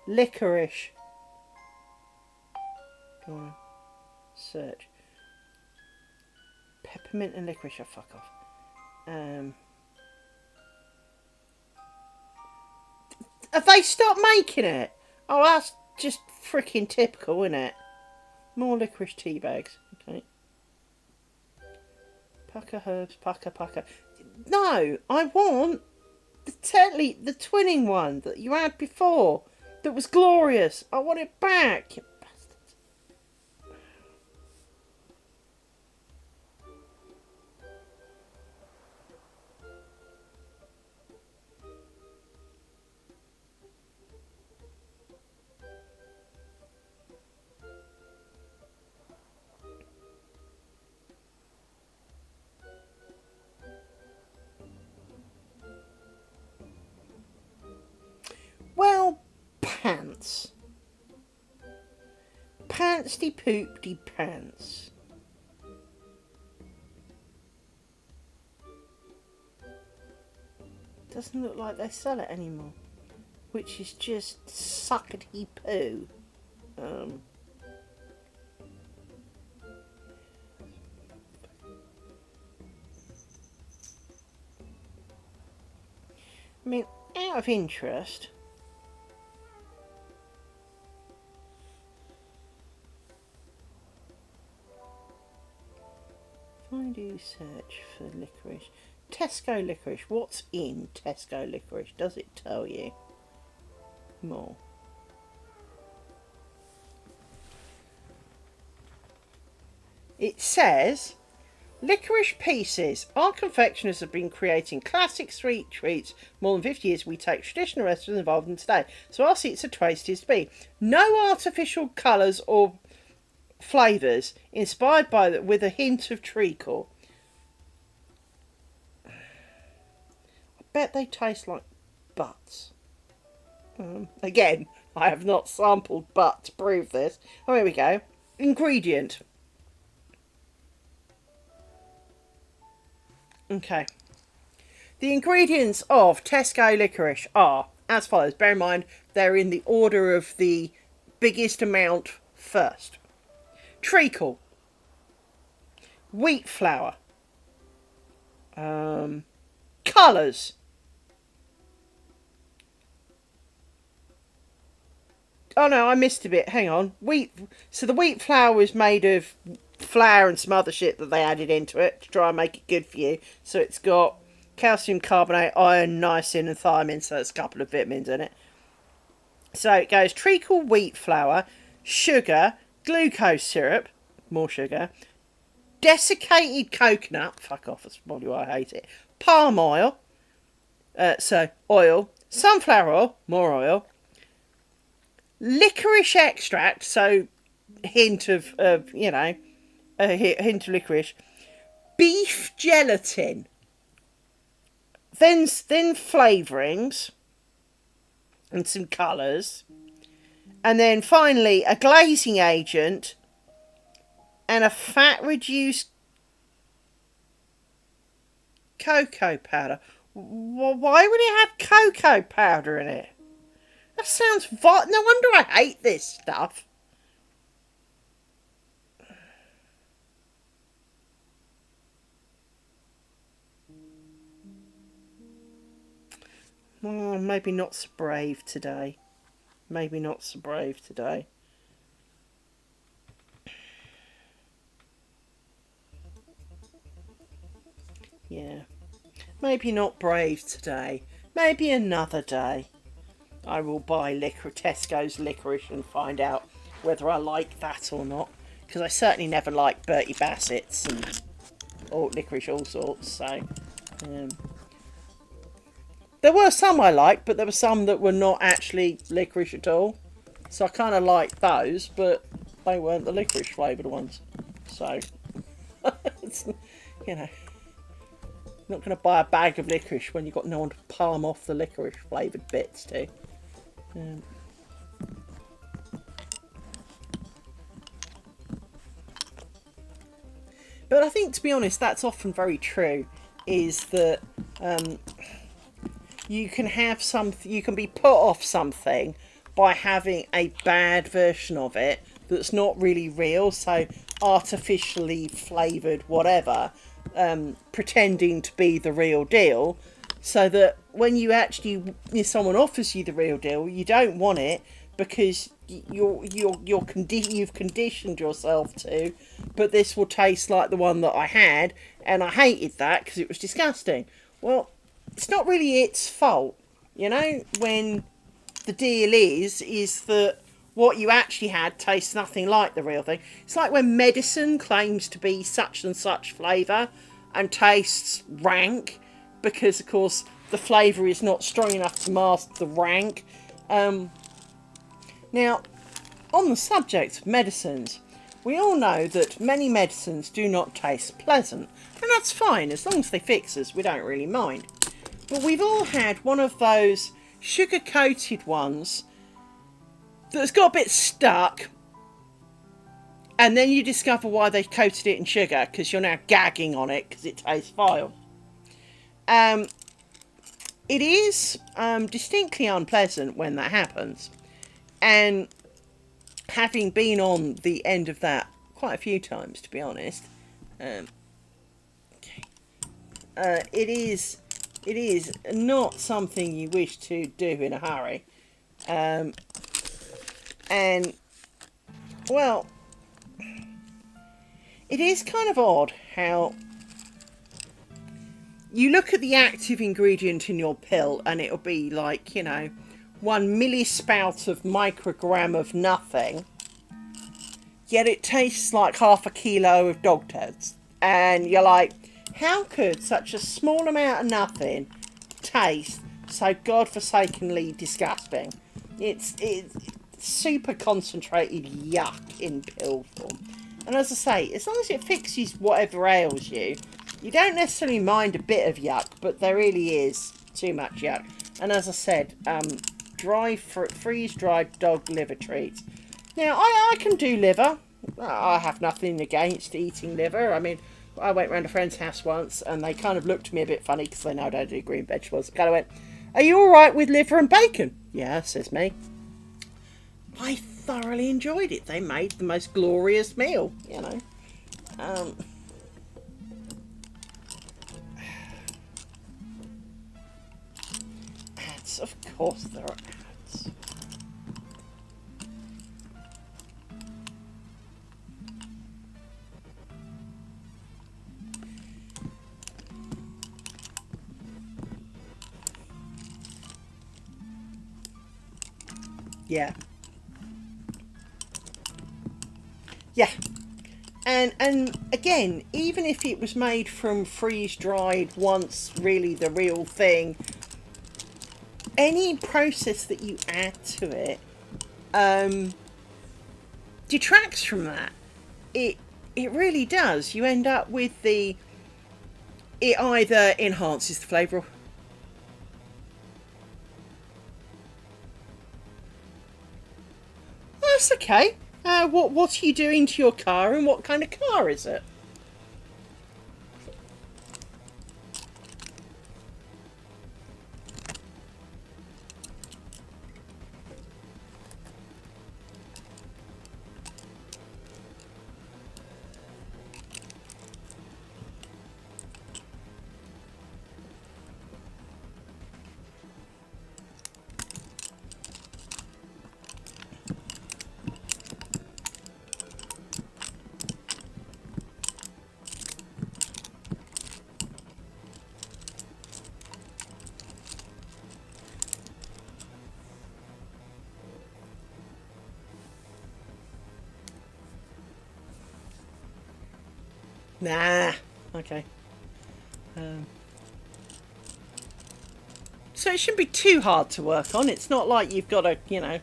Licorice. Go on. Search. Peppermint and licorice. Oh, fuck off. Have they stopped making it? Oh, that's just freaking typical, isn't it? More licorice tea bags. Okay. Pucker herbs. Pucker. No, I want the twinning one that you had before. That was glorious. I want it back. You bastards. Well, pants. Pantsty poopty pants. Doesn't look like they sell it anymore. Which is just suckety poo. I mean, out of interest, if I do search for licorice, Tesco licorice, what's in Tesco licorice? Does it tell you more? It says, licorice pieces. Our confectioners have been creating classic sweet treats more than 50 years. We take traditional recipes involved in today, so our sweets are tasty to be. No artificial colours or flavours, inspired by with a hint of treacle. I bet they taste like butts. Again, I have not sampled butt to prove this. Oh, here we go. Ingredient. Okay. The ingredients of Tesco licorice are as follows. Bear in mind, they're in the order of the biggest amount first. Treacle. Wheat flour. Colours. Oh no, I missed a bit. Hang on. So the wheat flour is made of flour and some other shit that they added into it to try and make it good for you. So it's got calcium carbonate, iron, niacin and thiamine. So there's a couple of vitamins in it. So it goes treacle, wheat flour, sugar, glucose syrup, more sugar, desiccated coconut, fuck off, that's probably why I hate it, palm oil, so oil, sunflower oil, more oil, licorice extract, so hint of a hint of licorice, beef gelatin, then flavourings and some colours, and then finally a glazing agent and a fat reduced cocoa powder. Why would it have cocoa powder in it? That sounds no wonder I hate this stuff. Well, maybe not so brave today. Maybe not so brave today. Yeah. Maybe not brave today. Maybe another day. I will buy Tesco's licorice and find out whether I like that or not. Because I certainly never liked Bertie Bassett's or licorice all sorts. So there were some I liked, but there were some that were not actually licorice at all. So I kind of liked those, but they weren't the licorice flavoured ones. So, you know. You're not going to buy a bag of licorice when you've got no one to palm off the licorice flavoured bits to. But I think, to be honest, that's often very true, is that you can have you can be put off something by having a bad version of it that's not really real, so artificially flavoured whatever, pretending to be the real deal, so that when you actually, if someone offers you the real deal, you don't want it because you've conditioned yourself to, but this will taste like the one that I had, and I hated that because it was disgusting. Well, it's not really its fault, you know, when the deal is that what you actually had tastes nothing like the real thing. It's like when medicine claims to be such and such flavour and tastes rank because, of course, the flavour is not strong enough to mask the rank. Now, on the subject of medicines, we all know that many medicines do not taste pleasant, and that's fine, as long as they fix us, we don't really mind. But we've all had one of those sugar-coated ones that's got a bit stuck, and then you discover why they coated it in sugar, because you're now gagging on it because it tastes vile. It is distinctly unpleasant when that happens. And having been on the end of that quite a few times, to be honest, it is not something you wish to do in a hurry. And, well, it is kind of odd how you look at the active ingredient in your pill and it'll be like, you know, 1 millispout of microgram of nothing, yet it tastes like half a kilo of dog turds. And you're like, how could such a small amount of nothing taste so godforsakenly disgusting? It's super concentrated yuck in pill form. And as I say, as long as it fixes whatever ails you, you don't necessarily mind a bit of yuck, but there really is too much yuck. And as I said, freeze-dried dog liver treats. Now, I can do liver. I have nothing against eating liver. I mean, I went round a friend's house once and they kind of looked at me a bit funny because they know I don't do green vegetables. I kind of went, "Are you all right with liver and bacon?" "Yeah," says me. I thoroughly enjoyed it. They made the most glorious meal, you know. Ads, of course there are ads. Yeah. Yeah. And again, even if it was made from freeze-dried, once really the real thing, any process that you add to it detracts from that. It really does. You end up with it either enhances the flavour. That's okay. What are you doing to your car, and what kind of car is it? Nah. Okay. So it shouldn't be too hard to work on. It's not like you've got to, you know,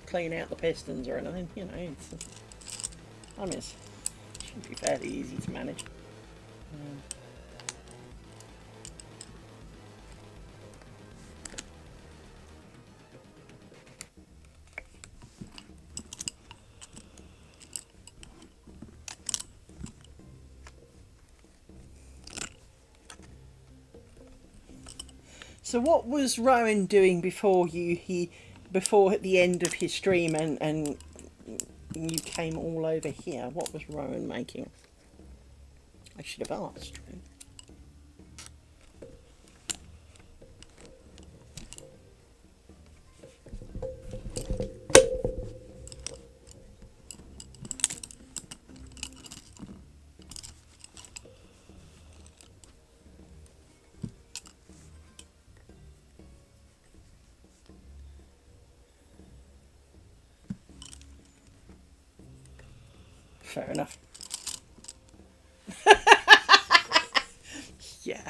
clean out the pistons or anything. You know, I mean, it should be fairly easy to manage. So what was Rowan doing before before at the end of his stream and you came all over here? What was Rowan making? I should have asked. Fair enough. Yeah.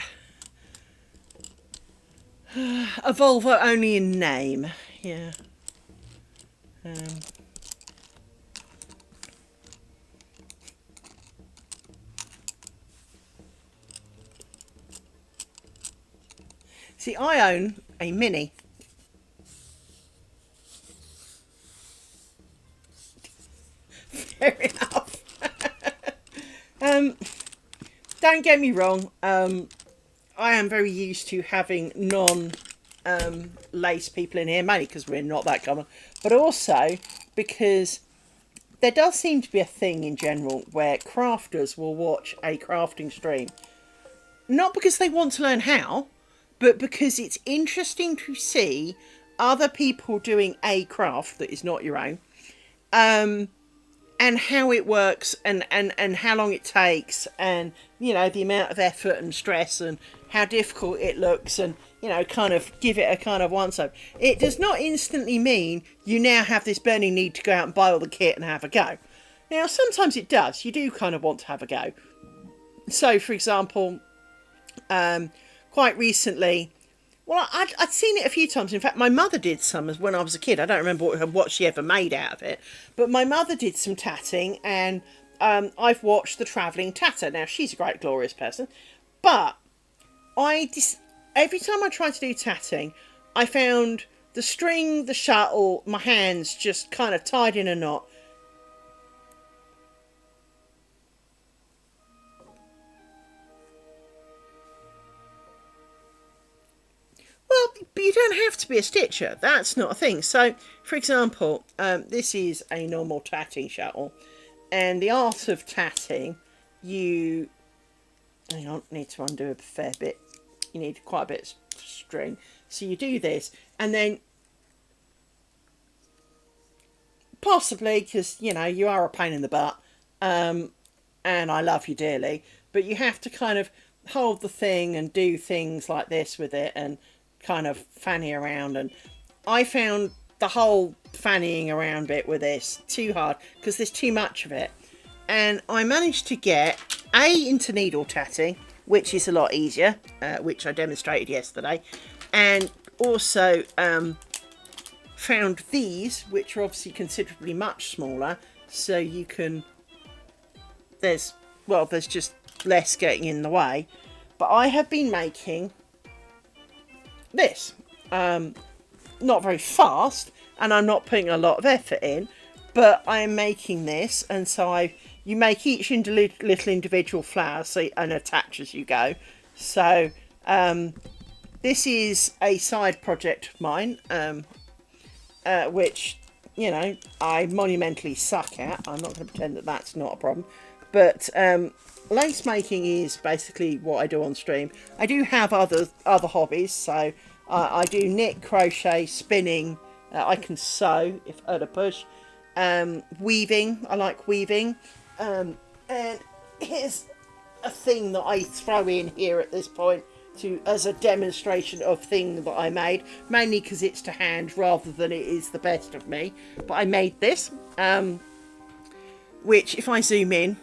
A Volvo only in name. Yeah. See, I own a Mini. Fair enough. Don't get me wrong. I am very used to having non-lace people in here, mainly because we're not that common, but also because there does seem to be a thing in general where crafters will watch a crafting stream, not because they want to learn how, but because it's interesting to see other people doing a craft that is not your own, and how it works and how long it takes, and you know, the amount of effort and stress and how difficult it looks, and you know, kind of give it a kind of once over. It does not instantly mean you now have this burning need to go out and buy all the kit and have a go. Now sometimes it does, you do kind of want to have a go. So for example, quite recently, well, I'd seen it a few times. In fact, my mother did some as when I was a kid. I don't remember what she ever made out of it. But my mother did some tatting, and I've watched the Travelling Tatter. Now, she's a great, glorious person. But every time I tried to do tatting, I found the string, the shuttle, my hands just kind of tied in a knot. Well, but you don't have to be a stitcher. That's not a thing. So, for example, this is a normal tatting shuttle. And the art of tatting, you... Hang on, need to undo a fair bit. You need quite a bit of string. So you do this, and then... Possibly, because, you know, you are a pain in the butt. And I love you dearly. But you have to kind of hold the thing and do things like this with it, and kind of fanny around. And I found the whole fannying around bit with this too hard because there's too much of it, and I managed to get into needle tatting, which is a lot easier, which I demonstrated yesterday, and also found these, which are obviously considerably much smaller, so you can there's just less getting in the way. But I have been making this not very fast, and I'm not putting a lot of effort in, but I am making this, and so you make each little individual flower, so, and attach as you go. So this is a side project of mine, which, you know, I monumentally suck at. I'm not going to pretend that that's not a problem, but lace making is basically what I do on stream. I do have other hobbies, so I do knit, crochet, spinning. I can sew if at a push. Weaving, I like weaving. And here's a thing that I throw in here at this point as a demonstration of thing that I made, mainly because it's to hand rather than it is the best of me. But I made this, which if I zoom in,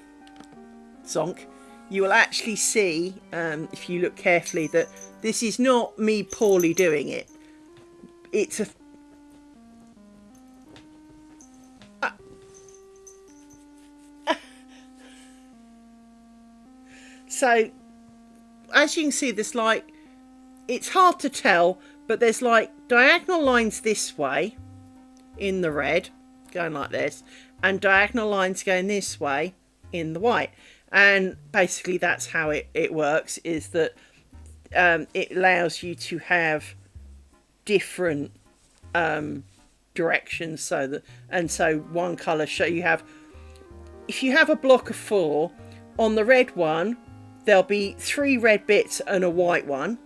zonk, you will actually see, if you look carefully, that this is not me poorly doing it. It's a... So, as you can see, there's like... It's hard to tell, but there's like diagonal lines this way in the red, going like this, and diagonal lines going this way in the white. And basically that's how it works, is that it allows you to have different directions, so one colour show you have, if you have a block of 4, on the red one there'll be 3 red bits and a white one,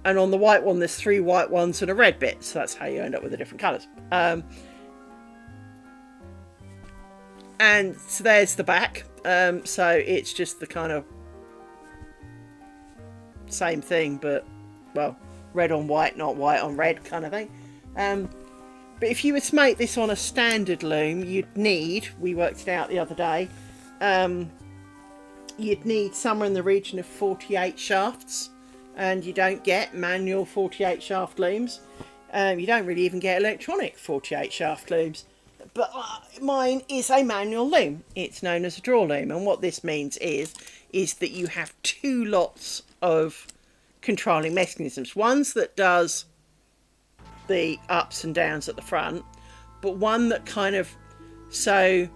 and on the white one there's 3 white ones and a red bit, so that's how you end up with the different colours. And so there's the back. So it's just the kind of same thing, but, well, red on white, not white on red kind of thing. But if you were to make this on a standard loom, you'd need, we worked it out the other day, you'd need somewhere in the region of 48 shafts, and you don't get manual 48 shaft looms. You don't really even get electronic 48 shaft looms. But mine is a manual loom. It's known as a draw loom, and what this means is that you have 2 lots of controlling mechanisms. One's that does the ups and downs at the front, but one that kind of, so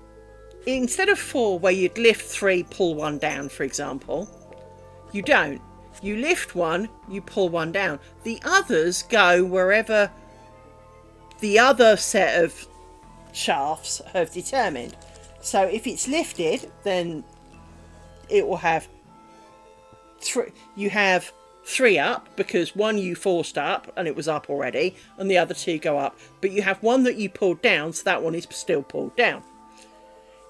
instead of 4 where you'd lift 3, pull 1 down, for example, you don't. You lift 1, you pull 1 down. The others go wherever the other set of shafts have determined. So if it's lifted, then it will have 3. You have 3 up because 1 you forced up and it was up already, and the other 2 go up. But you have 1 that you pulled down, so that one is still pulled down.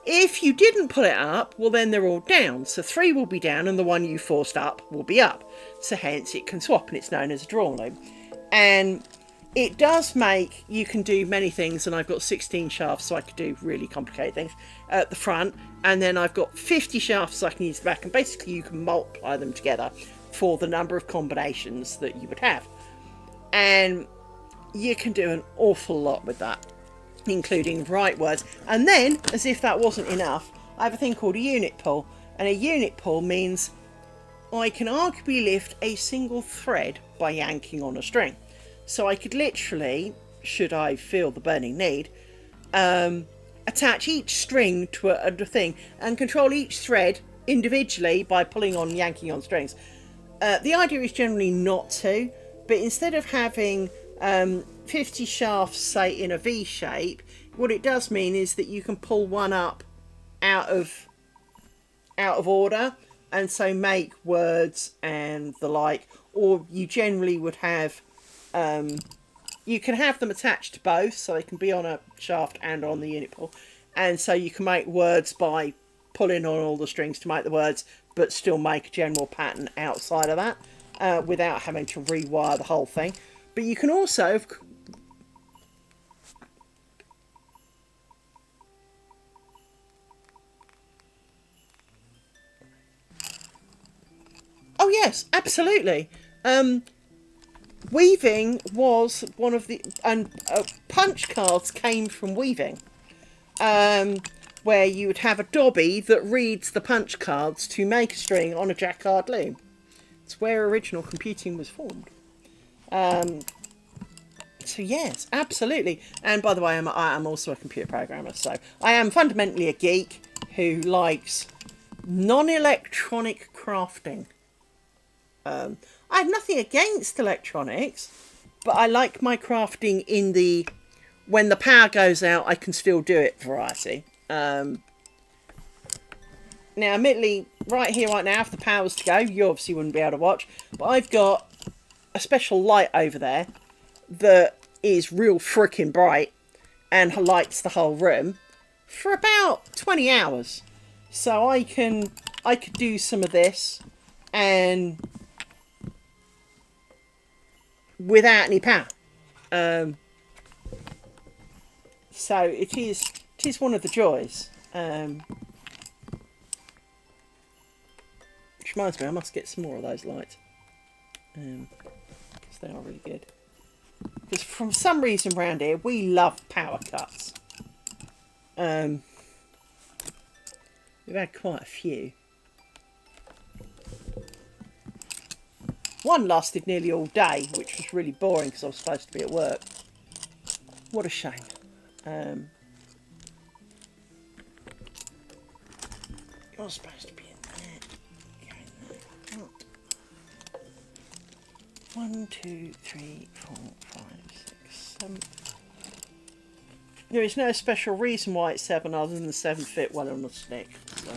If you didn't pull it up, well, then they're all down. So 3 will be down and the 1 you forced up will be up. So hence it can swap, and it's known as a draw loom. And it does make, you can do many things, and I've got 16 shafts, so I could do really complicated things at the front. And then I've got 50 shafts so I can use the back, and basically you can multiply them together for the number of combinations that you would have. And you can do an awful lot with that, including right words. And then, as if that wasn't enough, I have a thing called a unit pull. And a unit pull means I can arguably lift a single thread by yanking on a string. So I could literally, should I feel the burning need, attach each string to a thing and control each thread individually by pulling on, yanking on strings. The idea is generally not to, but instead of having 50 shafts, say, in a V shape, what it does mean is that you can pull 1 up out of order, and so make words and the like. Or you generally would have, you can have them attached to both, so they can be on a shaft and on the unit pull. And so you can make words by pulling on all the strings to make the words, but still make a general pattern outside of that, without having to rewire the whole thing. But you can also, oh yes, absolutely. Weaving was one of the, and punch cards came from weaving, where you would have a dobby that reads the punch cards to make a string on a jacquard loom. It's where original computing was formed. So yes, absolutely. And by the way, I'm also a computer programmer, so I am fundamentally a geek who likes non-electronic crafting. I have nothing against electronics, but I like my crafting in the, when the power goes out, I can still do it variety. Now, admittedly, right here, right now, if the power was to go, you obviously wouldn't be able to watch, but I've got a special light over there that is real freaking bright and lights the whole room for about 20 hours. So I could do some of this and without any power. So it is one of the joys. Which reminds me, I must get some more of those lights. Because they are really good. Because from some reason around here, we love power cuts. We've had quite a few. One lasted nearly all day, which was really boring because I was supposed to be at work. What a shame. You're supposed to be in there. Go in there. 1, 2, 3, 4, 5, 6, 7. There is no special reason why it's 7 other than the 7 fit well on the stick. So.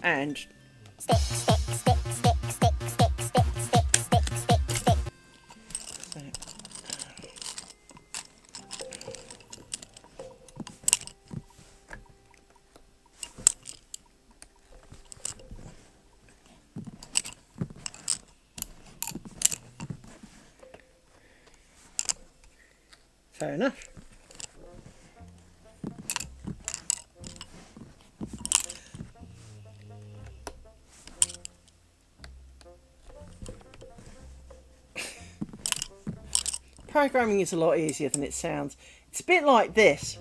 And Stick, stick, stick, stick, stick, stick, stick, stick, stick, stick, stick. So. Fair enough. Programming is a lot easier than it sounds. It's a bit like this.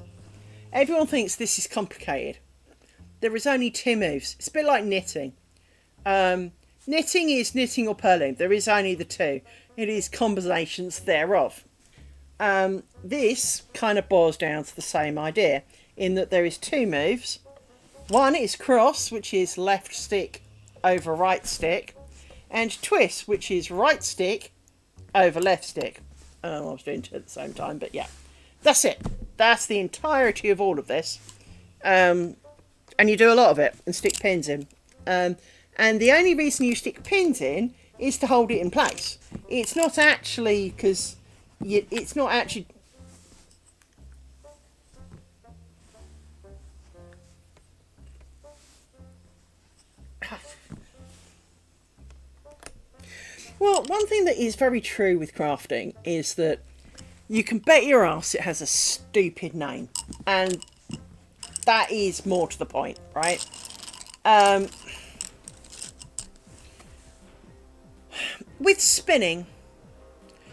Everyone thinks this is complicated. There is only 2 moves. It's a bit like knitting. Knitting is knitting or purling. There is only the 2. It is combinations thereof. This kind of boils down to the same idea in that there is 2 moves. One is cross, which is left stick over right stick, and twist, which is right stick over left stick. I was doing 2 at the same time, but yeah, that's it. That's the entirety of all of this. And you do a lot of it and stick pins in. And the only reason you stick pins in is to hold it in place. It's not actually because it's not actually. Well, one thing that is very true with crafting is that you can bet your ass it has a stupid name, and that is more to the point, right? With spinning,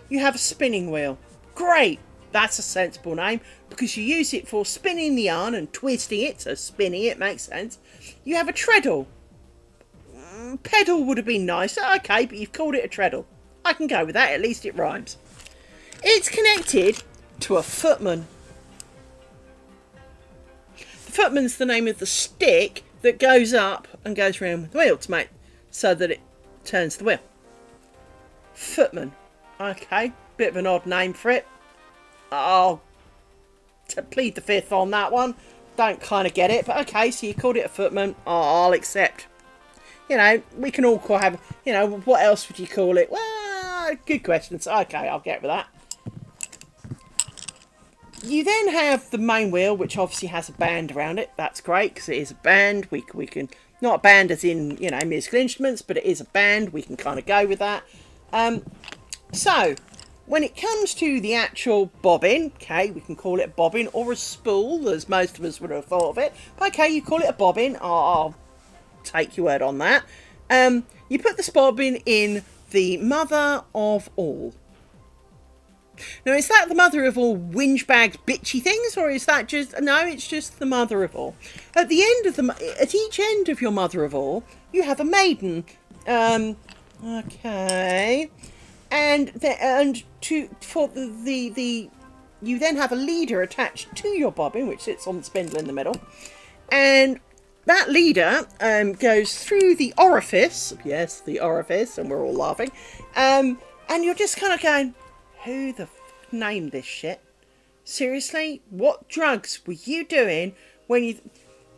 you have a spinning wheel. Great, that's a sensible name because you use it for spinning the yarn and twisting it, so spinning it makes sense. You have a treadle. Pedal would have been nice, okay, but you've called it a treadle. I can go with that, at least it rhymes. It's connected to a footman. The footman's the name of the stick that goes up and goes round with the wheel to make so that it turns the wheel. Footman. Okay, bit of an odd name for it. I'll plead the fifth on that one. Don't kind of get it, but okay, so you called it a footman. I'll accept. You know, we can all have, you know, what else would you call it? Well, good questions. Okay, I'll get with that. You then have the main wheel, which obviously has a band around it. That's great, because it is a band. We can, not a band as in, you know, musical instruments, but it is a band. We can kind of go with that. So, when it comes to the actual bobbin, okay, we can call it a bobbin or a spool, as most of us would have thought of it. But okay, you call it a bobbin. I'll take your word on that. You put this bobbin in the mother of all. Now, is that the mother of all whinge-bagged bitchy things, or is that just... No, it's just the mother of all. At the end of at each end of your mother of all, you have a maiden. Okay. And you then have a leader attached to your bobbin, which sits on the spindle in the middle. And that leader goes through the orifice. Yes, the orifice, and we're all laughing. And you're just kind of going, who the named this shit? Seriously? What drugs were you doing when you...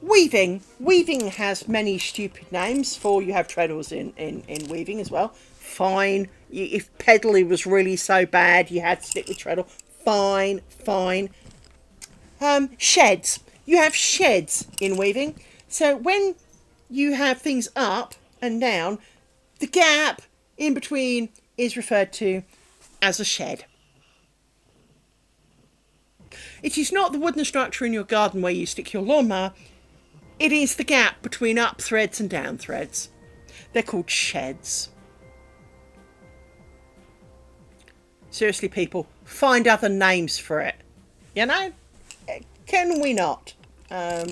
Weaving. Weaving has many stupid names, for you have treadles in weaving as well. Fine. If peddling was really so bad, you had to stick with treadle. Fine. Sheds. You have sheds in weaving. So when you have things up and down, the gap in between is referred to as a shed. It is not the wooden structure in your garden where you stick your lawnmower. It is the gap between up threads and down threads. They're called sheds. Seriously, people, find other names for it. You know? Can we not? So,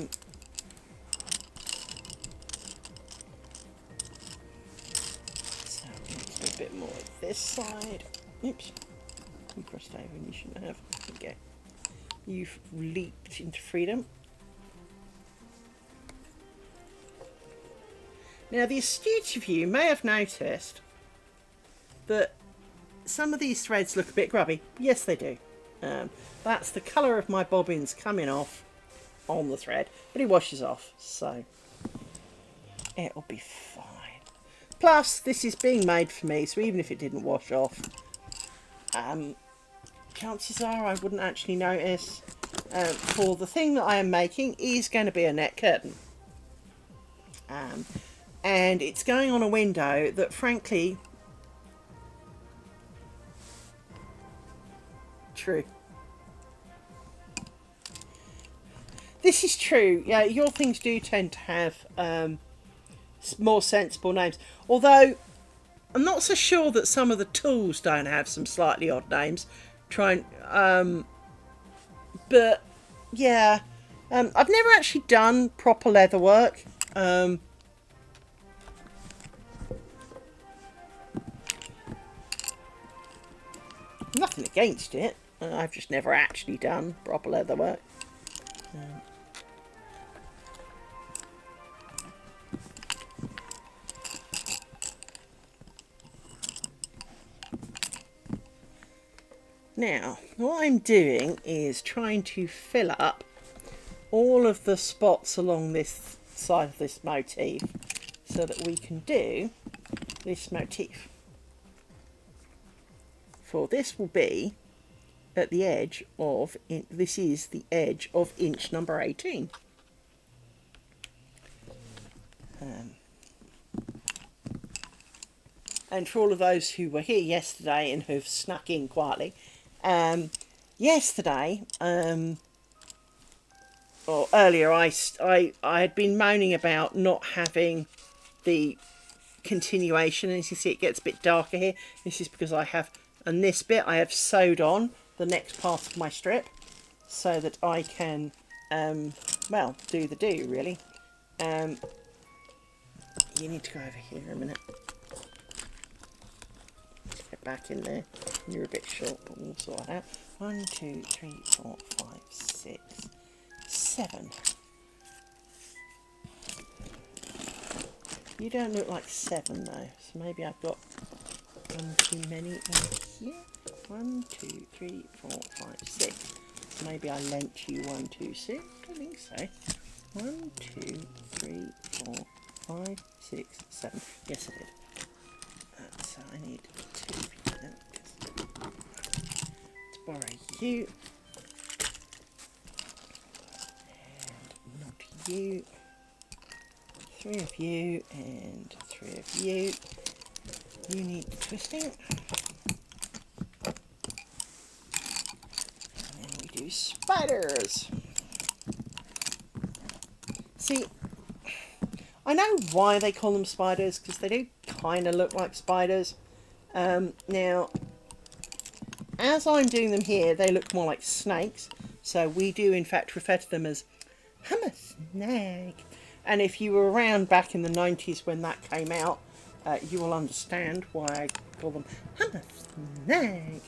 let's do a bit more of this side. Oops. You crossed over and you shouldn't have. Okay. You've leaped into freedom. Now, the astute of you may have noticed that some of these threads look a bit grubby. Yes, they do. That's the colour of my bobbins coming off on the thread, but it washes off, so it'll be fine. Plus, this is being made for me, so even if it didn't wash off, chances are I wouldn't actually notice. For the thing that I am making is going to be a net curtain. And it's going on a window that, frankly, true. This is true. Yeah, your things do tend to have more sensible names. Although, I'm not so sure that some of the tools don't have some slightly odd names. But, yeah. I've never actually done proper leather work. Nothing against it. I've just never actually done proper leather work. Now, what I'm doing is trying to fill up all of the spots along this side of this motif so that we can do this motif. For this will be at the edge of, this is the edge of inch number 18. And for all of those who were here yesterday and have snuck in quietly, yesterday, or earlier, I had been moaning about not having the continuation, and as you see it gets a bit darker here. This is because I have, and this bit I have sewed on the next part of my strip so that I can, well, do the do really. You need to go over here a minute. Get back in there. You're a bit short, but we'll sort it out. 1, 2, 3, 4, 5, 6, 7. You don't look like 7 though, so maybe I've got one too many in here. 1, 2, 3, 4, 5, 6. Maybe I lent you 1, 2, 6. I think so. 1, 2, 3, 4, 5, 6, 7. Yes, I did. So I need 2 of you then. Let's borrow you. And not you. 3 of you and 3 of you. You need twisting. And then we do spiders. See, I know why they call them spiders, because they do kind of look like spiders. Now, as I'm doing them here, they look more like snakes. So we do in fact refer to them as hammer snake. And if you were around back in the 90s when that came out, you will understand why I call them hammer snake.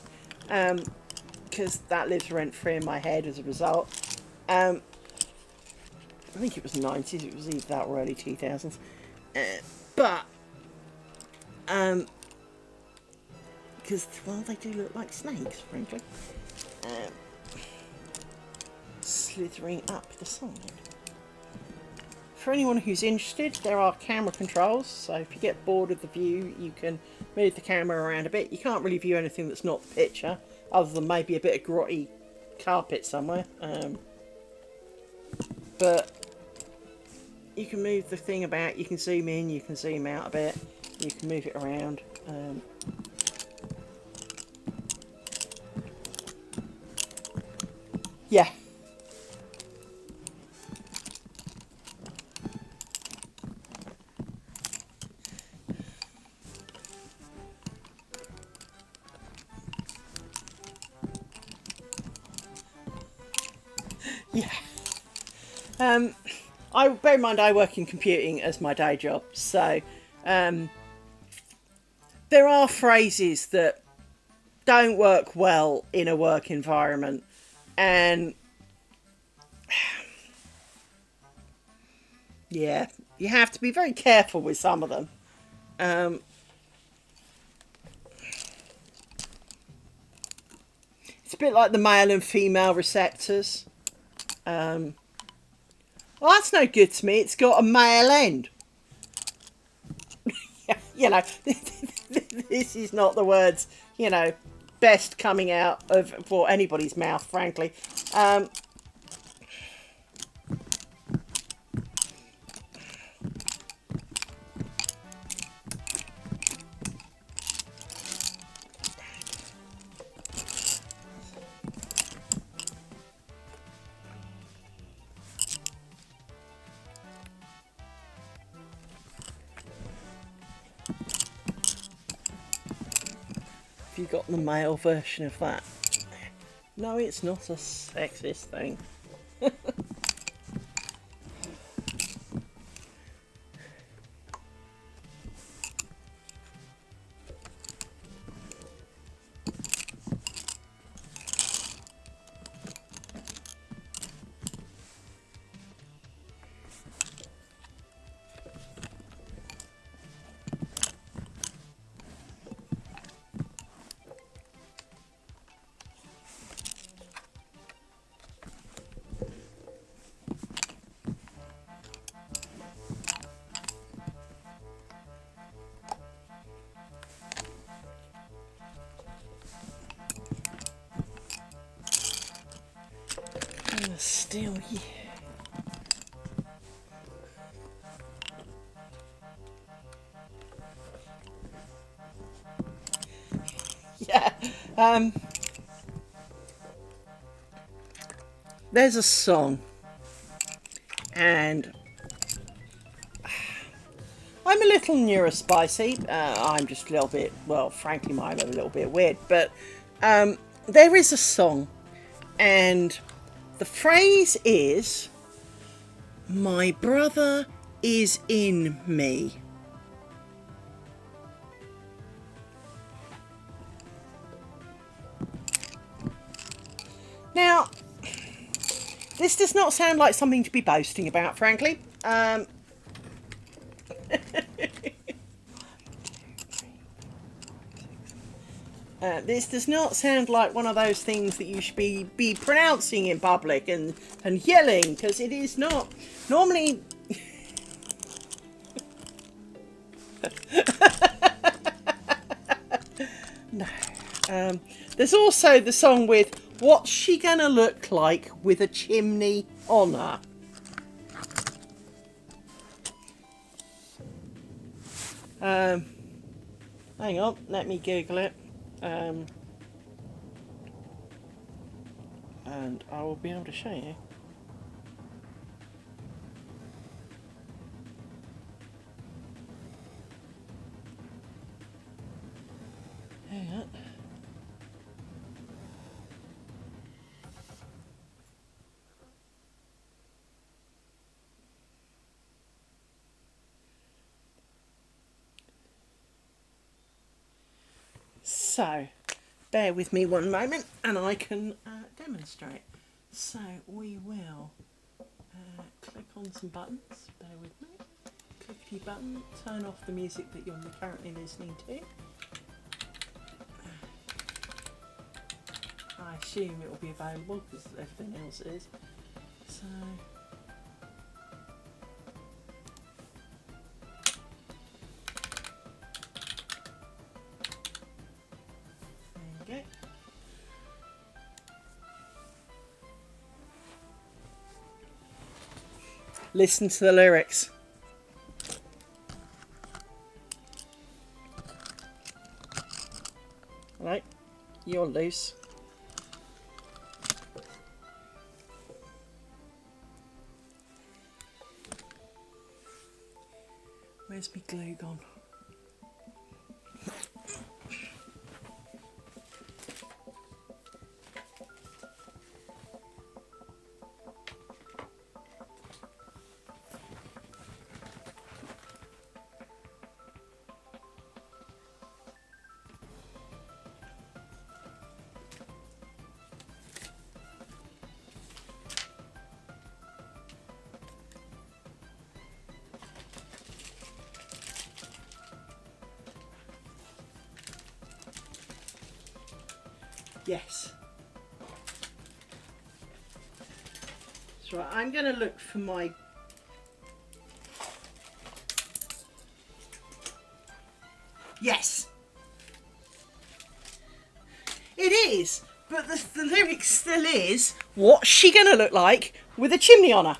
Because that lives rent free in my head as a result. I think it was 90s, it was either that or early 2000s. Because, well, they do look like snakes, frankly. Slithering up the side. For anyone who's interested, there are camera controls, so if you get bored of the view, you can move the camera around a bit. You can't really view anything that's not the picture, other than maybe a bit of grotty carpet somewhere. But you can move the thing about, you can zoom in, you can zoom out a bit, you can move it around. Yeah. Yeah. I bear in mind I work in computing as my day job, so there are phrases that don't work well in a work environment, and yeah, you have to be very careful with some of them. It's a bit like the male and female receptors. Well, that's no good to me. It's got a male end. You know, this is not the words, you know, best coming out of for anybody's mouth, frankly. Have you got the male version of that? No, it's not a sexist thing. Still, yeah. Yeah. There's a song, and I'm a little neurospicy. I'm just a little bit, well, frankly, I'm a little bit weird, but there is a song, and the phrase is, "My brother is in me." Now, this does not sound like something to be boasting about, frankly. This does not sound like one of those things that you should be pronouncing in public and yelling, because it is not. Normally... No. There's also the song with "What's She Gonna Look Like with a Chimney on Her?" Hang on, let me Google it. And I will be able to show you. Hang on. So, bear with me one moment and I can demonstrate. So, we will click on some buttons, bear with me. Click a few buttons, turn off the music that you're currently listening to. I assume it will be available because everything else is. So, there you go. Listen to the lyrics. Right, you're loose. Where's my glue gone? Yes. Right, I'm going to look for my... Yes! It is! But the lyric still is, what's she going to look like with a chimney on her?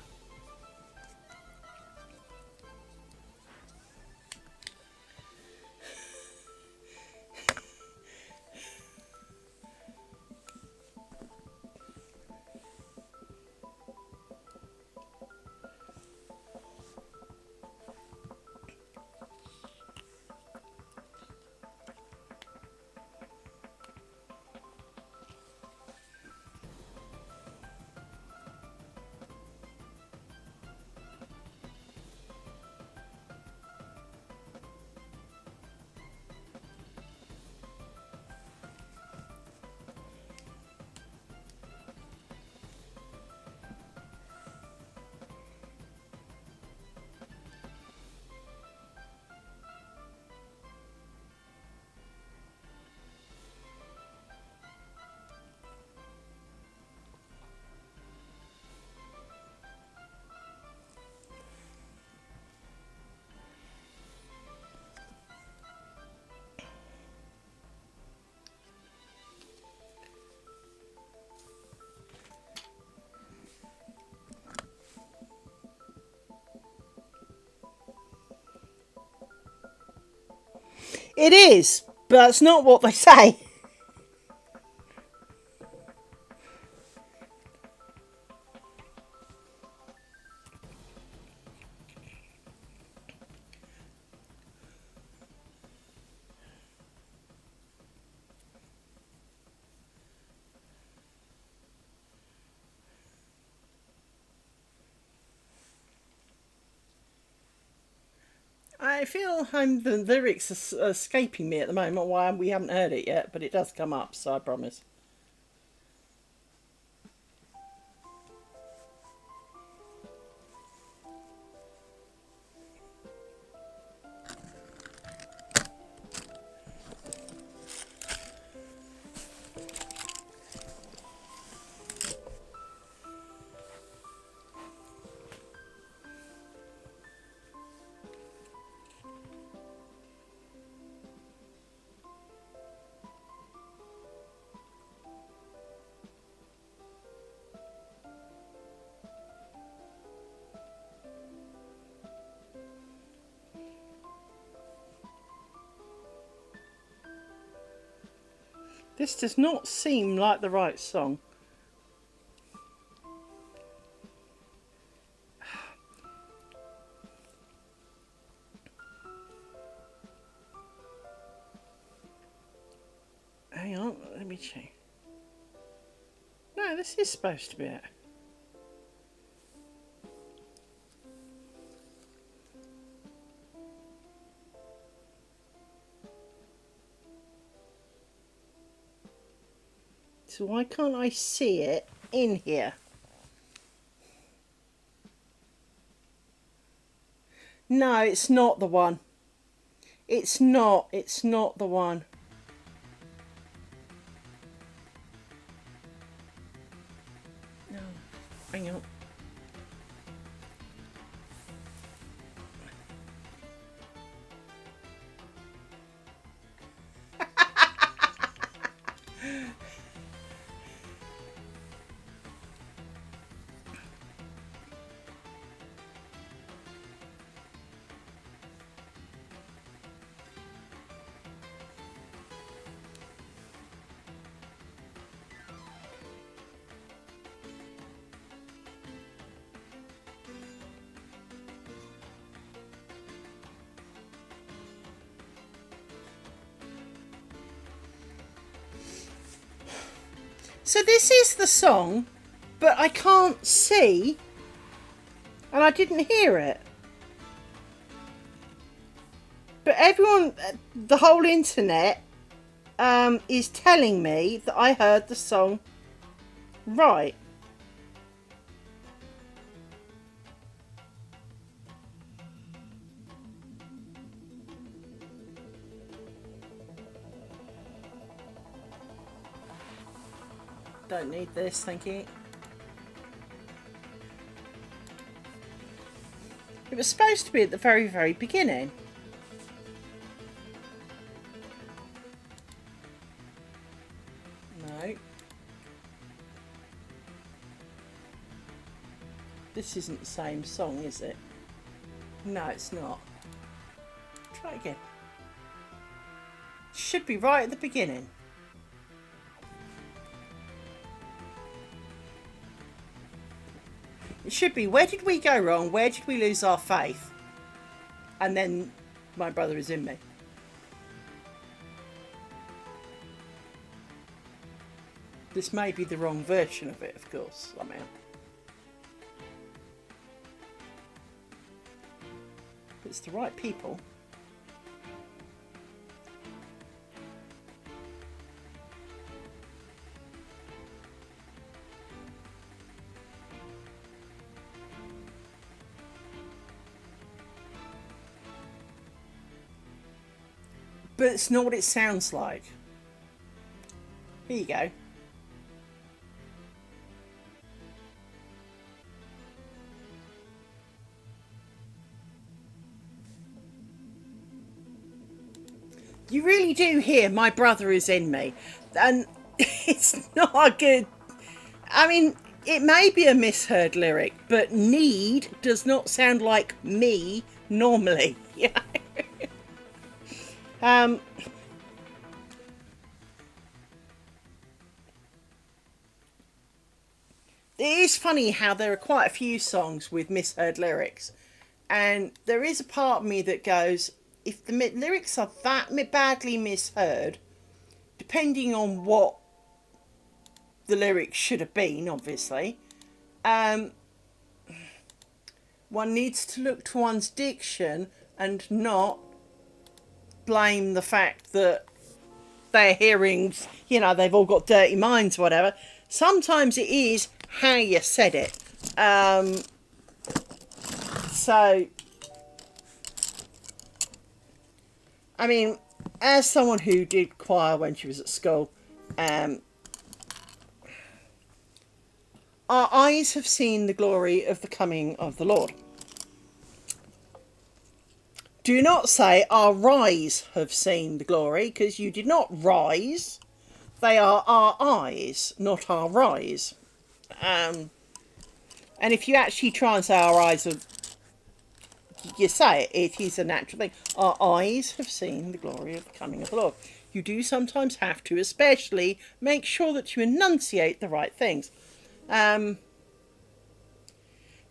It is, but that's not what they say. I feel the lyrics are escaping me at the moment. Why we haven't heard it yet, but it does come up, so I promise. This does not seem like the right song. Hang on, let me check. No, this is supposed to be it. So why can't I see it in here? No, it's not the one. It's not the one. No, hang on. So this is the song, but I can't see, and I didn't hear it. But everyone, the whole internet, is telling me that I heard the song right. Don't need this, thank you. It was supposed to be at the very, very beginning. No. This isn't the same song, is it? No, it's not. Try it again. Should be right at the beginning. It should be, where did we go wrong? Where did we lose our faith? And then my brother is in me. This may be the wrong version of it, of course, somehow. But it's the right people. But it's not what it sounds like. Here you go. You really do hear my brother is in me. And it's not a good... I mean, it may be a misheard lyric, but need does not sound like me normally. Yeah. It is funny how there are quite a few songs with misheard lyrics, and there is a part of me that goes, if the lyrics are that badly misheard, depending on what the lyrics should have been, obviously, one needs to look to one's diction and not blame the fact that their hearings, you know, they've all got dirty minds or whatever. Sometimes it is how you said it. So, I mean, as someone who did choir when she was at school, our eyes have seen the glory of the coming of the Lord. Do not say our eyes have seen the glory, because you did not rise. They are our eyes, not our rise. And if you actually try and say our eyes have, you say it is a natural thing. Our eyes have seen the glory of the coming of the Lord. You do sometimes have to, especially, make sure that you enunciate the right things. Now,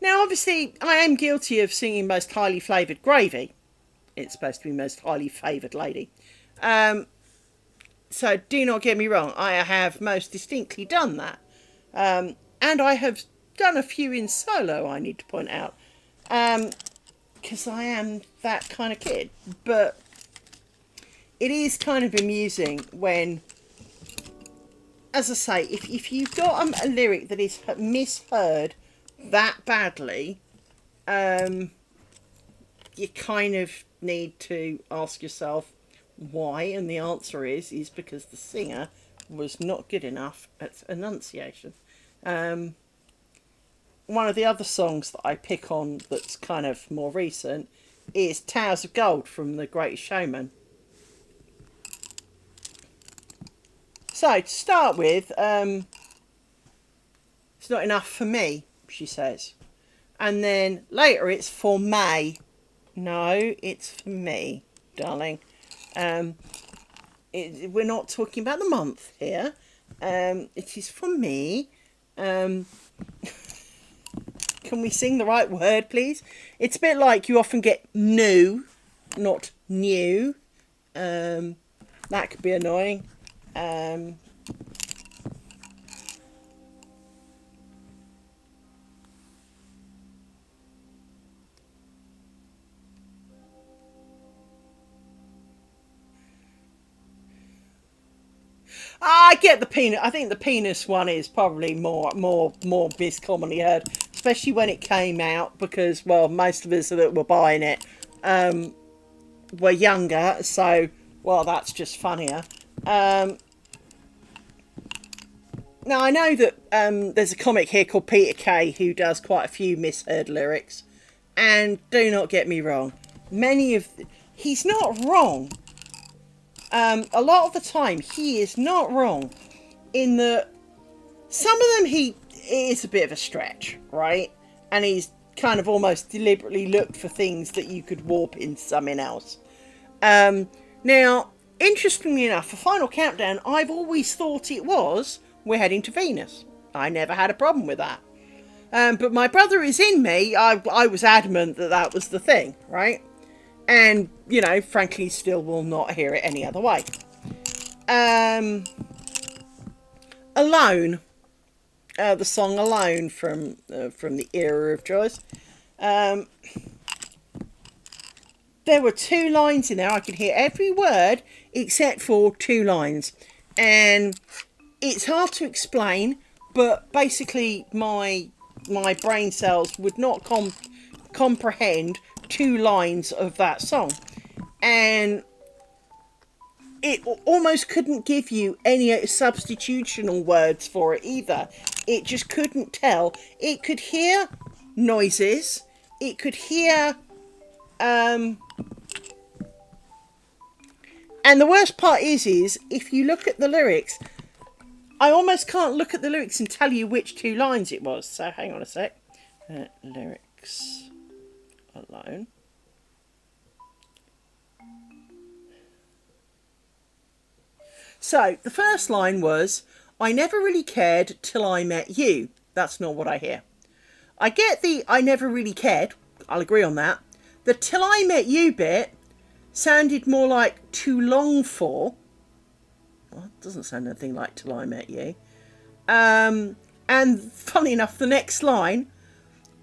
obviously, I am guilty of singing Most Highly Flavoured Gravy. It's supposed to be Most Highly Favoured Lady. So do not get me wrong. I have most distinctly done that. And I have done a few in solo, I need to point out. Because I am that kind of kid. But it is kind of amusing when, as I say, if you've got a lyric that is misheard that badly, you kind of need to ask yourself why, and the answer is because the singer was not good enough at enunciation. One of the other songs that I pick on that's kind of more recent is Towers of Gold from The Greatest Showman. So, to start with, it's not enough for me, she says. And then later it's for May. No, it's for me, darling. We're not talking about the month here. It is for me. Can we sing the right word, please? It's a bit like you often get new, not new. That could be annoying. I get the penis. I think the penis one is probably more commonly heard, especially when it came out, because, well, most of us that were buying it were younger, so, well, that's just funnier. Now, I know that there's a comic here called Peter Kay who does quite a few misheard lyrics. And do not get me wrong, he's not wrong. A lot of the time he is not wrong in that some of them it is a bit of a stretch, right? And he's kind of almost deliberately looked for things that you could warp into something else. Now, interestingly enough, for Final Countdown, I've always thought it was We're Heading to Venus. I never had a problem with that. But my brother is in me. I was adamant that that was the thing, right? And, you know, frankly, still will not hear it any other way. Alone. The song Alone from the era of Joyce. There were 2 lines in there. I could hear every word except for 2 lines. And it's hard to explain, but basically my brain cells would not comprehend 2 lines of that song. And it almost couldn't give you any substitutional words for it either. It just couldn't tell. It could hear noises. It could hear... And the worst part is if you look at the lyrics, I almost can't look at the lyrics and tell you which 2 lines it was. So hang on a sec. Lyrics alone. So the first line was, I never really cared till I met you. That's not what I hear. I get the I never really cared. I'll agree on that. The till I met you bit sounded more like too long for. Well, it doesn't sound anything like till I met you. And funny enough, the next line,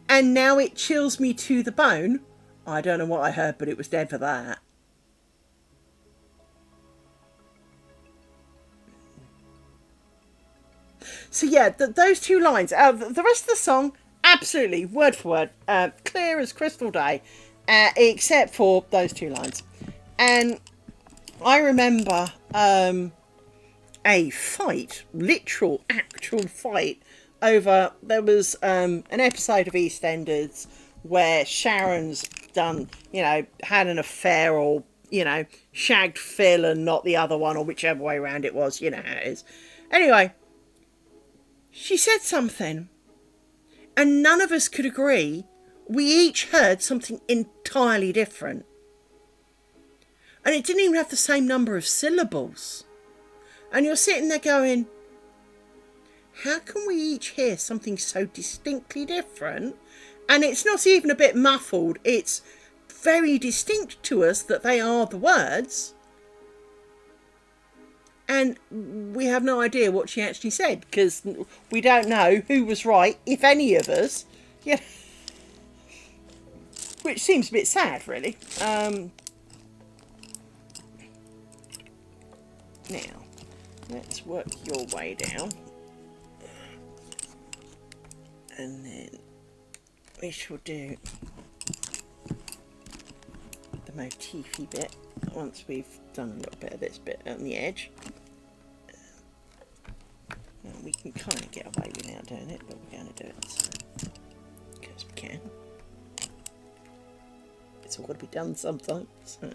and now it chills me to the bone. I don't know what I heard, but it was dead for that. So yeah, those 2 lines. The rest of the song, absolutely, word for word, clear as crystal day, except for those 2 lines. And I remember a fight, literal, actual fight, over, there was an episode of EastEnders where Sharon's done, you know, had an affair or, you know, shagged Phil and not the other one, or whichever way around it was, you know how it is. Anyway, she said something and none of us could agree. We each heard something entirely different. And it didn't even have the same number of syllables. And you're sitting there going, how can we each hear something so distinctly different? And it's not even a bit muffled. It's very distinct to us that they are the words. And we have no idea what she actually said, because we don't know who was right, if any of us. Yeah. Which seems a bit sad, really. Now, let's work your way down. And then we shall do the motify bit once we've done a little bit of this bit on the edge. Now we can kind of get away without doing it, but we're going to do it so, because we can. It's all got to be done sometimes. So.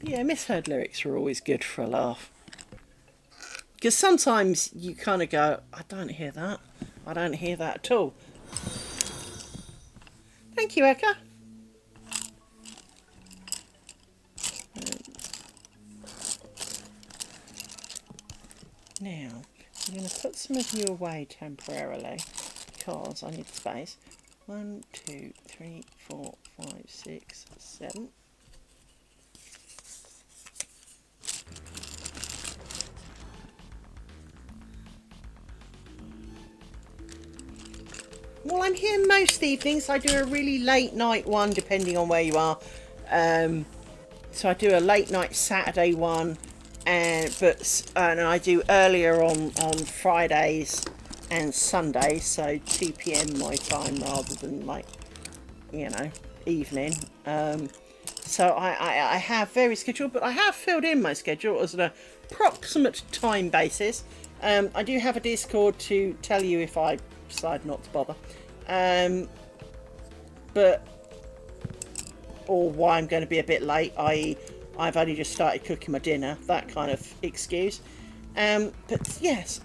Yeah, misheard lyrics are always good for a laugh. Because sometimes you kind of go, I don't hear that. I don't hear that at all. Thank you, Eka. Now, I'm going to put some of you away temporarily because I need space. 1, 2, 3, 4, 5, 6, 7. Well, I'm here most evenings. I do a really late night one, depending on where you are. So I do a late night Saturday one, and I do earlier on Fridays and Sundays, so 2 p.m. my time rather than like, you know, evening. So I have very scheduled, but I have filled in my schedule as an approximate time basis. I do have a Discord to tell you if I decide not to bother, but or why I'm going to be a bit late, i.e. I've only just started cooking my dinner, that kind of excuse. But yes,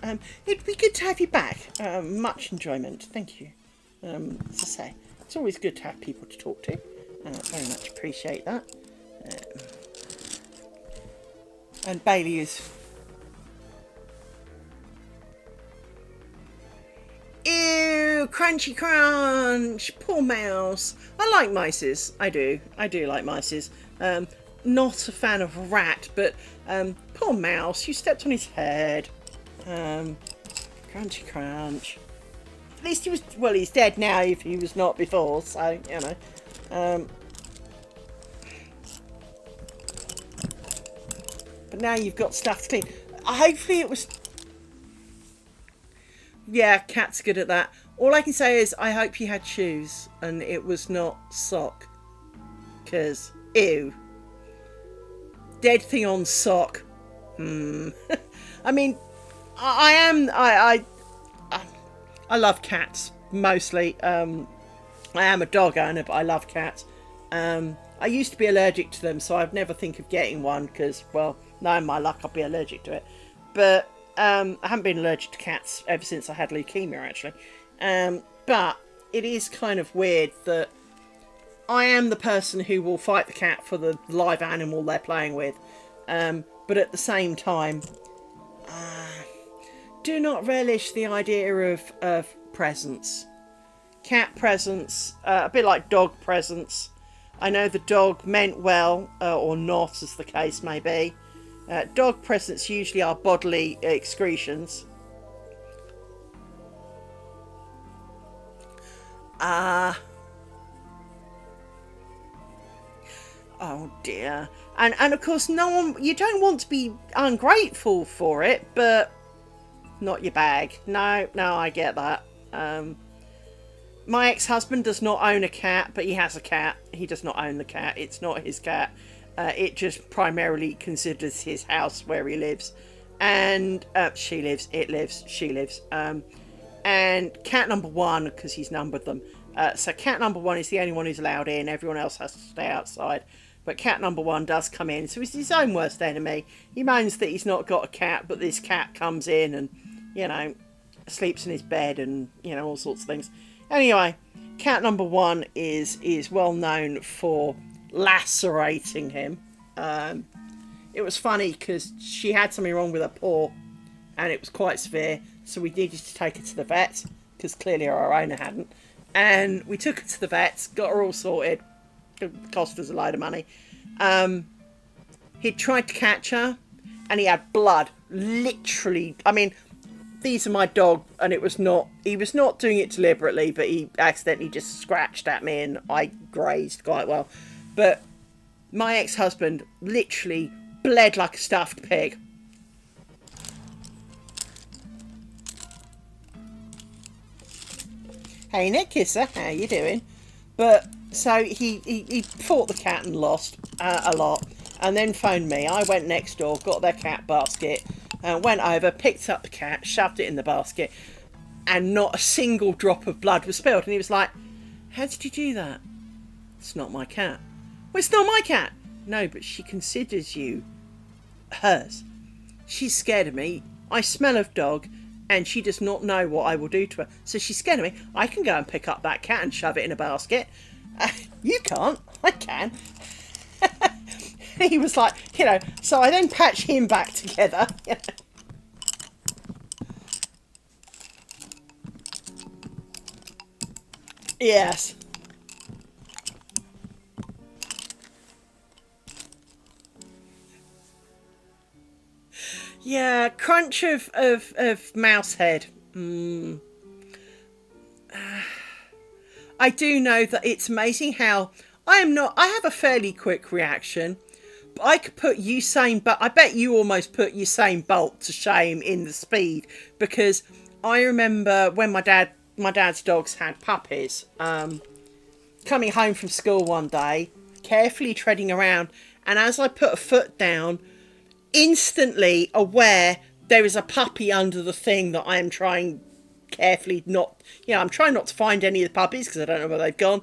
it'd be good to have you back. Much enjoyment, thank you. As I say, it's always good to have people to talk to. Very much appreciate that. And Bailey is... Ew, crunchy crunch, poor mouse. I like mices, I do like mices. Not a fan of rat, but poor mouse, you stepped on his head. Crunchy crunch. At least he was, well, he's dead now if he was not before, so, you know. But now you've got stuff to clean. Hopefully it was... Yeah, cat's good at that. All I can say is I hope you had shoes and it was not sock. Because, ew. Dead thing on sock. I mean, I love cats, mostly. I am a dog owner, but I love cats. I used to be allergic to them, so I'd never think of getting one because, well, knowing my luck, I'd be allergic to it. But I haven't been allergic to cats ever since I had leukemia, actually. But it is kind of weird that I am the person who will fight the cat for the live animal they're playing with. But at the same time, do not relish the idea of presents. Cat presents, a bit like dog presents. I know the dog meant well, or not, as the case may be. Dog presents usually are bodily excretions. Oh dear. And of course no one, you don't want to be ungrateful for it, but not your bag. No, I get that. My ex-husband does not own a cat, but he has a cat. He does not own the cat. It's not his cat. It just primarily considers his house where he lives. And she lives, it lives, she lives. And cat number one, because he's numbered them. So cat number one is the only one who's allowed in. Everyone else has to stay outside. But cat number one does come in. So he's his own worst enemy. He moans that he's not got a cat, but this cat comes in and, you know, sleeps in his bed and, you know, all sorts of things. Anyway, cat number one is well known for lacerating him. It was funny because she had something wrong with her paw and it was quite severe, so we needed to take her to the vet because clearly our owner hadn't. And we took her to the vet, got her all sorted. It cost us a load of money. He tried to catch her and he had blood, literally. I mean, these are my dog, and he was not doing it deliberately, but he accidentally just scratched at me and I grazed quite well. But my ex-husband literally bled like a stuffed pig. Hey Nick Kisser, how you doing? But so he fought the cat and lost a lot, and then phoned me. I went next door, got their cat basket, went over, picked up the cat, shoved it in the basket, and not a single drop of blood was spilled. And he was like, "How did you do that?" "It's not my cat." "Well, it's not my cat." "No, but she considers you hers. She's scared of me. I smell of dog, and she does not know what I will do to her. So she's scared of me. I can go and pick up that cat and shove it in a basket. You can't. I can." He was like, you know, so I then patched him back together. Yes. Yeah, crunch of mouse head. I do know that it's amazing how I have a fairly quick reaction, I could put Usain, but I bet you almost put Usain Bolt to shame in the speed, because I remember when my dad's dogs had puppies, coming home from school one day, carefully treading around, and as I put a foot down, instantly aware there is a puppy under the thing that I am trying carefully not, I'm trying not to find any of the puppies because I don't know where they've gone,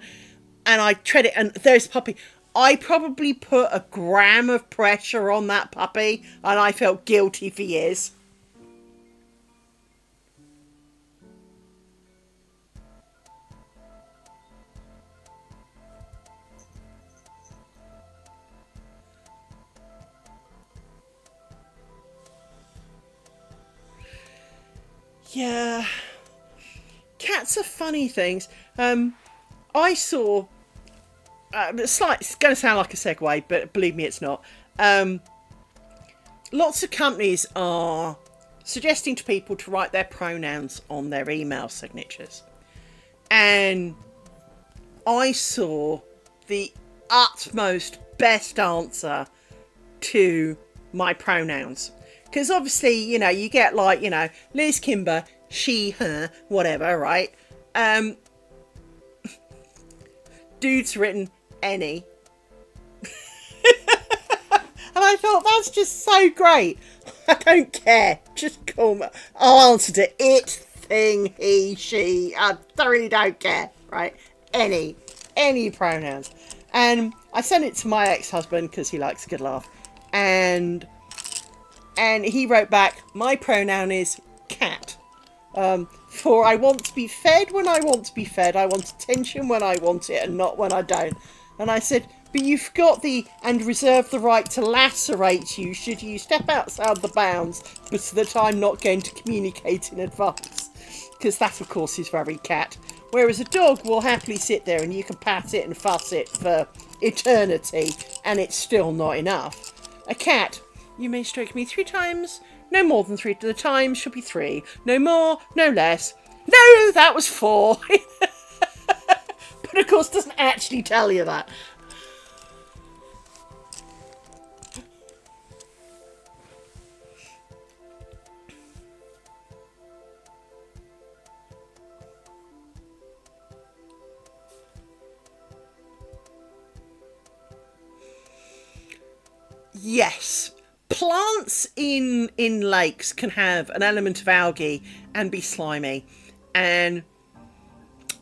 and I tread it and there's a puppy. I probably put a gram of pressure on that puppy and I felt guilty for years. Yeah, cats are funny things. I saw. It's going to sound like a segue, but believe me, it's not. Lots of companies are suggesting to people to write their pronouns on their email signatures, and I saw the utmost best answer to my pronouns. Because obviously, you get like, Liz, Kimber, she, her, whatever, right? Dude's written any. And I thought, that's just so great. I don't care. Just call me. I'll answer to it, thing, he, she. I thoroughly don't care, right? Any pronouns. And I sent it to my ex-husband because he likes a good laugh. And he wrote back, my pronoun is cat. For I want to be fed when I want to be fed. I want attention when I want it and not when I don't. And I said, but you've got and reserve the right to lacerate you should you step outside the bounds, but that I'm not going to communicate in advance. Because that, of course, is very cat. Whereas a dog will happily sit there and you can pat it and fuss it for eternity and it's still not enough. A cat, you may stroke me 3 times. No more than 3 to the time should be 3. No more, no less. No, that was 4. But of course doesn't actually tell you that. Yes. Plants in lakes can have an element of algae and be slimy. And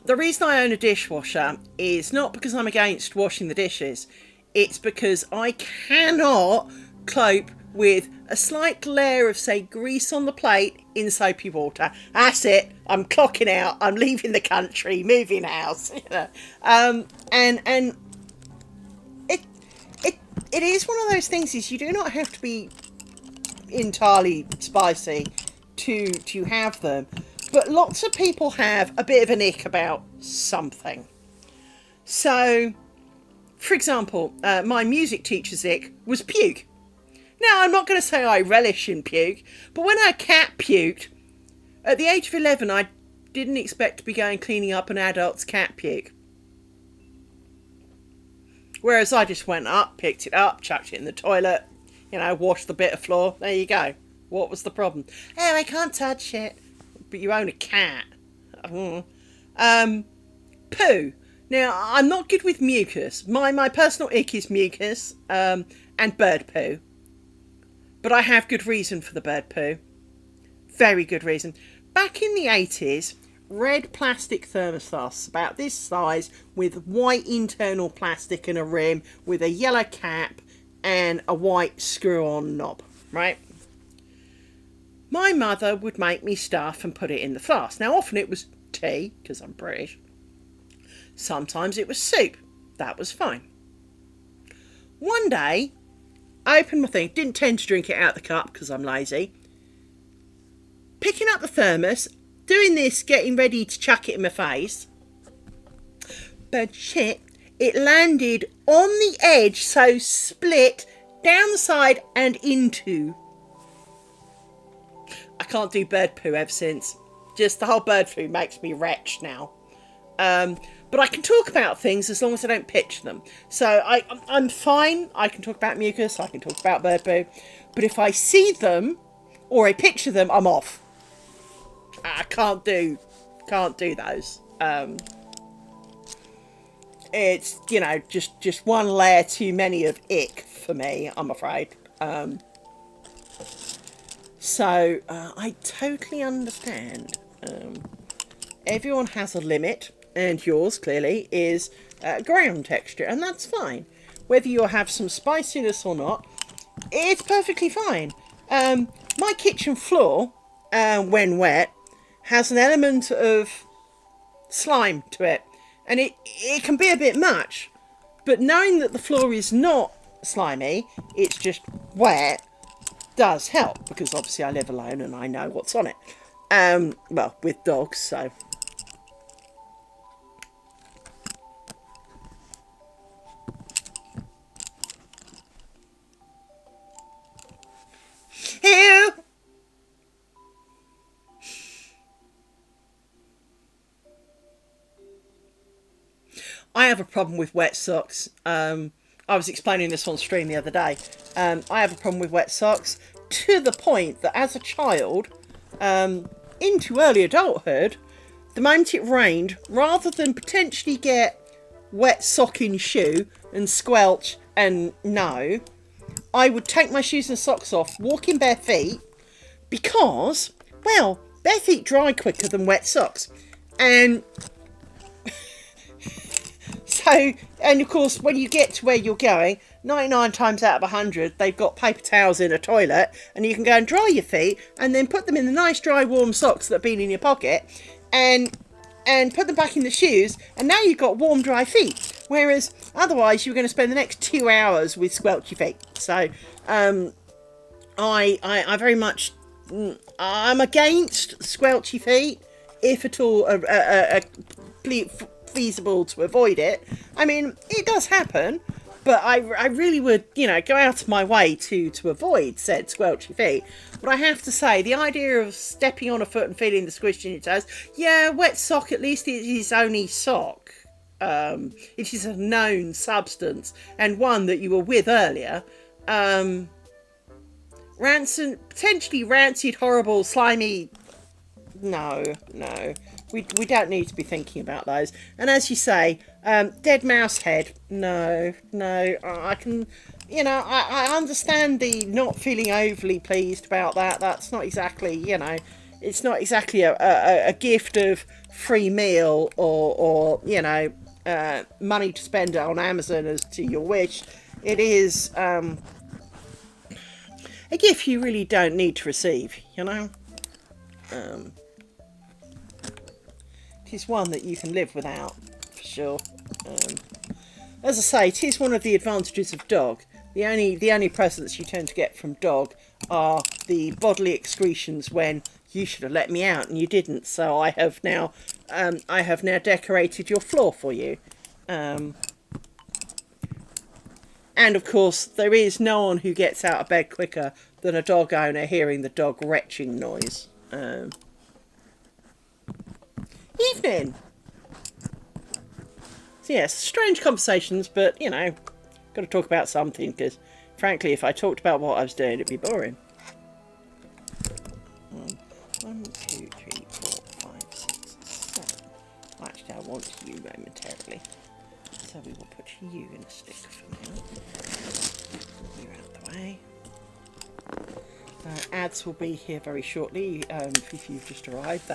the reason I own a dishwasher is not because I'm against washing the dishes. It's because I cannot cope with a slight layer of, say, grease on the plate in soapy water. That's it. I'm clocking out. I'm leaving the country, moving house. And it is one of those things, is you do not have to be entirely spicy to have them, but lots of people have a bit of an ick about something. So, for example, my music teacher's ick was puke. Now, I'm not going to say I relish in puke, but when our cat puked, at the age of 11, I didn't expect to be going cleaning up an adult's cat puke. Whereas I just went up, picked it up, chucked it in the toilet, washed the bit of floor. There you go. What was the problem? Oh, I can't touch it. But you own a cat. Poo. Now, I'm not good with mucus. My personal ick is mucus and bird poo. But I have good reason for the bird poo. Very good reason. Back in the 80s, red plastic thermostats about this size with white internal plastic and a rim with a yellow cap and a white screw-on knob, right? My mother would make me stuff and put it in the flask. Now, often it was tea, because I'm British. Sometimes it was soup. That was fine. One day, I opened my thing. Didn't tend to drink it out of the cup because I'm lazy. Picking up the thermos, doing this, getting ready to chuck it in my face. But shit, it landed on the edge, so split down the side and into. I can't do bird poo ever since. Just the whole bird poo makes me retch now. But I can talk about things as long as I don't pitch them. So I'm fine. I can talk about mucus. I can talk about bird poo. But if I see them or I picture them, I'm off. I can't do those. It's, you know, just one layer too many of ick for me, I'm afraid. So I totally understand. Everyone has a limit, and yours clearly is ground texture, and that's fine. Whether you have some spiciness or not, it's perfectly fine. My kitchen floor, when wet, has an element of slime to it, and it can be a bit much. But knowing that the floor is not slimy, it's just wet, does help, because obviously I live alone and I know what's on it. Well, with dogs, so. Ew! I have a problem with wet socks. I was explaining this on stream the other day. I have a problem with wet socks to the point that as a child, into early adulthood, the moment it rained, rather than potentially get wet sock in shoe and squelch and no, I would take my shoes and socks off, walk in bare feet, because, well, bare feet dry quicker than wet socks. And so, and of course, when you get to where you're going, 99 times out of 100, they've got paper towels in a toilet, and you can go and dry your feet, and then put them in the nice, dry, warm socks that have been in your pocket, and put them back in the shoes, and now you've got warm, dry feet. Whereas, otherwise, you're going to spend the next 2 hours with squelchy feet. So, I very much, I'm against squelchy feet, if at all feasible to avoid it. I mean, it does happen, but I really would, you know, go out of my way to avoid said squelchy feet. But I have to say, the idea of stepping on a foot and feeling the squish in your toes, yeah, wet sock, at least it is only sock. It is a known substance, and one that you were with earlier. Potentially rancid, horrible, slimy. No. We don't need to be thinking about those. And as you say, dead mouse head. No. I can, you know, I understand the not feeling overly pleased about that. That's not exactly, you know, it's not exactly a gift of free meal or you know, money to spend on Amazon as to your wish. It is a gift you really don't need to receive, you know. It's one that you can live without, for sure. As I say, it is one of the advantages of dog. The only presents you tend to get from dog are the bodily excretions when you should have let me out and you didn't. So I have now decorated your floor for you. And of course, there is no one who gets out of bed quicker than a dog owner hearing the dog retching noise. Evening. So yes, strange conversations, but you know, got to talk about something, because frankly, if I talked about what I was doing, it'd be boring. 1, 2, 3, 4, 5, 6, 7. Actually, I want you momentarily, so we will put you in a stick for now. You're out the way. Ads will be here very shortly. If you've just arrived,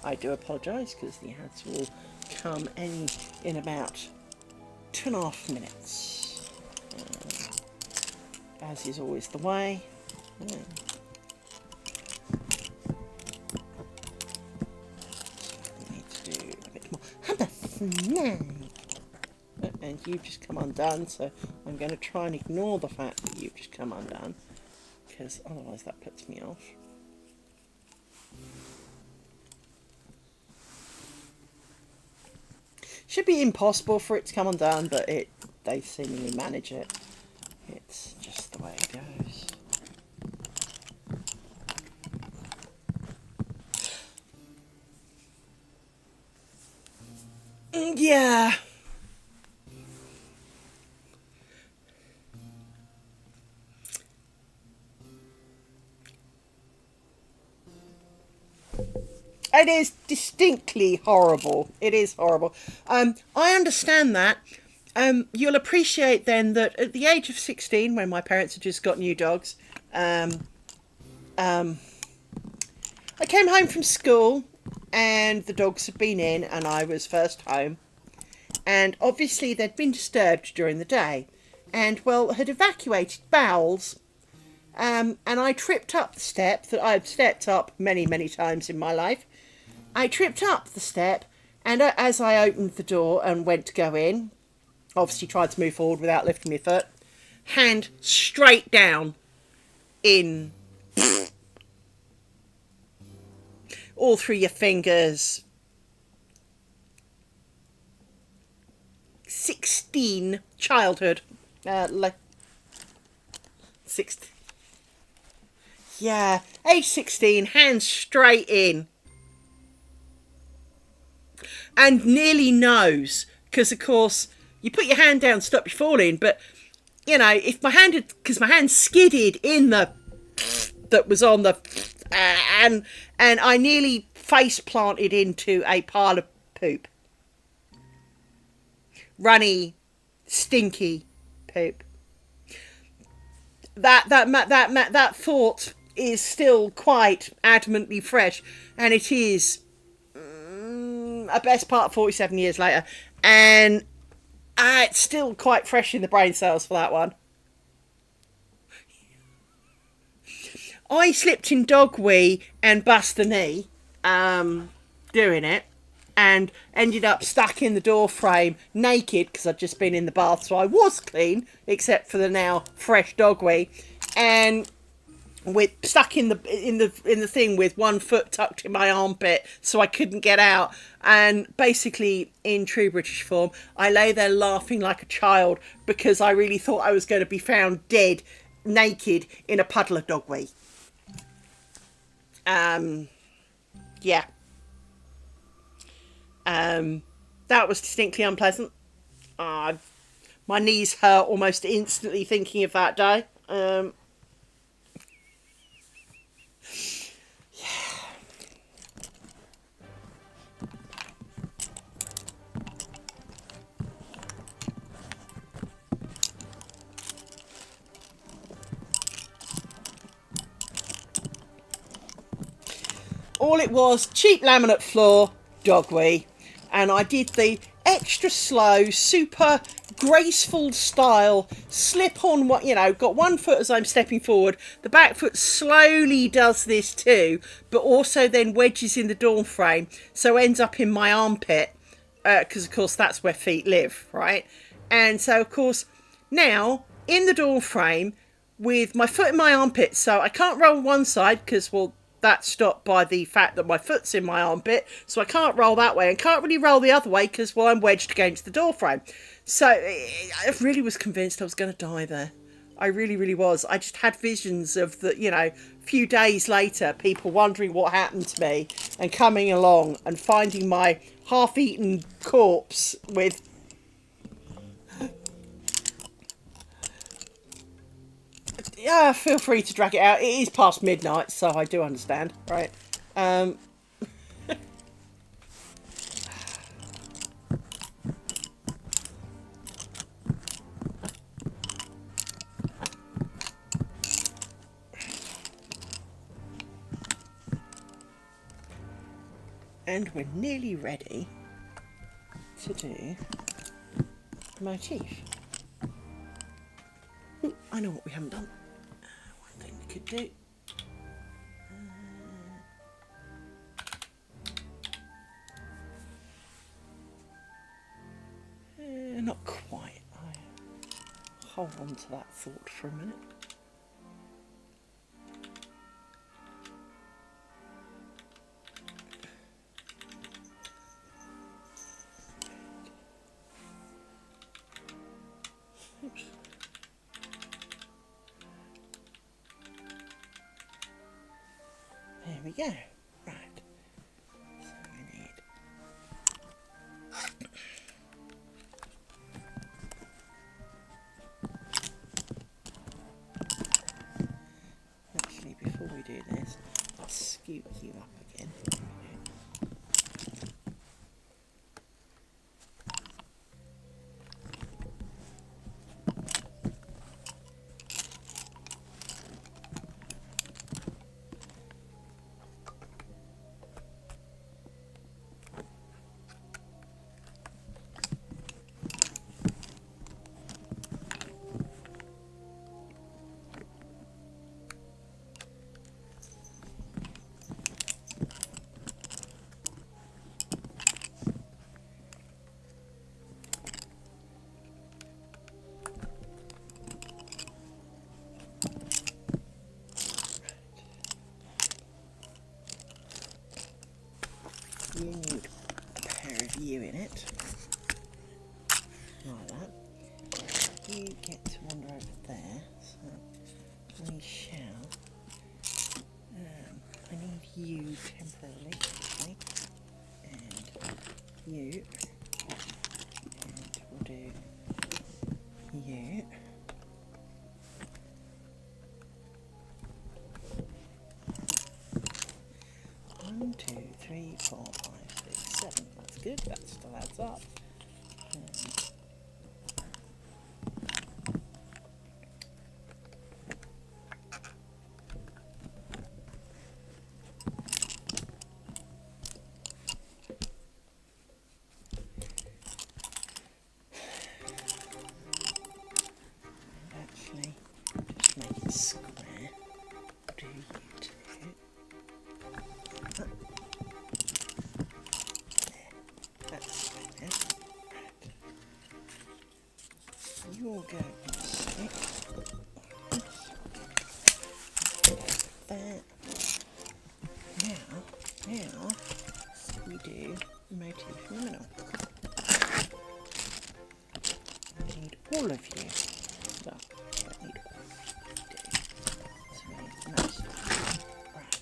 I do apologise, because the ads will come in about 2.5 minutes, as is always the way. I need to do a bit more. And you've just come undone, so I'm going to try and ignore the fact that you've just come undone, because otherwise that puts me off. Should be impossible for it to come undone, but they seemingly manage it. It's just the way it goes. Yeah. It is distinctly horrible. It is horrible. I understand that. You'll appreciate then that at the age of 16, when my parents had just got new dogs, I came home from school and the dogs had been in and I was first home. And obviously they'd been disturbed during the day and, well, had evacuated bowels. And I tripped up the step that I've stepped up many, many times in my life. I tripped up the step, and as I opened the door and went to go in, obviously tried to move forward without lifting my foot, hand straight down in all through your fingers. 16 childhood. Like 16. Yeah, age 16, hands straight in. And nearly nose, because of course you put your hand down to stop you falling, but you know, if my hand had, because my hand skidded in the that was on the and I nearly face planted into a pile of poop, runny, stinky poop. That thought is still quite adamantly fresh, and it is a best part 47 years later, and it's still quite fresh in the brain cells for that one. I slipped in dog wee and bust a knee doing it, and ended up stuck in the door frame naked because I'd just been in the bath, so I was clean except for the now fresh dog wee, and with stuck in the thing with one foot tucked in my armpit so I couldn't get out. And basically, in true British form, I lay there laughing like a child because I really thought I was going to be found dead naked in a puddle of dog wee. Yeah. That was distinctly unpleasant. My knees hurt almost instantly thinking of that day. All it was, cheap laminate floor, dog wee. And I did the extra slow, super graceful style slip on what, you know, got one foot as I'm stepping forward. The back foot slowly does this too, but also then wedges in the door frame, so ends up in my armpit, because of course that's where feet live, right? And so of course now in the door frame with my foot in my armpit, so I can't roll one side because, well, that's stopped by the fact that my foot's in my armpit, so I can't roll that way and can't really roll the other way because, well, I'm wedged against the door frame. So I really was convinced I was going to die there. I really, really was. I just had visions of the, you know, few days later, people wondering what happened to me and coming along and finding my half-eaten corpse with... Yeah, feel free to drag it out. It is past midnight, so I do understand, right? And we're nearly ready to do the motif. Ooh, I know what we haven't done. One thing we could do. Not quite. I hold on to that thought for a minute. Oops. There we go. Right. So we need Actually, before we do this, I'll scoot you up again. You need a pair of you in it, like that. You get to wander over there, so we shall. I need you temporarily, okay? And you, and we'll do you. One, two, three, 4, 5, 6, 7. That's good. That still adds up. And actually, just make it square. Do you two? That's better. Right. You'll go in 6. There. Now we do motif luminal. I need all of you. Well, I don't need all of you. Do. So we need most of you. Right.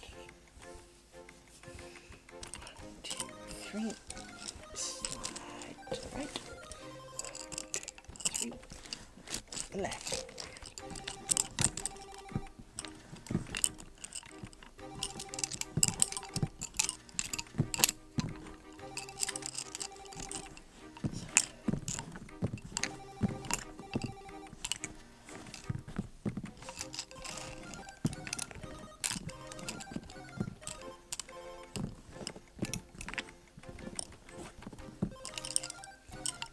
1, 2, 3. Slide to the right. 1, 2, 3. Left.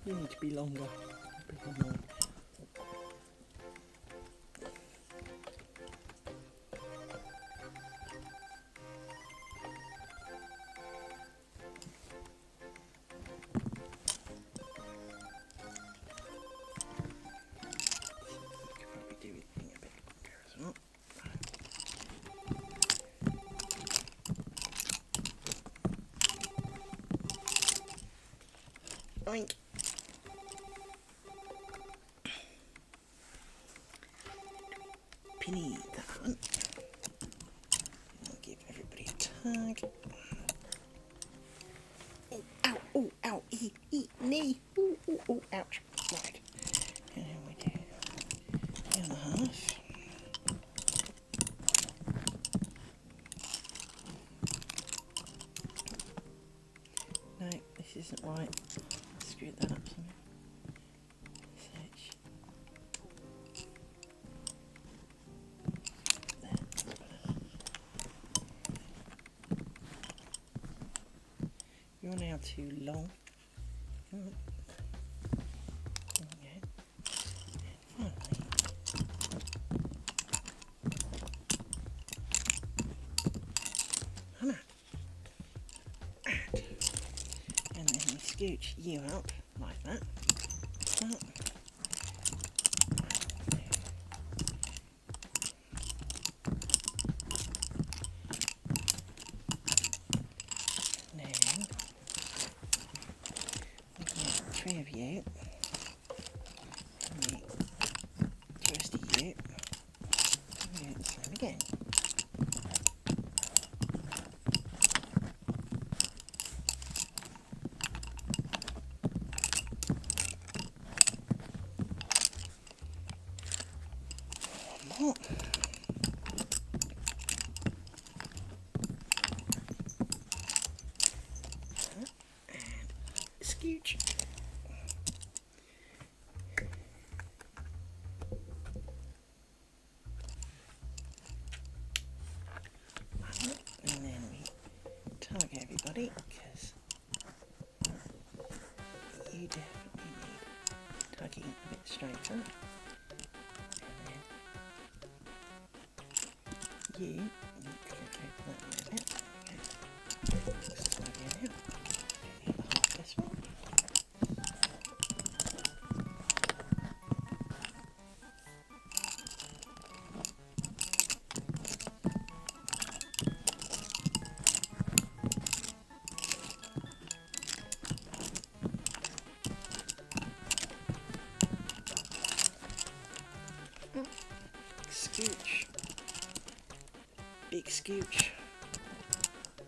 You need to be longer. Oink. Penny that one. I'll give everybody a tag. Oh, ow, oh, ow, knee. Oh, oh, oh, ouch. Right. And then we do the other half. No, this isn't right. I screwed that up somehow. Search. There. You're now too long. Right. Okay. And finally, come on. And then we scooch you up like that. Up. Then we get 3 of you. And the rest of you. And we do the same again. buddy, because you definitely need tugging a bit straighter. And then you go over that a little bit. Okay. Slide in out. Do the other half this one. Scooch. Big scooch.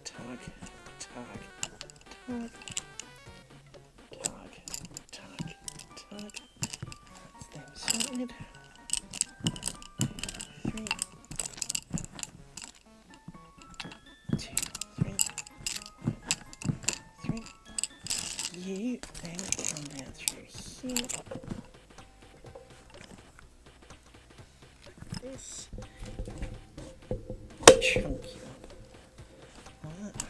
Tug, tug, tug. Tug, tug, tug. That's them sorted. 3, 2, 3, 3. You then come down through here. This chunky one. Like that.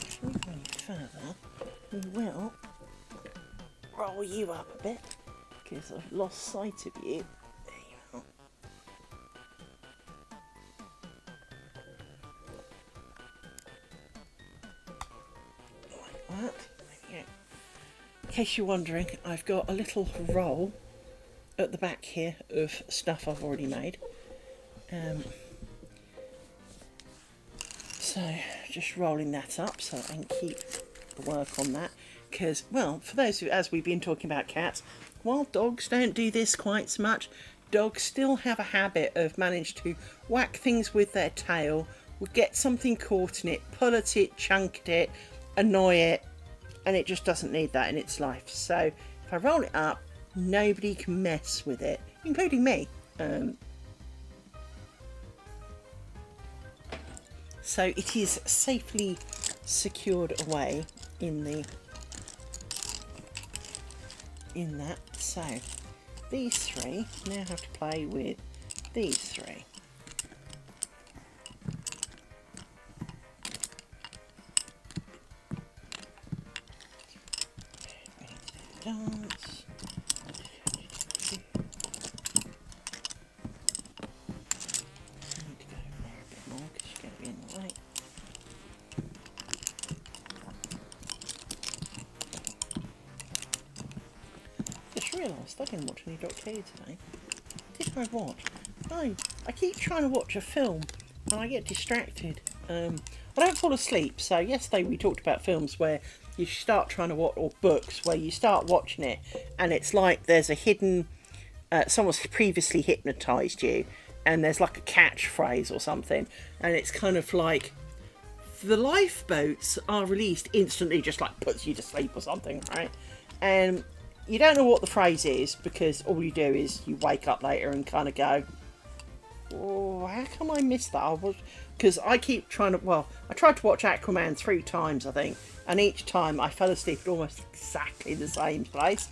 If we go any further, we will roll you up a bit because I've lost sight of you. There you are. Like that. There you go. In case you're wondering, I've got a little roll at the back here of stuff I've already made. So just rolling that up so I can keep the work on that. Because, well, for those who, as we've been talking about cats, while dogs don't do this quite so much, dogs still have a habit of managing to whack things with their tail, will get something caught in it, pull at it, chunk at it, annoy it, and it just doesn't need that in its life. So if I roll it up, nobody can mess with it, including me. So it is safely secured away in that. So these three now have to play with these three. Dance. Need to go over there a bit more because you're going to be in the way. Just realised I didn't watch any Doctor Who today. Did I watch? No, I keep trying to watch a film and I get distracted. I don't fall asleep, so yesterday we talked about films where you start trying to watch, or books where you start watching it and it's like there's a hidden, someone's previously hypnotised you and there's like a catchphrase or something, and it's kind of like the lifeboats are released instantly, just like puts you to sleep or something, right? And you don't know what the phrase is because all you do is you wake up later and kind of go, oh, how come I missed that? Because I keep trying to, well, I tried to watch Aquaman 3 times, I think, and each time I fell asleep at almost exactly the same place,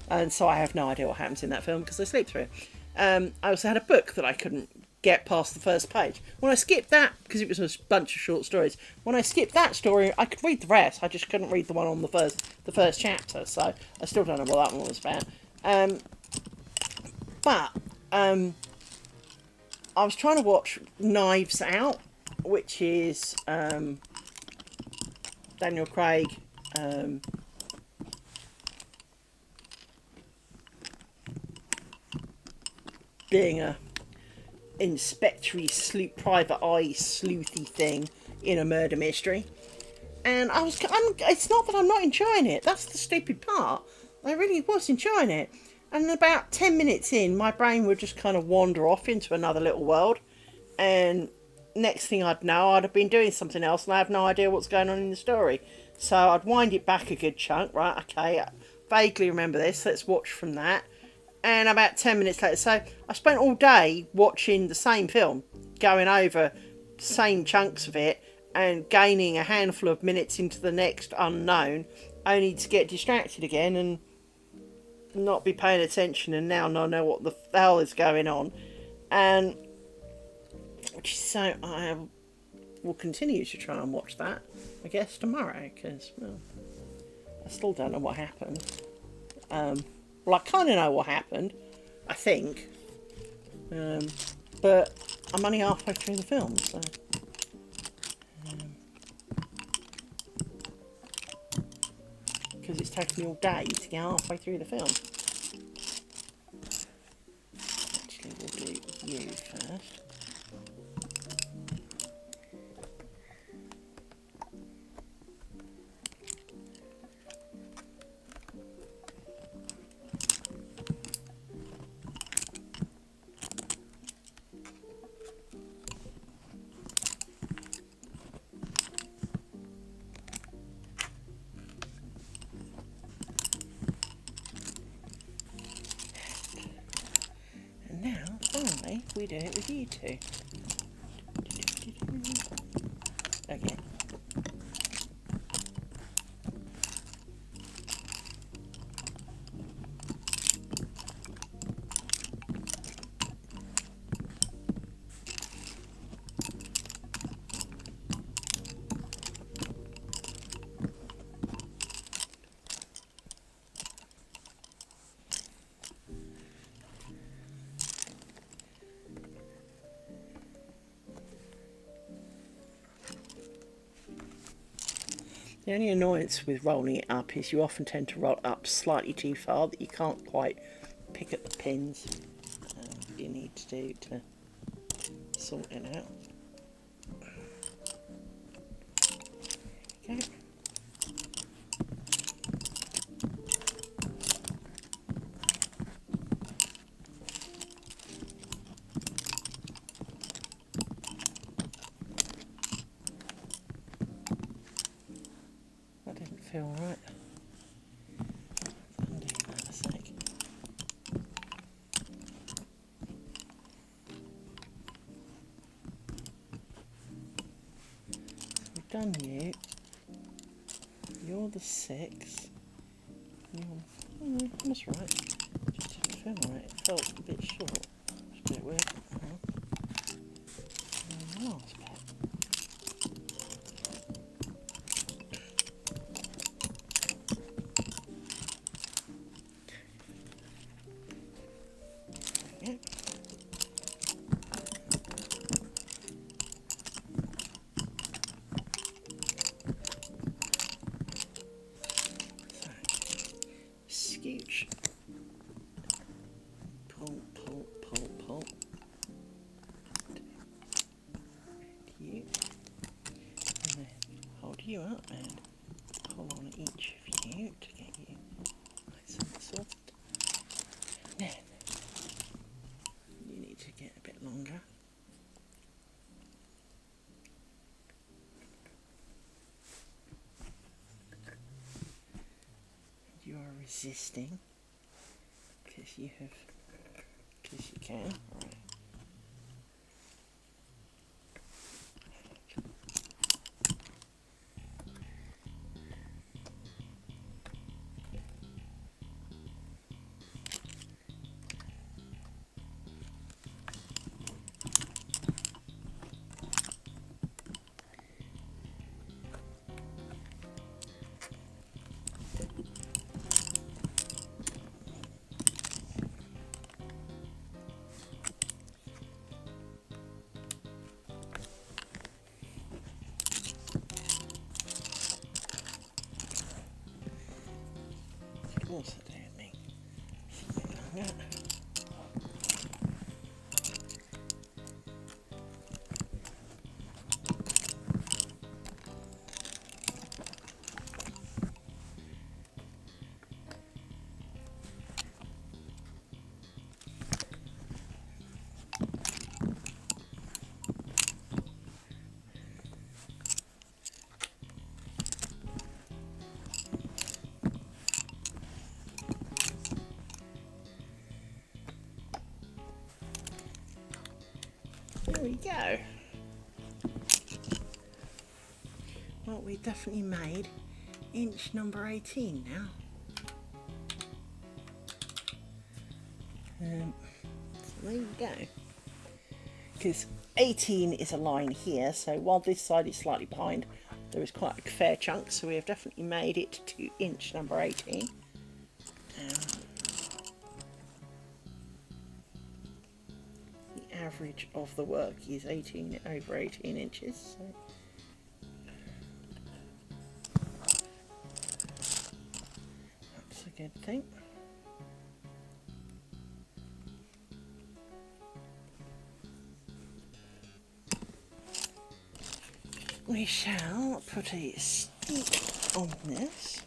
and so I have no idea what happens in that film because I sleep through it. I also had a book that I couldn't get past the first page. When I skipped that, because it was a bunch of short stories, when I skipped that story, I could read the rest. I just couldn't read the one on the first chapter, so I still don't know what that one was about. But I was trying to watch Knives Out, which is Daniel Craig, being a inspectory private eye sleuthy thing in a murder mystery, and it's not that I'm not enjoying it, that's the stupid part. I really was enjoying it, and about 10 minutes in, my brain would just kind of wander off into another little world, and next thing I'd know, I'd have been doing something else and I have no idea what's going on in the story. So I'd wind it back a good chunk, right, okay, I vaguely remember this, let's watch from that. And about 10 minutes later, so I spent all day watching the same film, going over same chunks of it and gaining a handful of minutes into the next unknown, only to get distracted again and not be paying attention and now not know what the hell is going on. And so I will continue to try and watch that, I guess, tomorrow, because, well, I still don't know what happened. Well, I kind of know what happened, I think, but I'm only halfway through the film, so... because it's taken me all day to get halfway through the film. Actually, we'll do you first. And now, finally, we do it with you two. Okay. The only annoyance with rolling it up is you often tend to roll it up slightly too far that you can't quite pick up the pins you need to do to sort it out. Okay. That didn't feel right. Undo that a sec. So we've done you. You're the 6. That's right. Just didn't feel right. It felt a bit short. It's a bit weird. And the last bit. Yep. So, scooch. Pull, pull, pull, pull. You. And then hold you up and pull on each of you to get you nice and sorted. Then you need to get a bit longer. You are resisting because you can. Right. we definitely made inch number 18 now. So there you go. Because 18 is a line here, so while this side is slightly behind, there is quite a fair chunk, so we have definitely made it to inch number 18. The average of the work is 18 over 18 inches. So. That's a good thing. We shall put a stick on this.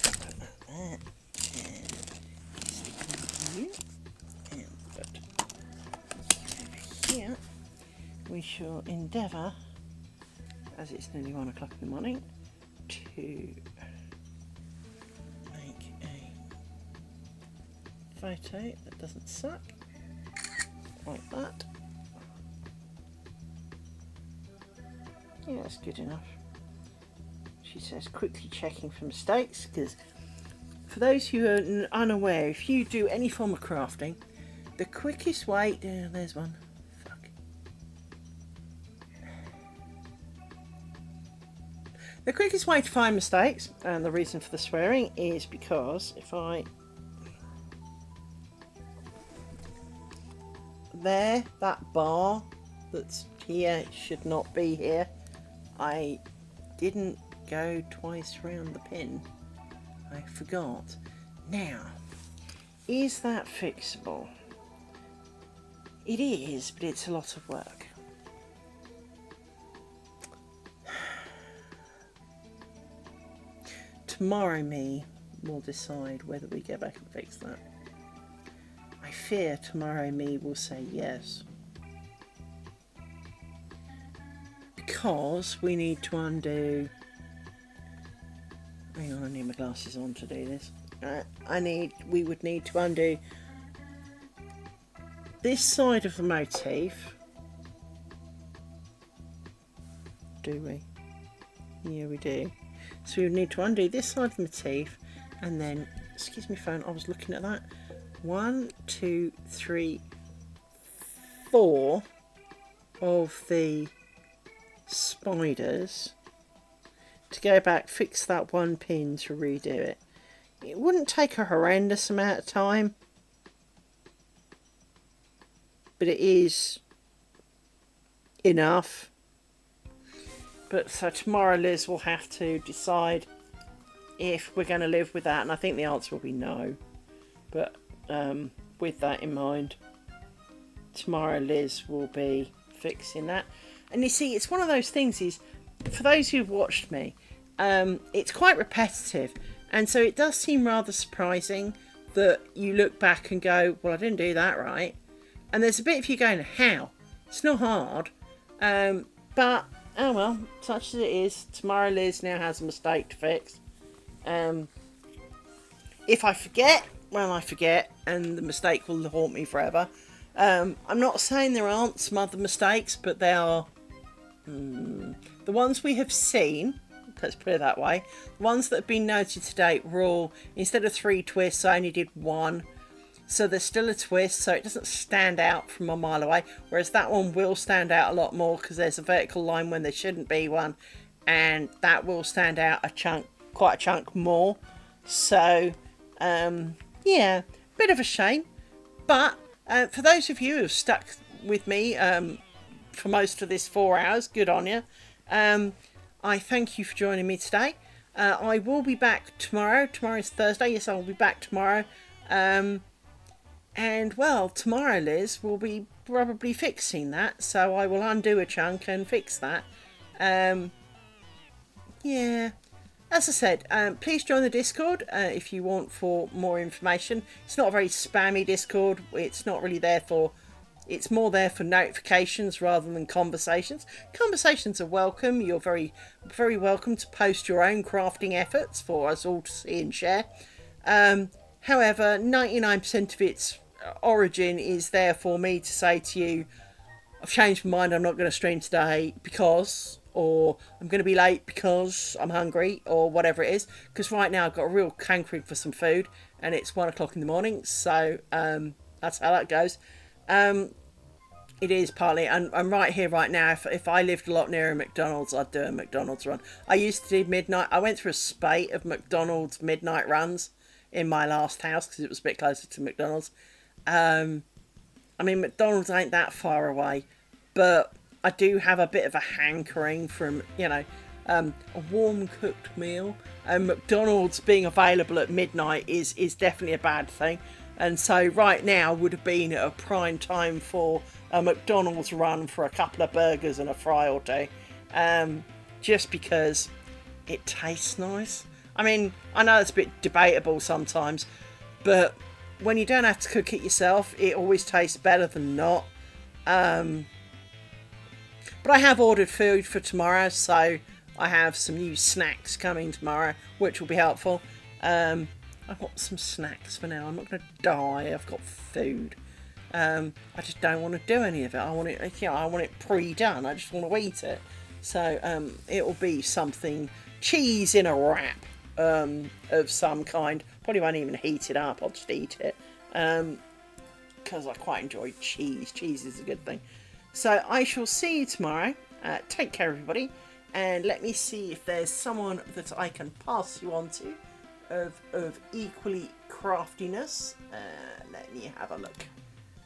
Put that there, and stick on here, and put over here. We shall endeavour, as it's nearly 1 o'clock in the morning, to make a photo that doesn't suck, like that. Yeah, that's good enough. She says quickly checking for mistakes, because for those who are unaware, if you do any form of crafting, the quickest way, there's one, fuck. The quickest way to find mistakes, and the reason for the swearing, is because if I, there, that bar that's here should not be here. I didn't go twice round the pin. I forgot. Now, is that fixable? It is, but it's a lot of work. Tomorrow me will decide whether we go back and fix that. I fear tomorrow me will say yes. Because we need to undo. Hang on, I need my glasses on to do this. We would need to undo this side of the motif. Do we? Yeah, we do. So we would need to undo this side of the motif, and then, excuse me phone, I was looking at that. 1, 2, 3, 4 of the spiders to go back, fix that one pin to redo it. It wouldn't take a horrendous amount of time, but it is enough. But so tomorrow Liz will have to decide if we're going to live with that, and I think the answer will be no. But with that in mind, tomorrow Liz will be fixing that. And you see, it's one of those things is, for those who've watched me, it's quite repetitive. And so it does seem rather surprising that you look back and go, well, I didn't do that right. And there's a bit of you going, how? It's not hard. But, oh well, such as it is. Tomorrow Liz now has a mistake to fix. If I forget, well, I forget. And the mistake will haunt me forever. I'm not saying there aren't some other mistakes, but they are... the ones we have seen, let's put it that way, the ones that have been noted to date were all, instead of 3 twists, I only did 1. So there's still a twist, so it doesn't stand out from a mile away. Whereas that one will stand out a lot more because there's a vertical line when there shouldn't be one. And that will stand out quite a chunk more. So, yeah, bit of a shame. But for those of you who have stuck with me for most of this 4 hours, good on you. I thank you for joining me today. I will be back tomorrow. Tomorrow's Thursday. Yes, I will be back tomorrow. And well, tomorrow Liz will be probably fixing that. So I will undo a chunk and fix that. Yeah. As I said, please join the Discord if you want for more information. It's not a very spammy Discord. It's not really there for... It's more there for notifications rather than conversations. Conversations are welcome. You're very, very welcome to post your own crafting efforts for us all to see and share. However, 99% of its origin is there for me to say to you, I've changed my mind, I'm not going to stream today because, or I'm going to be late because I'm hungry, or whatever it is. Because right now I've got a real cankering for some food, and it's 1 o'clock in the morning, so that's how that goes. It is partly, and I'm right here, right now. If I lived a lot nearer McDonald's, I'd do a McDonald's run. I used to do midnight. I went through a spate of McDonald's midnight runs in my last house because it was a bit closer to McDonald's. I mean, McDonald's ain't that far away, but I do have a bit of a hankering from, a warm cooked meal. And McDonald's being available at midnight is definitely a bad thing. And so right now would have been a prime time for a McDonald's run for a couple of burgers and a fry or two. Just because it tastes nice. I mean, I know it's a bit debatable sometimes, but when you don't have to cook it yourself, it always tastes better than not. But I have ordered food for tomorrow, so I have some new snacks coming tomorrow, which will be helpful. I've got some snacks for now. I'm not going to die. I've got food. I just don't want to do any of it. I want it, I want it pre-done. I just want to eat it. So it will be something, cheese in a wrap of some kind. Probably won't even heat it up. I'll just eat it because I quite enjoy cheese. Cheese is a good thing. So I shall see you tomorrow. Take care, everybody, and let me see if there's someone that I can pass you on to of equally craftiness. Let me have a look.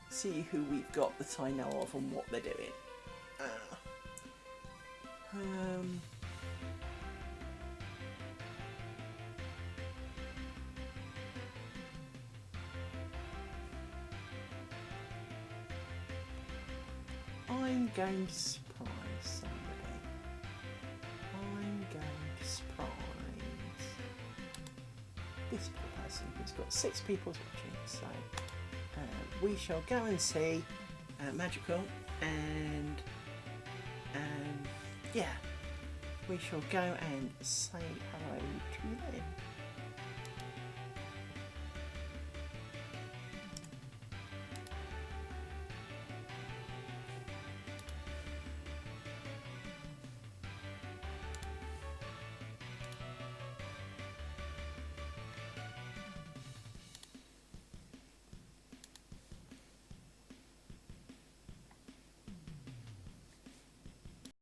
See who we've got that I know of and what they're doing. I'm going to surprise somebody. I'm going to surprise this poor person who's got 6 people watching. So we shall go and see Magical, and yeah, we shall go and say hello